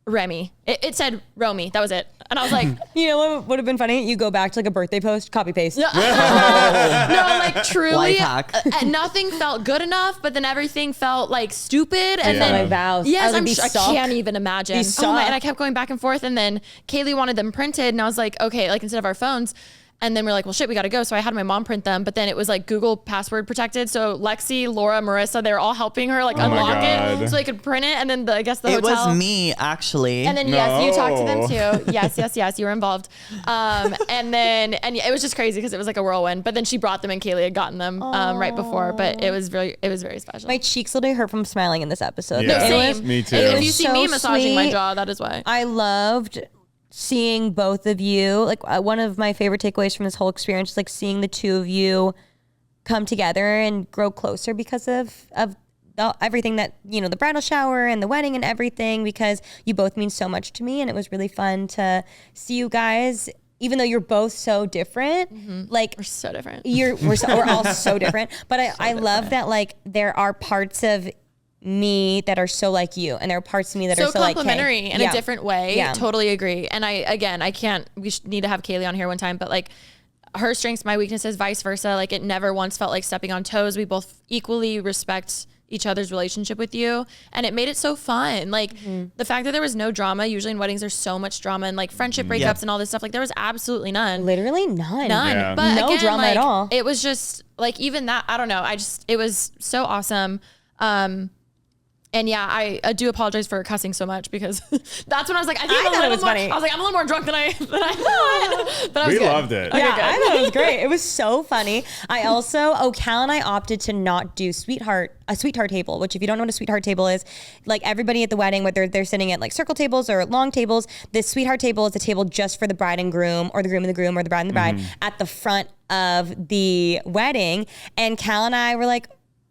Speaker 4: Remy. It said Romy. That was it. And I was like,
Speaker 3: You know what would have been funny? You go back to like a birthday post, copy paste.
Speaker 4: no, like truly,
Speaker 2: Life hack.
Speaker 4: nothing felt good enough, but then everything felt like stupid. And
Speaker 1: Yeah.
Speaker 4: then
Speaker 3: My vows. I
Speaker 4: yes,
Speaker 3: was like,
Speaker 4: I'm
Speaker 3: these
Speaker 4: sure, I
Speaker 3: suck.
Speaker 4: can't even imagine.
Speaker 3: These
Speaker 4: Oh my,
Speaker 3: suck.
Speaker 4: and I kept going back and forth, and then Kaylee wanted them printed, and I was like, okay, like instead of our phones. And then we're like, well, shit, we got to go. So I had my mom print them, but then it was like Google password protected. So Lexi, Laura, Marissa, they were all helping her like unlock it so they could print it. And then I guess the hotel.
Speaker 2: It was me, actually.
Speaker 4: And then, yes, you talked to them too. Yes, you were involved. And it was just crazy because it was like a whirlwind. But then she brought them and Kaylee had gotten them right before. But it was very special.
Speaker 3: My cheeks literally hurt from smiling in this episode.
Speaker 1: Yeah,
Speaker 4: same.
Speaker 1: Me too.
Speaker 4: If you see me
Speaker 3: so
Speaker 4: massaging my
Speaker 3: sweet.
Speaker 4: jaw, that is why.
Speaker 3: I loved seeing both of you. Like one of my favorite takeaways from this whole experience is like seeing the two of you come together and grow closer because of everything that, you know, the bridal shower and the wedding and everything, because you both mean so much to me. And it was really fun to see you guys, even though you're both so different. Like
Speaker 4: We're so different.
Speaker 3: We're all so different. But I love that like there are parts of me that are so like you, and there are parts of me that are so
Speaker 4: complimentary
Speaker 3: like
Speaker 4: in a different way.
Speaker 3: Yeah.
Speaker 4: Totally agree. And we need to have Kaylee on here one time, but like her strengths, my weaknesses, vice versa. Like it never once felt like stepping on toes. We both equally respect each other's relationship with you, and it made it so fun. Like the fact that there was no drama. Usually in weddings there's so much drama and like friendship breakups and all this stuff. Like there was absolutely none.
Speaker 3: Literally none.
Speaker 1: Yeah.
Speaker 4: But
Speaker 3: no
Speaker 4: again,
Speaker 3: drama at all.
Speaker 4: It was just like, even that, I don't know. It was so awesome. And yeah, I do apologize for cussing so much, because that's when I was like, I thought it was funny. I was like, I'm a little more drunk than I thought. But
Speaker 1: We loved it.
Speaker 3: Yeah, I thought it was great. It was so funny. I also, Cal and I opted to not do a sweetheart table, which if you don't know what a sweetheart table is, like everybody at the wedding, whether they're sitting at like circle tables or long tables, this sweetheart table is a table just for the bride and groom, or the groom and the groom, or the bride and the bride at the front of the wedding. And Cal and I were like,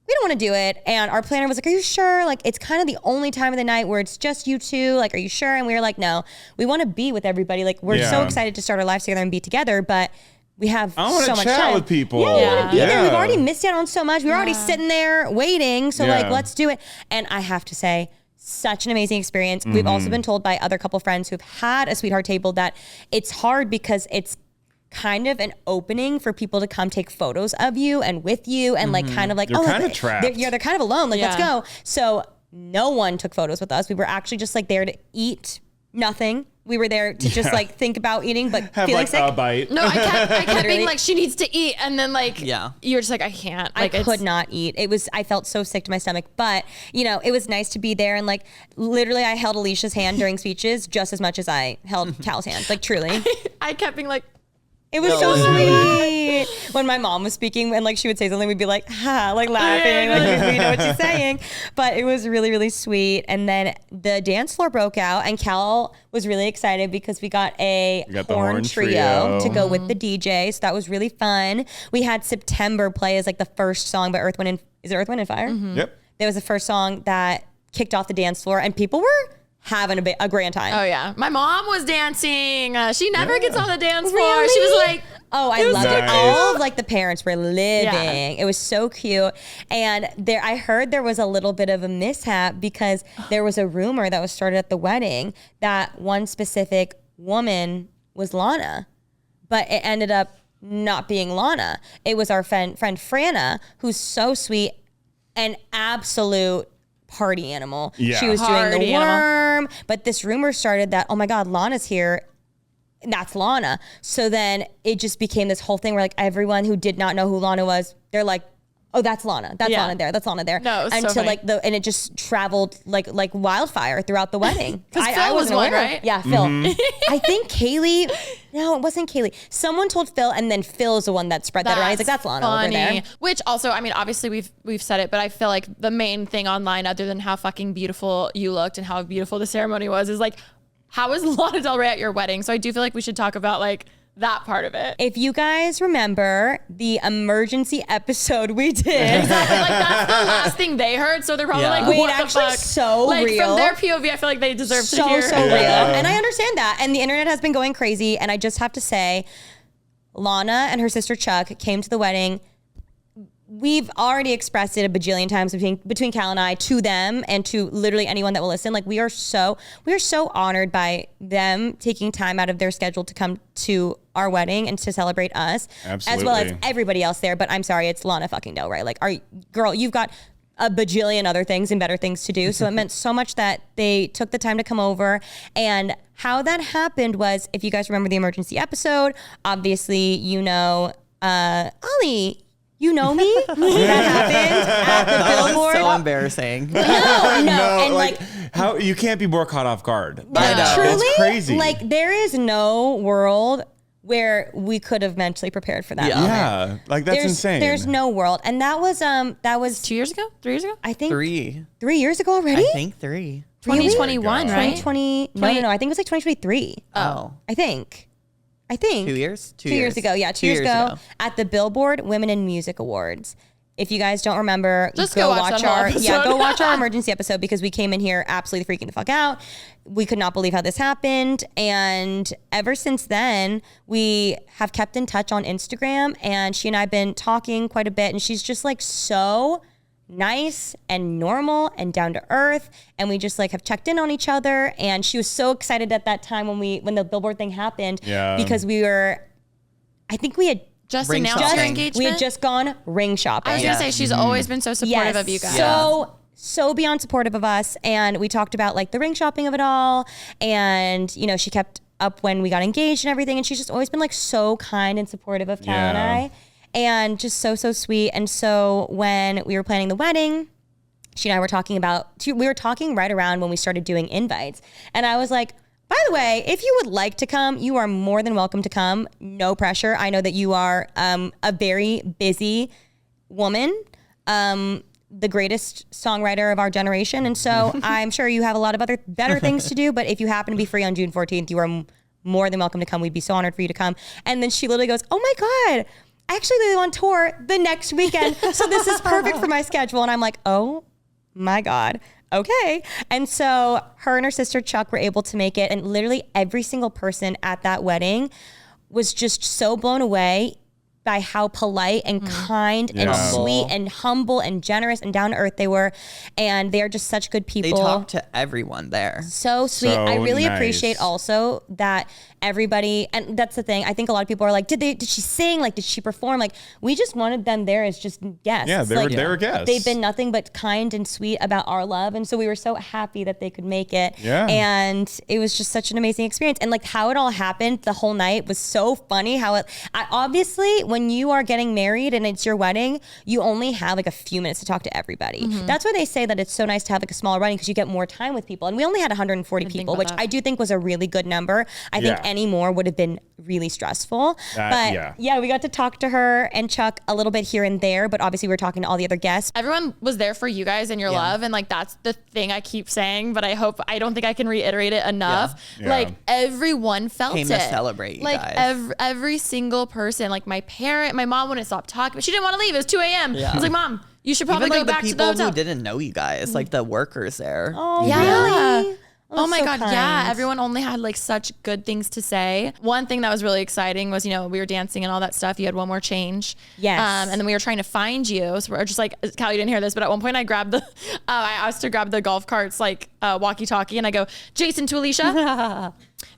Speaker 3: we don't want to do it. And our planner was like, are you sure? Like, it's kind of the only time of the night where it's just you two. Like, are you sure? And we were like, no, we want to be with everybody. Like, we're so excited to start our lives together and be together, but we have so much time. I want to chat
Speaker 1: with people.
Speaker 3: Yeah, we want to be there. We've already missed out on so much. We were already sitting there waiting. So like, let's do it. And I have to say, such an amazing experience. We've also been told by other couple friends who've had a sweetheart table that it's hard because it's kind of an opening for people to come take photos of you and with you, and like kind of like,
Speaker 1: You're kind of trapped.
Speaker 3: They're kind of alone. Like, let's go. So no one took photos with us. We were actually just like there to eat nothing. We were there to just like think about eating, but
Speaker 1: have
Speaker 3: feeling
Speaker 1: like
Speaker 3: sick.
Speaker 1: a bite.
Speaker 4: No, I kept being like, she needs to eat. And then like, you're just like, I can't. Like,
Speaker 3: I could not eat. I felt so sick to my stomach, but you know, it was nice to be there. And like, literally I held Alicia's hand during speeches just as much as I held Cal's hand. Like truly.
Speaker 4: I kept being like,
Speaker 3: it was so sweet. When my mom was speaking and like she would say something, we'd be like, ha, like laughing, like we know what she's saying. But it was really, really sweet. And then the dance floor broke out, and Cal was really excited because we got a horn trio to go with the DJ. So that was really fun. We had September play as like the first song by Earth, Wind and Fire?
Speaker 1: Yep.
Speaker 3: That was the first song that kicked off the dance floor, and people were having a grand time.
Speaker 4: oh yeah, my mom was dancing. She never gets on the dance floor. She was like,
Speaker 3: oh, I loved it.
Speaker 1: Nice.
Speaker 3: All of like the parents were living. It was so cute. And I heard there was a little bit of a mishap because there was a rumor that was started at the wedding that one specific woman was Lana, but it ended up not being Lana. It was our friend Franna, who's so sweet and absolute party animal.
Speaker 1: Yeah.
Speaker 3: She was doing the
Speaker 4: Party
Speaker 3: worm, but this rumor started that, oh my God, Lana's here. That's Lana. So then it just became this whole thing where like everyone who did not know who Lana was, they're like, oh, that's Lana. That's Lana there. That's Lana there.
Speaker 4: No, it was so
Speaker 3: until
Speaker 4: funny.
Speaker 3: like and it just traveled like wildfire throughout the wedding.
Speaker 4: because
Speaker 3: I
Speaker 4: Phil was
Speaker 3: wasn't
Speaker 4: one,
Speaker 3: aware.
Speaker 4: right?
Speaker 3: Yeah, Phil. I think Kaylee. No, it wasn't Kaylee. Someone told Phil, and then Phil is the one that spread that around. He's like, that's Lana over there.
Speaker 4: Which also, I mean, obviously we've said it, but I feel like the main thing online, other than how fucking beautiful you looked and how beautiful the ceremony was, is like, how was Lana Del Rey at your wedding? So I do feel like we should talk about like that part of it.
Speaker 3: If you guys remember the emergency episode we did.
Speaker 4: Exactly. Like that's the last thing they heard. So they're probably like,
Speaker 3: Wait,
Speaker 4: what the
Speaker 3: actually
Speaker 4: fuck?
Speaker 3: so
Speaker 4: like,
Speaker 3: real.
Speaker 4: From their POV, I feel like they deserve to hear.
Speaker 3: So real. And I understand that. And the internet has been going crazy. And I just have to say, Lana and her sister Chuck came to the wedding. We've already expressed it a bajillion times between Cal and I to them and to literally anyone that will listen. Like we are so honored by them taking time out of their schedule to come to our wedding and to celebrate us.
Speaker 1: Absolutely.
Speaker 3: As well as everybody else there. But I'm sorry, it's Lana fucking Del Rey. Like, girl, you've got a bajillion other things and better things to do. So it meant so much that they took the time to come over. And how that happened was, if you guys remember the emergency episode, obviously, Ollie, you know me? That happened at the billboard.
Speaker 2: So embarrassing.
Speaker 3: No. And
Speaker 1: like how you can't be more caught off guard.
Speaker 2: I know.
Speaker 3: Truly,
Speaker 1: it's crazy.
Speaker 3: Like there is no world where we could have mentally prepared for that.
Speaker 1: Yeah, like that's insane.
Speaker 3: There's no world, and that was
Speaker 4: 2 years ago, 3 years ago.
Speaker 3: I think
Speaker 2: 3
Speaker 3: years ago already.
Speaker 2: I think 3.
Speaker 4: 2021, right?
Speaker 3: 2020. No. I think it was like 2023.
Speaker 2: Oh.
Speaker 3: I think
Speaker 2: 2 years?
Speaker 3: 2 years ago. Yeah, 2 years ago at the Billboard Women in Music Awards. If you guys don't remember,
Speaker 4: just go watch
Speaker 3: our emergency episode, because we came in here absolutely freaking the fuck out. We could not believe how this happened. And ever since then, we have kept in touch on Instagram, and she and I have been talking quite a bit, and she's just like so nice and normal and down to earth, and we just like have checked in on each other. And she was so excited at that time when the Billboard thing happened, because we had
Speaker 4: just announced your engagement.
Speaker 3: We had just gone ring shopping.
Speaker 4: I was gonna say, she's always been so supportive of you guys.
Speaker 3: So beyond supportive of us. And we talked about like the ring shopping of it all. And, she kept up when we got engaged and everything. And she's just always been like so kind and supportive of Cal and I. And just so sweet. And so when we were planning the wedding, she and I were talking right around when we started doing invites. And I was like, by the way, if you would like to come, you are more than welcome to come. No pressure. I know that you are a very busy woman, the greatest songwriter of our generation. And so I'm sure you have a lot of other better things to do. But if you happen to be free on June 14th, you are more than welcome to come. We'd be so honored for you to come. And then she literally goes, oh my God, actually they're on tour the next weekend. So this is perfect for my schedule. And I'm like, oh my God. Okay. And so her and her sister Chuck were able to make it. And literally every single person at that wedding was just so blown away by how polite and kind and sweet and humble and generous and down to earth they were. And they're just such good people.
Speaker 2: They talked to everyone there.
Speaker 3: So sweet.
Speaker 1: So
Speaker 3: I really
Speaker 1: nice.
Speaker 3: appreciate also that everybody, and that's the thing, I think a lot of people are like, did she sing? Like, did she perform? Like, we just wanted them there as just guests.
Speaker 1: Yeah, they were guests.
Speaker 3: They've been nothing but kind and sweet about our love. And so we were so happy that they could make it.
Speaker 1: Yeah.
Speaker 3: And it was just such an amazing experience. And like how it all happened the whole night was so funny. Obviously, when you are getting married and it's your wedding, you only have like a few minutes to talk to everybody. That's why they say that it's so nice to have like a smaller wedding, because you get more time with people. And we only had 140 people, which I do think was a really good number. I think any more would have been really stressful. But we got to talk to her and Chuck a little bit here and there, but obviously we were talking to all the other guests.
Speaker 4: Everyone was there for you guys and your love, and like that's the thing I keep saying, but I don't think I can reiterate it enough. Like everyone felt
Speaker 2: Came
Speaker 4: it.
Speaker 2: to celebrate you
Speaker 4: like
Speaker 2: guys.
Speaker 4: every single person. Like my mom wouldn't stop talking, but she didn't want to leave. It was 2 a.m. I was like, Mom, you should probably
Speaker 2: Even
Speaker 4: go back to the hotel.
Speaker 2: the people who didn't know you guys, like the workers there.
Speaker 3: Oh,
Speaker 4: yeah.
Speaker 3: really?
Speaker 4: Oh my God.
Speaker 3: kind.
Speaker 4: Yeah. Everyone only had like such good things to say. One thing that was really exciting was, we were dancing and all that stuff. You had one more change.
Speaker 3: Yes.
Speaker 4: And then we were trying to find you. So we're just like, Callie, you didn't hear this, but at one point I grabbed I asked to grab the golf carts, like walkie talkie, and I go, Jason to Alisha.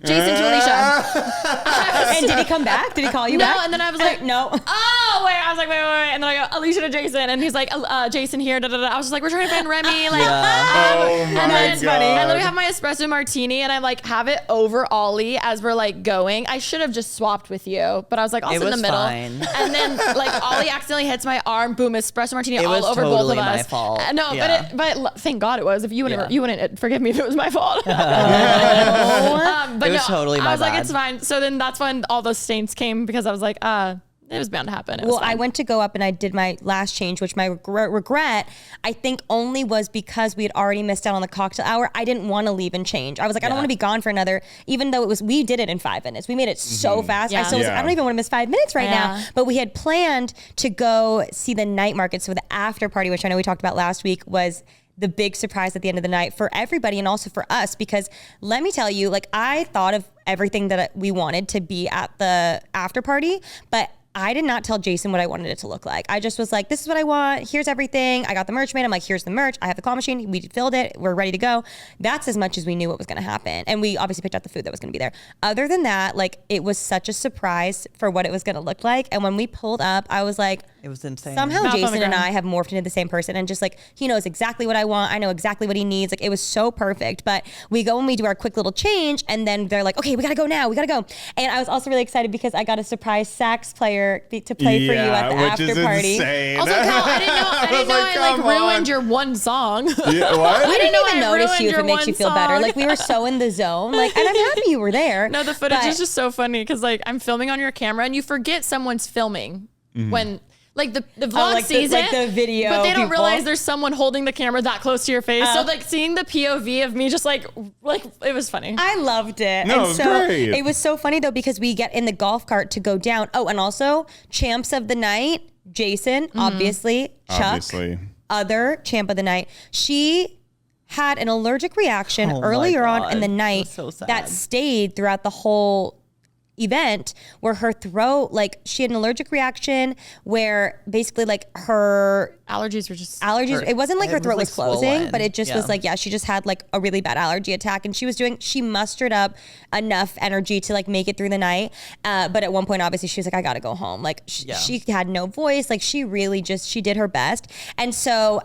Speaker 4: Jason to Alisha.
Speaker 3: And did he come back? Did he call you back?
Speaker 4: No, and then I was like,
Speaker 3: no.
Speaker 4: Oh, wait. I was like, wait. And then I go, Alisha to Jason. And he's like, Jason here. Da, da, da. I was just like, we're trying to find REMI. Like,
Speaker 1: Oh my
Speaker 4: and then
Speaker 1: God.
Speaker 4: I literally have my espresso martini and I like have it over Ollie as we're like going. I should have just swapped with you, but I was like, I'll sit in the middle.
Speaker 2: Fine.
Speaker 4: And then like Ollie accidentally hits my arm. Boom, espresso martini all over
Speaker 2: totally
Speaker 4: both of us.
Speaker 2: my fault.
Speaker 4: No,
Speaker 2: Yeah.
Speaker 4: but thank God it was. If you wouldn't forgive me if it was my fault. But
Speaker 2: It was totally my
Speaker 4: I was like,
Speaker 2: bad.
Speaker 4: it's fine. So then that's when all those stains came, because I was like, it was bound to happen.
Speaker 3: Well, I went to go up and I did my last change, which my regret, I think only was because we had already missed out on the cocktail hour. I didn't want to leave and change. I was like, I don't want to be gone for another, even though we did it in 5 minutes. We made it so fast.
Speaker 4: Yeah.
Speaker 3: I still was like, I don't even want to miss 5 minutes right now. But we had planned to go see the night market. So the after party, which I know we talked about last week, was the big surprise at the end of the night for everybody and also for us, because let me tell you, like I thought of everything that we wanted to be at the after party, but I did not tell Jason what I wanted it to look like. I just was like, this is what I want. Here's everything. I got the merch made. I'm like, here's the merch. I have the claw machine. We filled it. We're ready to go. That's as much as we knew what was going to happen. And we obviously picked out the food that was going to be there. Other than that, like it was such a surprise for what it was going to look like. And when we pulled up, I was like,
Speaker 2: It was insane.
Speaker 3: Somehow
Speaker 4: Mouth on the
Speaker 3: Jason and
Speaker 4: ground.
Speaker 3: I have morphed into the same person, and just like he knows exactly what I want. I know exactly what he needs. Like it was so perfect. But we go and we do our quick little change, and then they're like, okay, we gotta go now. We gotta go. And I was also really excited because I got a surprise sax player to play for you at the after party.
Speaker 1: Insane.
Speaker 4: Also, Cal, I didn't know I ruined your one song.
Speaker 1: Yeah, what?
Speaker 3: I didn't even
Speaker 4: I
Speaker 3: notice
Speaker 4: ruined
Speaker 3: you if
Speaker 4: your
Speaker 3: it makes you
Speaker 4: one
Speaker 3: feel better.
Speaker 4: song.
Speaker 3: Like we were so in the zone. Like, and I'm happy you were there.
Speaker 4: No, the footage
Speaker 3: But-
Speaker 4: is just so funny because like I'm filming on your camera and you forget someone's filming when like the vlog
Speaker 3: like
Speaker 4: sees
Speaker 3: like
Speaker 4: it,
Speaker 3: the video
Speaker 4: but they don't
Speaker 3: people.
Speaker 4: realize there's someone holding the camera that close to your face. So like seeing the POV of me just like it was funny.
Speaker 3: I loved it.
Speaker 1: No,
Speaker 3: and
Speaker 1: it was
Speaker 3: so
Speaker 1: great.
Speaker 3: it was so funny though because we get in the golf cart to go down. Oh, and also champs of the night, Jason, obviously, Chuck,
Speaker 1: Obviously.
Speaker 3: other champ of the night. She had an allergic reaction
Speaker 2: Oh my
Speaker 3: earlier on
Speaker 2: God.
Speaker 3: in the
Speaker 2: It was
Speaker 3: night
Speaker 2: so sad.
Speaker 3: that stayed throughout the whole event where her throat, like she had an allergic reaction where basically like her
Speaker 4: Allergies were just
Speaker 3: allergies, it wasn't like
Speaker 2: it
Speaker 3: her
Speaker 2: was,
Speaker 3: throat
Speaker 2: like,
Speaker 3: was closing,
Speaker 2: swollen.
Speaker 3: but it just was
Speaker 2: Yeah.
Speaker 3: like, yeah, she just had like a really bad allergy attack, and she mustered up enough energy to like make it through the night. But at one point, obviously, she was like, I gotta go home. Like she had no voice. Like she really she did her best. And so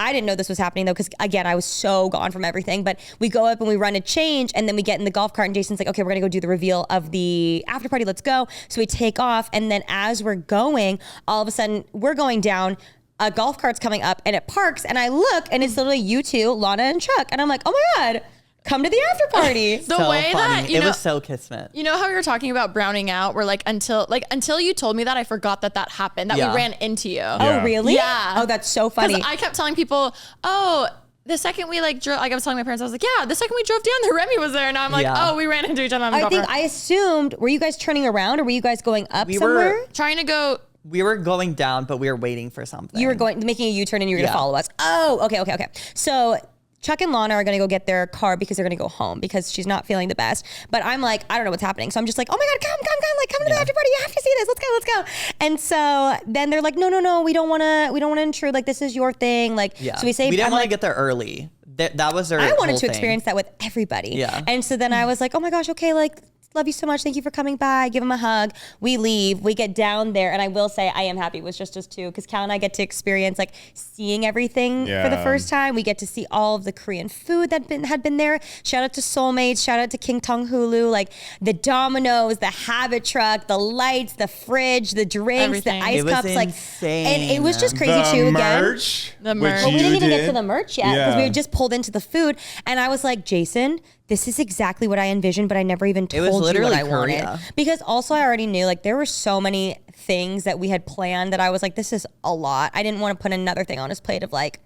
Speaker 3: I didn't know this was happening though, because again, I was so gone from everything. But we go up and we run a change, and then we get in the golf cart, and Jason's like, okay, we're gonna go do the reveal of the after party. Let's go. So we take off, and then as we're going, all of a sudden we're going down. A golf cart's coming up, and it parks, and I look, and it's literally you two, Lana and Chuck, and I'm like, oh my God, come to the after party.
Speaker 4: the
Speaker 2: so
Speaker 4: way
Speaker 2: funny.
Speaker 4: that you
Speaker 2: it
Speaker 4: know.
Speaker 2: was so kismet.
Speaker 4: You know how you were talking about browning out, where like until you told me that, I forgot that happened, that
Speaker 2: Yeah.
Speaker 4: we ran into you.
Speaker 1: Yeah.
Speaker 3: Oh, really?
Speaker 4: Yeah.
Speaker 3: Oh, that's so funny.
Speaker 4: Because I kept telling people, oh, the second we like drove, like I was telling my parents, I was like, yeah, the second we drove down, the REMI was there. And I'm like,
Speaker 2: Yeah.
Speaker 4: oh, we ran into each other on the
Speaker 3: I
Speaker 4: golf
Speaker 3: think
Speaker 4: cart.
Speaker 3: I assumed, were you guys turning around or were you guys going up
Speaker 2: We
Speaker 3: somewhere?
Speaker 2: were-
Speaker 4: Trying to go.
Speaker 2: We were going down, but we were waiting for something.
Speaker 3: You were making a U-turn and you were
Speaker 2: Yeah.
Speaker 3: gonna follow us. Oh, okay. So Chuck and Lana are gonna go get their car because they're gonna go home because she's not feeling the best. But I'm like, I don't know what's happening. So I'm just like, oh my God, come, like come to the after party. You have to see this. Let's go. And so then they're like, no, we don't wanna intrude. Like this is your thing. Like,
Speaker 2: Yeah.
Speaker 3: so we say,
Speaker 2: we didn't
Speaker 3: I'm
Speaker 2: want to
Speaker 3: like,
Speaker 2: get there early. That was their
Speaker 3: I wanted
Speaker 2: whole
Speaker 3: to
Speaker 2: thing.
Speaker 3: experience that with everybody.
Speaker 2: Yeah.
Speaker 3: And so then I was like, oh my gosh, okay, like, love you so much. Thank you for coming by. Give him a hug. We leave. We get down there. And I will say, I am happy it was just us two because Cal and I get to experience like seeing everything for the
Speaker 1: Yeah.
Speaker 3: first time. We get to see all of the Korean food that had been there. Shout out to Soulmates. Shout out to King Tong Hulu. Like the dominoes, the habit truck, the lights, the fridge, the drinks,
Speaker 4: Everything.
Speaker 3: the ice
Speaker 2: It was
Speaker 3: cups. Like,
Speaker 2: insane.
Speaker 3: and it was just crazy
Speaker 1: the
Speaker 3: too.
Speaker 1: merch,
Speaker 4: The
Speaker 1: which
Speaker 4: merch.
Speaker 3: But we
Speaker 1: you
Speaker 3: didn't even get
Speaker 1: did.
Speaker 3: to the merch yet because we
Speaker 1: Yeah.
Speaker 3: had just pulled into the food. And I was like, Jason, this is exactly what I envisioned, but I never even
Speaker 2: was
Speaker 3: told you what
Speaker 2: literally
Speaker 3: I wanted.
Speaker 2: Korea.
Speaker 3: Because also I already knew like there were so many things that we had planned that I was like, this is a lot. I didn't want to put another thing on his plate of like,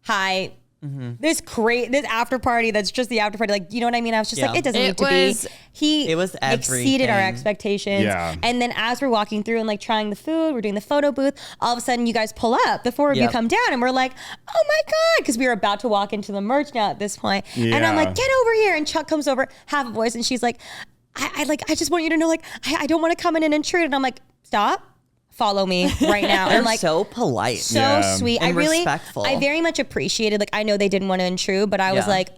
Speaker 3: hi, this after party that's just the after party. Like, you know what I mean? I was just like,
Speaker 2: Yeah.
Speaker 3: it doesn't
Speaker 4: It
Speaker 3: need to
Speaker 4: was-
Speaker 3: be.
Speaker 2: It was
Speaker 3: exceeded our
Speaker 2: everything.
Speaker 3: expectations.
Speaker 1: Yeah.
Speaker 3: And then as we're walking through and like trying the food, we're doing the photo booth, all of a sudden you guys pull up, the four of you
Speaker 2: Yep.
Speaker 3: come down and we're like, oh my God, because we were about to walk into the merch now at this point. And I'm
Speaker 1: Yeah.
Speaker 3: like, get over here. And Chuck comes over, half a voice, and she's like, I just want you to know, like, I don't want to come in and intrude. And I'm like, stop. Follow me right now.
Speaker 2: They're
Speaker 3: And like,
Speaker 2: so polite.
Speaker 3: so
Speaker 1: Yeah.
Speaker 3: sweet.
Speaker 2: And respectful.
Speaker 3: I very much appreciated, like, I know they didn't want to intrude, but I was
Speaker 2: Yeah.
Speaker 3: like,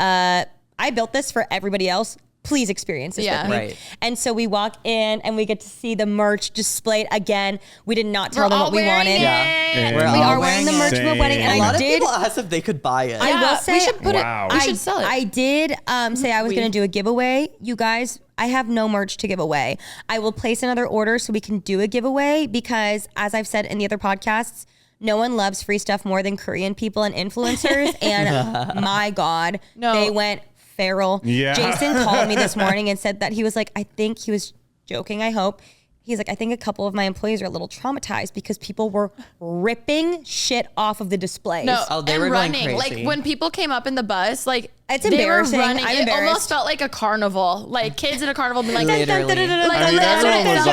Speaker 3: I built this for everybody else. Please experience this
Speaker 4: Yeah.
Speaker 3: with me.
Speaker 2: Right.
Speaker 3: And so we walk in and we get to see the merch displayed again. We did not tell
Speaker 4: We're
Speaker 3: them
Speaker 4: all
Speaker 3: what we
Speaker 4: wearing
Speaker 3: wanted.
Speaker 4: it.
Speaker 1: And
Speaker 2: We're
Speaker 3: We
Speaker 2: all
Speaker 3: are wearing the merch of a wedding,
Speaker 1: Same.
Speaker 3: and
Speaker 2: A lot
Speaker 3: I
Speaker 2: of
Speaker 3: did.
Speaker 2: people asked if they could buy it.
Speaker 3: I will say,
Speaker 4: we should put
Speaker 1: Wow.
Speaker 4: it. We should sell it.
Speaker 3: I did say I was going to do a giveaway. You guys, I have no merch to give away. I will place another order so we can do a giveaway because, as I've said in the other podcasts, no one loves free stuff more than Korean people and influencers. And my God,
Speaker 4: No.
Speaker 3: they went feral.
Speaker 1: Yeah.
Speaker 3: Jason called me this morning and said that he was like, I think he was joking, I hope. He's like, I think a couple of my employees are a little traumatized because people were ripping shit off of the displays.
Speaker 4: No,
Speaker 2: Oh, they
Speaker 4: and
Speaker 2: were going
Speaker 4: running.
Speaker 2: crazy.
Speaker 4: Like when people came up in the bus, like
Speaker 3: It's
Speaker 4: they were
Speaker 3: embarrassing.
Speaker 4: running.
Speaker 3: I'm
Speaker 4: It almost
Speaker 3: embarrassed.
Speaker 4: felt like a carnival. Like kids at a carnival being like,
Speaker 2: Literally.
Speaker 4: like
Speaker 1: I mean,
Speaker 4: that's what it
Speaker 1: everyone was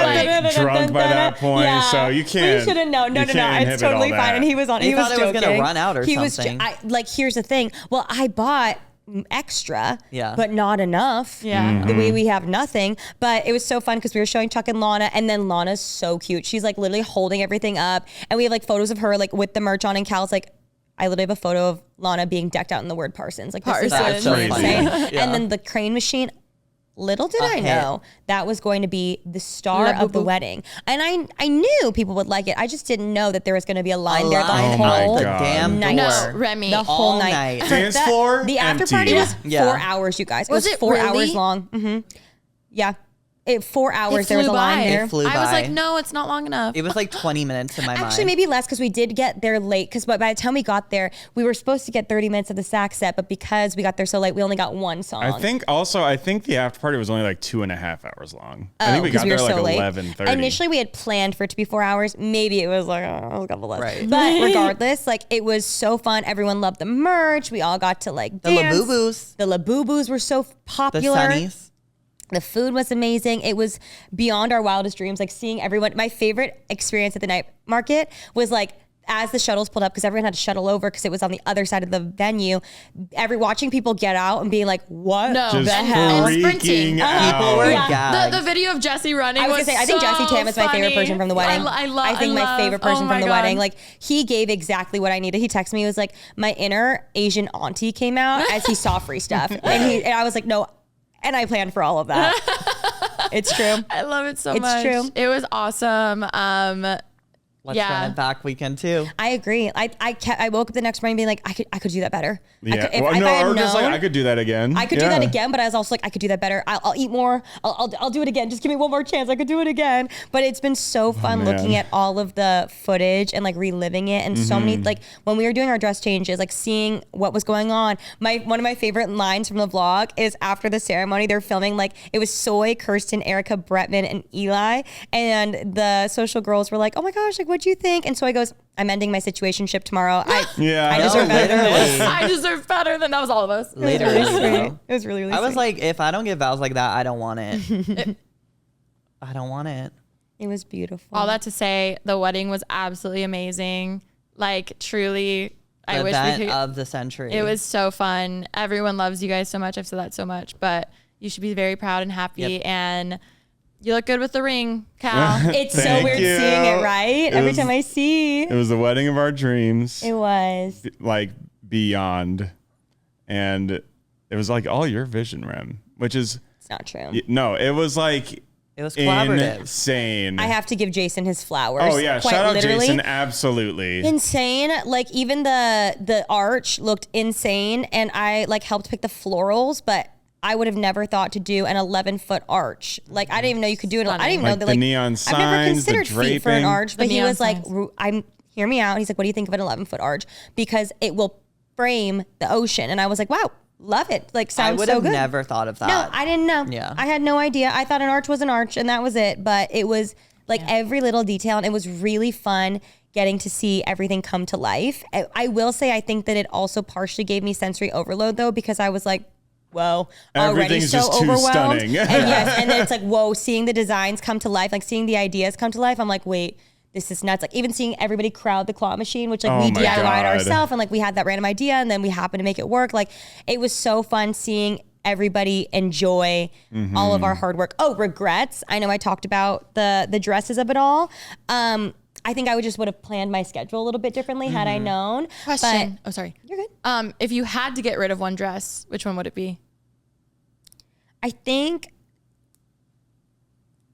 Speaker 4: felt
Speaker 1: like drunk by that point, so you can't.
Speaker 3: We should have known. No,
Speaker 1: you
Speaker 3: no.
Speaker 1: can't
Speaker 3: It's
Speaker 1: inhibit all
Speaker 3: totally fine.
Speaker 1: that.
Speaker 3: And he was on.
Speaker 2: They
Speaker 3: He was
Speaker 2: thought it was
Speaker 3: joking.
Speaker 2: gonna run out or
Speaker 3: he
Speaker 2: something.
Speaker 3: Was. Like, here's the thing. Well, I bought extra,
Speaker 2: Yeah.
Speaker 3: but not enough.
Speaker 4: Yeah.
Speaker 3: The way we have nothing. But it was so fun because we were showing Chuck and Lana, and then Lana's so cute. She's like literally holding everything up, and we have like photos of her like with the merch on, and Cal's like, I literally have a photo of Lana being decked out in the word Parsons. Like, this is
Speaker 4: Parsons.
Speaker 3: actually
Speaker 2: That's so
Speaker 3: insane.
Speaker 2: funny. Yeah.
Speaker 3: And then the crane machine. little did I know that was going to be the star of the wedding. And I knew people would like it. I just didn't know that there was going to be a line there the whole
Speaker 2: damn
Speaker 3: night.
Speaker 4: No, Remy.
Speaker 3: The whole night.
Speaker 1: Dance floor
Speaker 3: The after
Speaker 1: empty.
Speaker 3: party was 4 hours, you guys.
Speaker 4: Was
Speaker 3: it was
Speaker 4: it
Speaker 3: 4
Speaker 4: really?
Speaker 3: hours long. Yeah. 4 hours.
Speaker 4: It
Speaker 3: There was a
Speaker 4: flew
Speaker 3: line
Speaker 4: by.
Speaker 3: there.
Speaker 2: It flew
Speaker 4: I was
Speaker 2: by.
Speaker 4: like, no, it's not long enough.
Speaker 2: It was like 20 minutes in my mind.
Speaker 3: Actually, maybe less because we did get there late. Because by the time we got there, we were supposed to get 30 minutes of the sax set, but because we got there so late, we only got one song.
Speaker 1: I think the after party was only like 2.5 hours long. I think we
Speaker 3: 'cause
Speaker 1: got there
Speaker 3: were
Speaker 1: like
Speaker 3: so late.
Speaker 1: 11:30.
Speaker 3: Initially, we had planned for it to be 4 hours. Maybe it was like a couple less.
Speaker 2: Right.
Speaker 3: But regardless, like it was so fun. Everyone loved the merch. We all got to like
Speaker 2: The
Speaker 3: dance.
Speaker 2: Labubu's.
Speaker 3: The Labubus were so
Speaker 2: The
Speaker 3: popular.
Speaker 2: Sunnies.
Speaker 3: The food was amazing. It was beyond our wildest dreams. Like seeing everyone. My favorite experience at the night market was like as the shuttles pulled up, because everyone had to shuttle over because it was on the other side of the venue. Watching people get out and being like, "What
Speaker 4: No,
Speaker 3: the
Speaker 1: Just
Speaker 3: hell?"
Speaker 4: and sprinting.
Speaker 1: freaking out.
Speaker 2: People were
Speaker 3: Yeah.
Speaker 2: gagged.
Speaker 4: The video of Jesse running
Speaker 3: I was
Speaker 4: was
Speaker 3: gonna say, I think
Speaker 4: so
Speaker 3: Jesse Tam is my favorite
Speaker 4: funny.
Speaker 3: person from the wedding.
Speaker 4: I
Speaker 3: think my favorite person
Speaker 4: oh
Speaker 3: from
Speaker 4: my
Speaker 3: the
Speaker 4: God.
Speaker 3: wedding. Like he gave exactly what I needed. He texted me. He was like, my inner Asian auntie came out as he saw free stuff, and I was like, no, and I planned for all of that. It's true.
Speaker 4: I love it so
Speaker 3: It's
Speaker 4: much.
Speaker 3: true.
Speaker 4: It was awesome.
Speaker 2: Let's
Speaker 4: Yeah.
Speaker 2: run it back weekend too.
Speaker 3: I agree. I woke up the next morning being like, I could do that better.
Speaker 1: Yeah.
Speaker 3: I could, if
Speaker 1: Well,
Speaker 3: I
Speaker 1: no,
Speaker 3: had
Speaker 1: I was just like,
Speaker 3: known,
Speaker 1: I could do that again.
Speaker 3: I could do that again, but I was also like, I could do that better. I'll eat more. I'll do it again. Just give me one more chance. I could do it again. But it's been so fun looking at all of the footage and like reliving it. And so many, like when we were doing our dress changes, like seeing what was going on. One of my favorite lines from the vlog is after the ceremony, they're filming like it was Soy, Kirsten, Erica, Bretman, and Eli. And the social girls were like, oh my gosh, like what'd you think? And Soy goes, I'm ending my situationship tomorrow. I deserve better than this.
Speaker 4: I deserve better than that was all of us.
Speaker 2: Literally.
Speaker 3: It was really, really
Speaker 2: I was
Speaker 3: sweet.
Speaker 2: like, if I don't get vows like that, I don't want it. I don't want it.
Speaker 3: It was beautiful.
Speaker 4: All that to say, the wedding was absolutely amazing. Like truly, I
Speaker 2: The
Speaker 4: wish
Speaker 2: event
Speaker 4: we could.
Speaker 2: of the century.
Speaker 4: It was so fun. Everyone loves you guys so much. I've said that so much, but you should be very proud and happy.
Speaker 2: Yep.
Speaker 4: And you look good with the ring, Cal.
Speaker 3: It's so
Speaker 1: Thank
Speaker 3: weird
Speaker 1: you.
Speaker 3: seeing it, right? Every
Speaker 1: was-
Speaker 3: time I see.
Speaker 1: It was the wedding of our dreams.
Speaker 3: It was.
Speaker 1: Like beyond. And it was like all your vision, Rem, which is
Speaker 3: It's not true.
Speaker 1: no, it was like
Speaker 2: It was collaborative.
Speaker 1: insane.
Speaker 3: I have to give Jason his flowers.
Speaker 1: Oh yeah,
Speaker 3: quite
Speaker 1: shout out
Speaker 3: literally.
Speaker 1: Jason, absolutely.
Speaker 3: Insane. Like even the arch looked insane, and I like helped pick the florals, but I would have never thought to do an 11-foot arch. Like I didn't even know you could do it. I didn't even know
Speaker 1: Like
Speaker 3: that
Speaker 1: the
Speaker 3: like
Speaker 1: neon
Speaker 3: I've never
Speaker 1: signs, the
Speaker 3: considered feet for an
Speaker 1: draping.
Speaker 3: arch, but
Speaker 4: The
Speaker 3: he
Speaker 4: neon
Speaker 3: was like,
Speaker 4: signs.
Speaker 3: hear me out. He's like, what do you think of an 11-foot arch? Because it will frame the ocean, and I was like, wow, love it. Like
Speaker 2: I
Speaker 3: sounds
Speaker 2: would
Speaker 3: so
Speaker 2: have
Speaker 3: good.
Speaker 2: never thought of that.
Speaker 3: No, I didn't know.
Speaker 2: Yeah.
Speaker 3: I had no idea. I thought an arch was an arch and that was it. But it was like every little detail, and it was really fun getting to see everything come to life. I will say I think that it also partially gave me sensory overload though, because I was like, whoa, already
Speaker 1: Everything's
Speaker 3: so
Speaker 1: just too
Speaker 3: overwhelmed.
Speaker 1: stunning.
Speaker 3: And yes, and then it's like, whoa, seeing the designs come to life, like seeing the ideas come to life. I'm like, wait, this is nuts. Like even seeing everybody crowd the claw machine, which like
Speaker 1: Oh
Speaker 3: we
Speaker 1: my
Speaker 3: DIY'd
Speaker 1: God.
Speaker 3: ourselves, and like we had that random idea and then we happened to make it work. Like it was so fun seeing everybody enjoy all of our hard work. Oh, regrets. I know I talked about the dresses of it all. I think I would have planned my schedule a little bit differently had I known.
Speaker 4: Question.
Speaker 3: But
Speaker 4: Oh, sorry.
Speaker 3: you're good.
Speaker 4: If you had to get rid of one dress, which one would it be?
Speaker 3: I think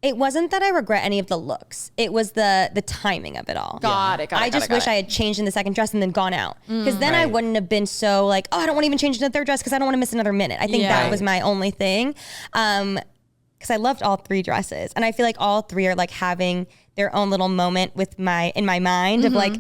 Speaker 3: it wasn't that I regret any of the looks. It was the timing of it all.
Speaker 4: Got it.
Speaker 3: I just wish I had changed in the second dress and then gone out. Because then I wouldn't have been so like, oh, I don't want to even change in the third dress because I don't want to miss another minute. I think
Speaker 4: Yeah.
Speaker 3: that was my only thing. Because I loved all three dresses. And I feel like all three are like having their own little moment in my mind of like,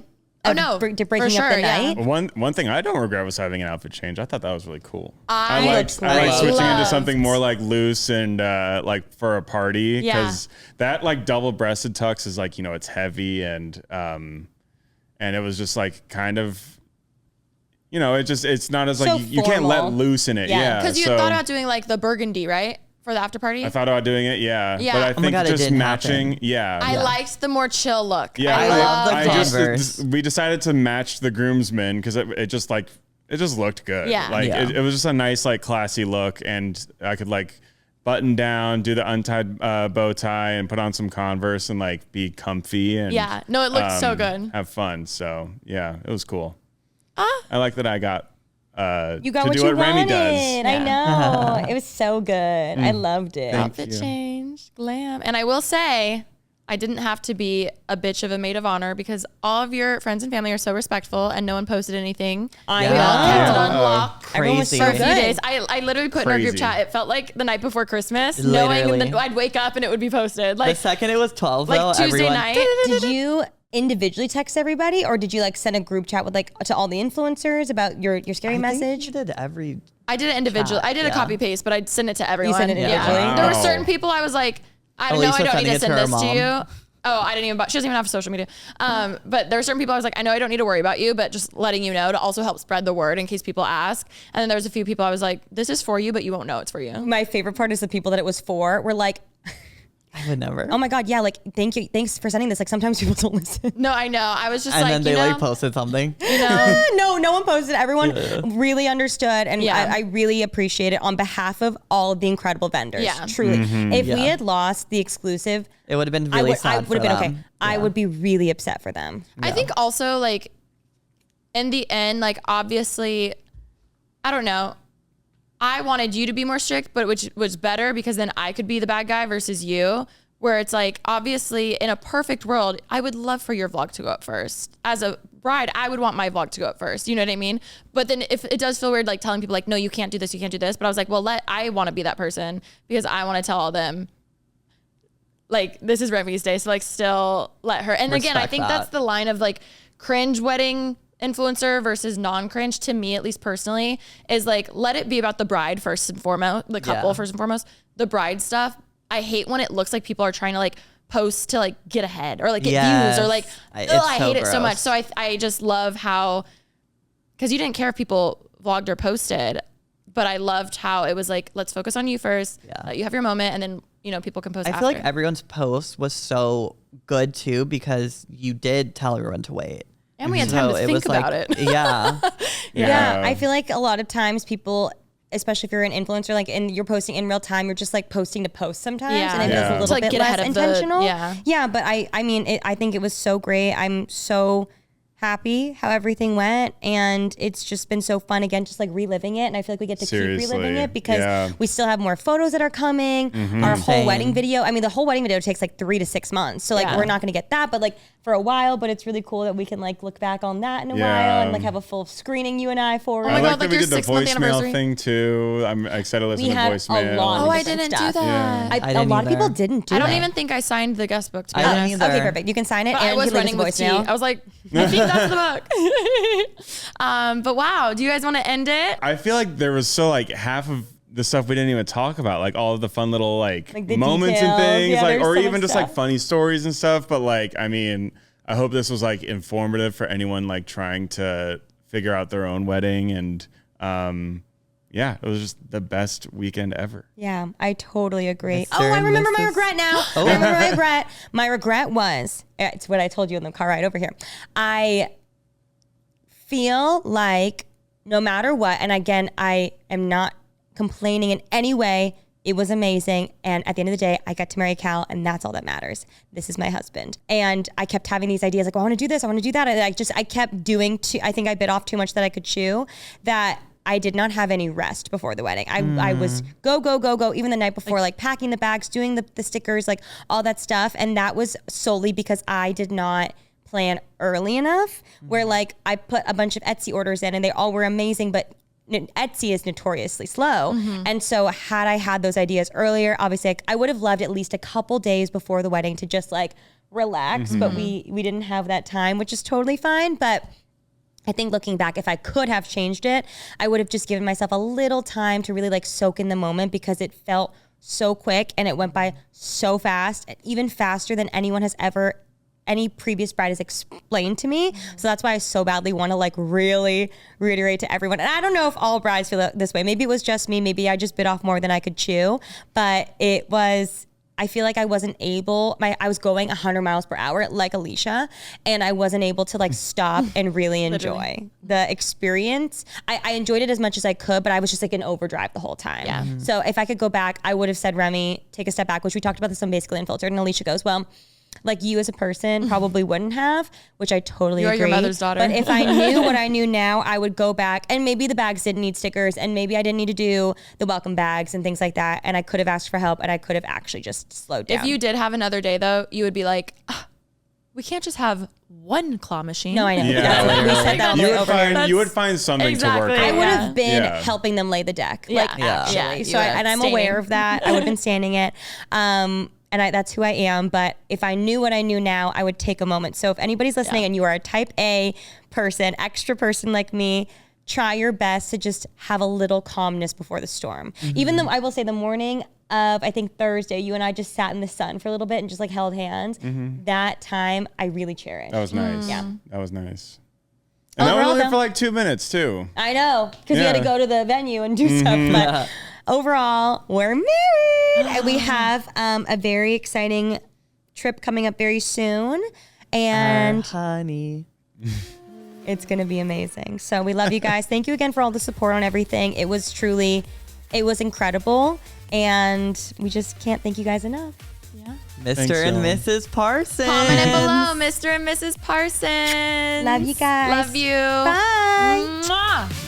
Speaker 3: to breaking
Speaker 4: for
Speaker 3: up the
Speaker 4: sure, yeah.
Speaker 3: night.
Speaker 1: One thing I don't regret was having an outfit change. I thought that was really cool.
Speaker 4: I
Speaker 1: liked switching into
Speaker 4: loved-
Speaker 1: something more like loose and like for a party,
Speaker 4: Yeah.
Speaker 1: because that like double-breasted tux is like, it's heavy and it was just like kind of, it's not as
Speaker 3: So
Speaker 1: like you can't let
Speaker 3: formal.
Speaker 1: loose in it.
Speaker 3: Yeah.
Speaker 1: Yeah,
Speaker 4: Because you
Speaker 1: so
Speaker 4: thought about doing like the burgundy, right? For the after party?
Speaker 1: I thought about doing it, yeah.
Speaker 4: Yeah.
Speaker 1: But I
Speaker 4: Oh
Speaker 2: my
Speaker 1: think
Speaker 2: God, it
Speaker 1: just
Speaker 2: didn't
Speaker 1: matching,
Speaker 2: happen.
Speaker 1: yeah.
Speaker 4: I liked the more chill look.
Speaker 1: Yeah,
Speaker 2: I love the Converse.
Speaker 1: we decided to match the groomsmen because it just looked good.
Speaker 4: Yeah.
Speaker 1: Like
Speaker 2: Yeah.
Speaker 1: It was just a nice like classy look, and I could like button down, do the untied bow tie, and put on some Converse and like be comfy and
Speaker 4: Yeah. No, it looked so good.
Speaker 1: Have fun. So yeah, it was cool. I like that I got
Speaker 3: You got
Speaker 1: to
Speaker 3: what
Speaker 1: do
Speaker 3: you
Speaker 1: what Remy
Speaker 3: wanted.
Speaker 1: does.
Speaker 3: I know. It was so good. I loved it.
Speaker 4: Outfit change, glam. And I will say, I didn't have to be a bitch of a maid of honor because all of your friends and family are so respectful and no one posted anything.
Speaker 3: I
Speaker 4: We all kept it
Speaker 3: know.
Speaker 4: on lock.
Speaker 3: Everyone was
Speaker 2: Crazy.
Speaker 3: so
Speaker 4: For a few
Speaker 3: good.
Speaker 4: days. I literally put in our group
Speaker 1: Crazy.
Speaker 4: chat. It felt like the night before Christmas,
Speaker 2: Literally.
Speaker 4: knowing that I'd wake up and it would be posted.
Speaker 2: The
Speaker 4: Like
Speaker 2: second it was 12, though,
Speaker 4: Tuesday
Speaker 2: everyone,
Speaker 4: night.
Speaker 3: Did you individually text everybody, or did you like send a group chat with like to all the influencers about your scary
Speaker 2: I think
Speaker 3: message?
Speaker 2: you did every.
Speaker 4: I did it individually.
Speaker 2: Chat,
Speaker 4: I did a
Speaker 2: yeah.
Speaker 4: copy paste, but I'd send it to everyone.
Speaker 3: sent it individually?
Speaker 4: Yeah. There were
Speaker 1: Wow.
Speaker 4: certain people I was like, I don't know,
Speaker 2: Alisha
Speaker 4: I don't need
Speaker 2: sending
Speaker 4: to
Speaker 2: it to
Speaker 4: send
Speaker 2: her
Speaker 4: this to
Speaker 2: mom.
Speaker 4: you. Oh, I didn't even, she doesn't even have social media. But there were certain people I was like, I know I don't need to worry about you, but just letting you know to also help spread the word in case people ask. And then there was a few people I was like, this is for you, but you won't know it's for you.
Speaker 3: My favorite part is the people that it was for were like,
Speaker 2: I would never.
Speaker 3: oh my God, yeah, like, thank you. Thanks for sending this. Like, sometimes people don't listen.
Speaker 4: No, I know. I was just
Speaker 2: and
Speaker 4: like,
Speaker 2: then they
Speaker 4: you know,
Speaker 2: like posted something.
Speaker 4: you know,
Speaker 3: No one posted. Everyone really understood. And
Speaker 4: Yeah.
Speaker 3: I really appreciate it on behalf of all of the incredible vendors.
Speaker 4: Yeah.
Speaker 3: Truly. If we
Speaker 2: Yeah.
Speaker 3: had lost the exclusive,
Speaker 2: It would have been
Speaker 3: I
Speaker 2: really
Speaker 3: would
Speaker 2: sad
Speaker 3: have
Speaker 2: for
Speaker 3: been okay.
Speaker 2: them.
Speaker 3: I
Speaker 2: Yeah.
Speaker 3: would be really upset for them.
Speaker 4: I think also like in the end, like obviously, I don't know. I wanted you to be more strict, but which was better because then I could be the bad guy versus you. Where it's like, obviously, in a perfect world, I would love for your vlog to go up first. As a bride, I would want my vlog to go up first. You know what I mean? But then if it does feel weird, like telling people like, no, you can't do this, you can't do this. But I was like, well, I want to be that person because I want to tell all them, like, this is Remy's day. So like still let her. And again, I
Speaker 2: Respect
Speaker 4: think
Speaker 2: that.
Speaker 4: that's the line of like cringe wedding influencer versus non-cringe to me, at least personally, is like, let it be about the bride first and foremost, the couple
Speaker 2: Yeah.
Speaker 4: first and foremost, the bride stuff. I hate when it looks like people are trying to like post to like get ahead or like get
Speaker 2: Yes.
Speaker 4: views or like,
Speaker 2: It's
Speaker 4: I
Speaker 2: so
Speaker 4: hate it so much.
Speaker 2: gross.
Speaker 4: So I just love how, because you didn't care if people vlogged or posted, but I loved how it was like, let's focus on you first.
Speaker 2: Yeah.
Speaker 4: Let you have your moment, and then you know people can post.
Speaker 2: I
Speaker 4: after.
Speaker 2: feel like everyone's post was so good too because you did tell everyone to wait.
Speaker 4: and we had time
Speaker 2: So
Speaker 4: to
Speaker 2: it
Speaker 4: think
Speaker 2: was
Speaker 4: about
Speaker 2: like,
Speaker 4: it.
Speaker 2: Yeah.
Speaker 3: Yeah. I feel like a lot of times people, especially if you're an influencer, like, and you're posting in real time, you're just like posting to post sometimes.
Speaker 4: Yeah.
Speaker 3: And it is
Speaker 1: Yeah.
Speaker 3: a little
Speaker 4: To, like,
Speaker 3: bit
Speaker 4: get
Speaker 3: less
Speaker 4: ahead of the-
Speaker 3: intentional.
Speaker 4: yeah.
Speaker 3: Yeah. But I mean, I think it was so great. I'm so happy how everything went, and it's just been so fun again, just like reliving it. And I feel like we get to keep reliving
Speaker 1: Seriously.
Speaker 3: it because
Speaker 1: Yeah.
Speaker 3: we still have more photos that are coming. Our whole
Speaker 2: Same.
Speaker 3: wedding video, I mean, the whole wedding video takes like 3 to 6 months, so like
Speaker 4: Yeah.
Speaker 3: we're not going to get that, but like for a while. But it's really cool that we can like look back on that in a
Speaker 1: Yeah.
Speaker 3: while and like have a full screening, you and I, for
Speaker 4: Oh
Speaker 3: it.
Speaker 4: my
Speaker 1: I
Speaker 4: God,
Speaker 1: like
Speaker 4: like
Speaker 1: that we
Speaker 4: your
Speaker 1: did the
Speaker 4: 6-month
Speaker 1: voicemail
Speaker 4: anniversary.
Speaker 1: thing too. I'm excited to listen
Speaker 3: We
Speaker 1: to
Speaker 3: had a
Speaker 1: voicemail.
Speaker 3: lot
Speaker 4: Oh,
Speaker 3: of
Speaker 4: I
Speaker 3: different
Speaker 4: didn't
Speaker 3: stuff.
Speaker 4: do that.
Speaker 2: I
Speaker 3: A
Speaker 2: didn't
Speaker 3: lot of people
Speaker 2: either.
Speaker 3: didn't do
Speaker 4: I
Speaker 3: that.
Speaker 4: don't even think I signed the guest book. To be
Speaker 2: I didn't
Speaker 4: honest.
Speaker 2: either.
Speaker 3: Okay, perfect. You can sign it.
Speaker 4: But
Speaker 3: and
Speaker 4: I was
Speaker 3: you can
Speaker 4: running
Speaker 3: leave
Speaker 4: with
Speaker 3: us
Speaker 4: T.
Speaker 3: a voicemail.
Speaker 4: I was like, I think that's the book. But wow, do you guys want to end it?
Speaker 1: I feel like there was so like half of the stuff we didn't even talk about, like all of the fun little like
Speaker 3: the
Speaker 1: moments
Speaker 3: details.
Speaker 1: and things,
Speaker 3: Yeah,
Speaker 1: like
Speaker 3: there's
Speaker 1: or
Speaker 3: so
Speaker 1: even
Speaker 3: much
Speaker 1: just like
Speaker 3: stuff.
Speaker 1: funny stories and stuff. But like, I mean, I hope this was like informative for anyone like trying to figure out their own wedding. And yeah, it was just the best weekend ever.
Speaker 3: Yeah, I totally agree.
Speaker 2: Yes,
Speaker 3: Oh,
Speaker 2: sir.
Speaker 3: I remember my
Speaker 2: This is-
Speaker 3: regret now. I remember my regret. My regret was, it's what I told you in the car ride over here. I feel like no matter what, and again, I am not complaining in any way. It was amazing. And at the end of the day, I got to marry Cal, and that's all that matters. This is my husband. And I kept having these ideas like, oh, I want to do this, I want to do that. And I kept doing, I think I bit off too much that I could chew, that I did not have any rest before the wedding. I was go, even the night before, like packing the bags, doing the stickers, like all that stuff. And that was solely because I did not plan early enough, where like I put a bunch of Etsy orders in and they all were amazing, but Etsy is notoriously slow. And so had I had those ideas earlier, obviously I would have loved at least a couple days before the wedding to just like relax, but we didn't have that time, which is totally fine. But I think looking back, if I could have changed it, I would have just given myself a little time to really like soak in the moment, because it felt so quick and it went by so fast, even faster than any previous bride has explained to me. So that's why I so badly want to like really reiterate to everyone. And I don't know if all brides feel this way. Maybe it was just me. Maybe I just bit off more than I could chew. But I feel like I wasn't able, I was going 100 miles per hour like Alisha, and I wasn't able to like stop and really enjoy the experience. I enjoyed it as much as I could, but I was just like in overdrive the whole time.
Speaker 4: Yeah.
Speaker 3: So if I could go back, I would have said, Remy, take a step back, which we talked about this on Basically Unfiltered. And Alisha goes, well, like you as a person probably wouldn't have, which I totally agree.
Speaker 4: You're your mother's daughter.
Speaker 3: But if I knew what I knew now, I would go back, and maybe the bags didn't need stickers, and maybe I didn't need to do the welcome bags and things like that. And I could have asked for help, and I could have actually just slowed down.
Speaker 4: If you did have another day though, you would be like, we can't just have one claw machine.
Speaker 3: No, I know.
Speaker 1: Yeah,
Speaker 3: That's what we said that
Speaker 1: you would find something to work on.
Speaker 3: I would have been helping them lay the deck, actually. So and I'm aware of that. I would have been standing it. And that's who I am. But if I knew what I knew now, I would take a moment. So if anybody's listening and you are a type A person, extra person like me, try your best to just have a little calmness before the storm. Even though I will say the morning of, I think Thursday, you and I just sat in the sun for a little bit and just like held hands. That time I really cherish.
Speaker 1: That was nice.
Speaker 3: Yeah.
Speaker 1: That was nice. And that was only for like 2 minutes too.
Speaker 3: I know, because we had to go to the venue and do stuff. But overall, we're married. And we have a very exciting trip coming up very soon. And
Speaker 2: honey.
Speaker 3: It's going to be amazing. So we love you guys. Thank you again for all the support on everything. It was incredible. And we just can't thank you guys enough.
Speaker 4: Yeah.
Speaker 2: Mr. and Mrs. Parsons.
Speaker 4: Comment it below, Mr. and Mrs. Parsons.
Speaker 3: Love you guys.
Speaker 4: Love you.
Speaker 3: Bye.
Speaker 4: Mwah.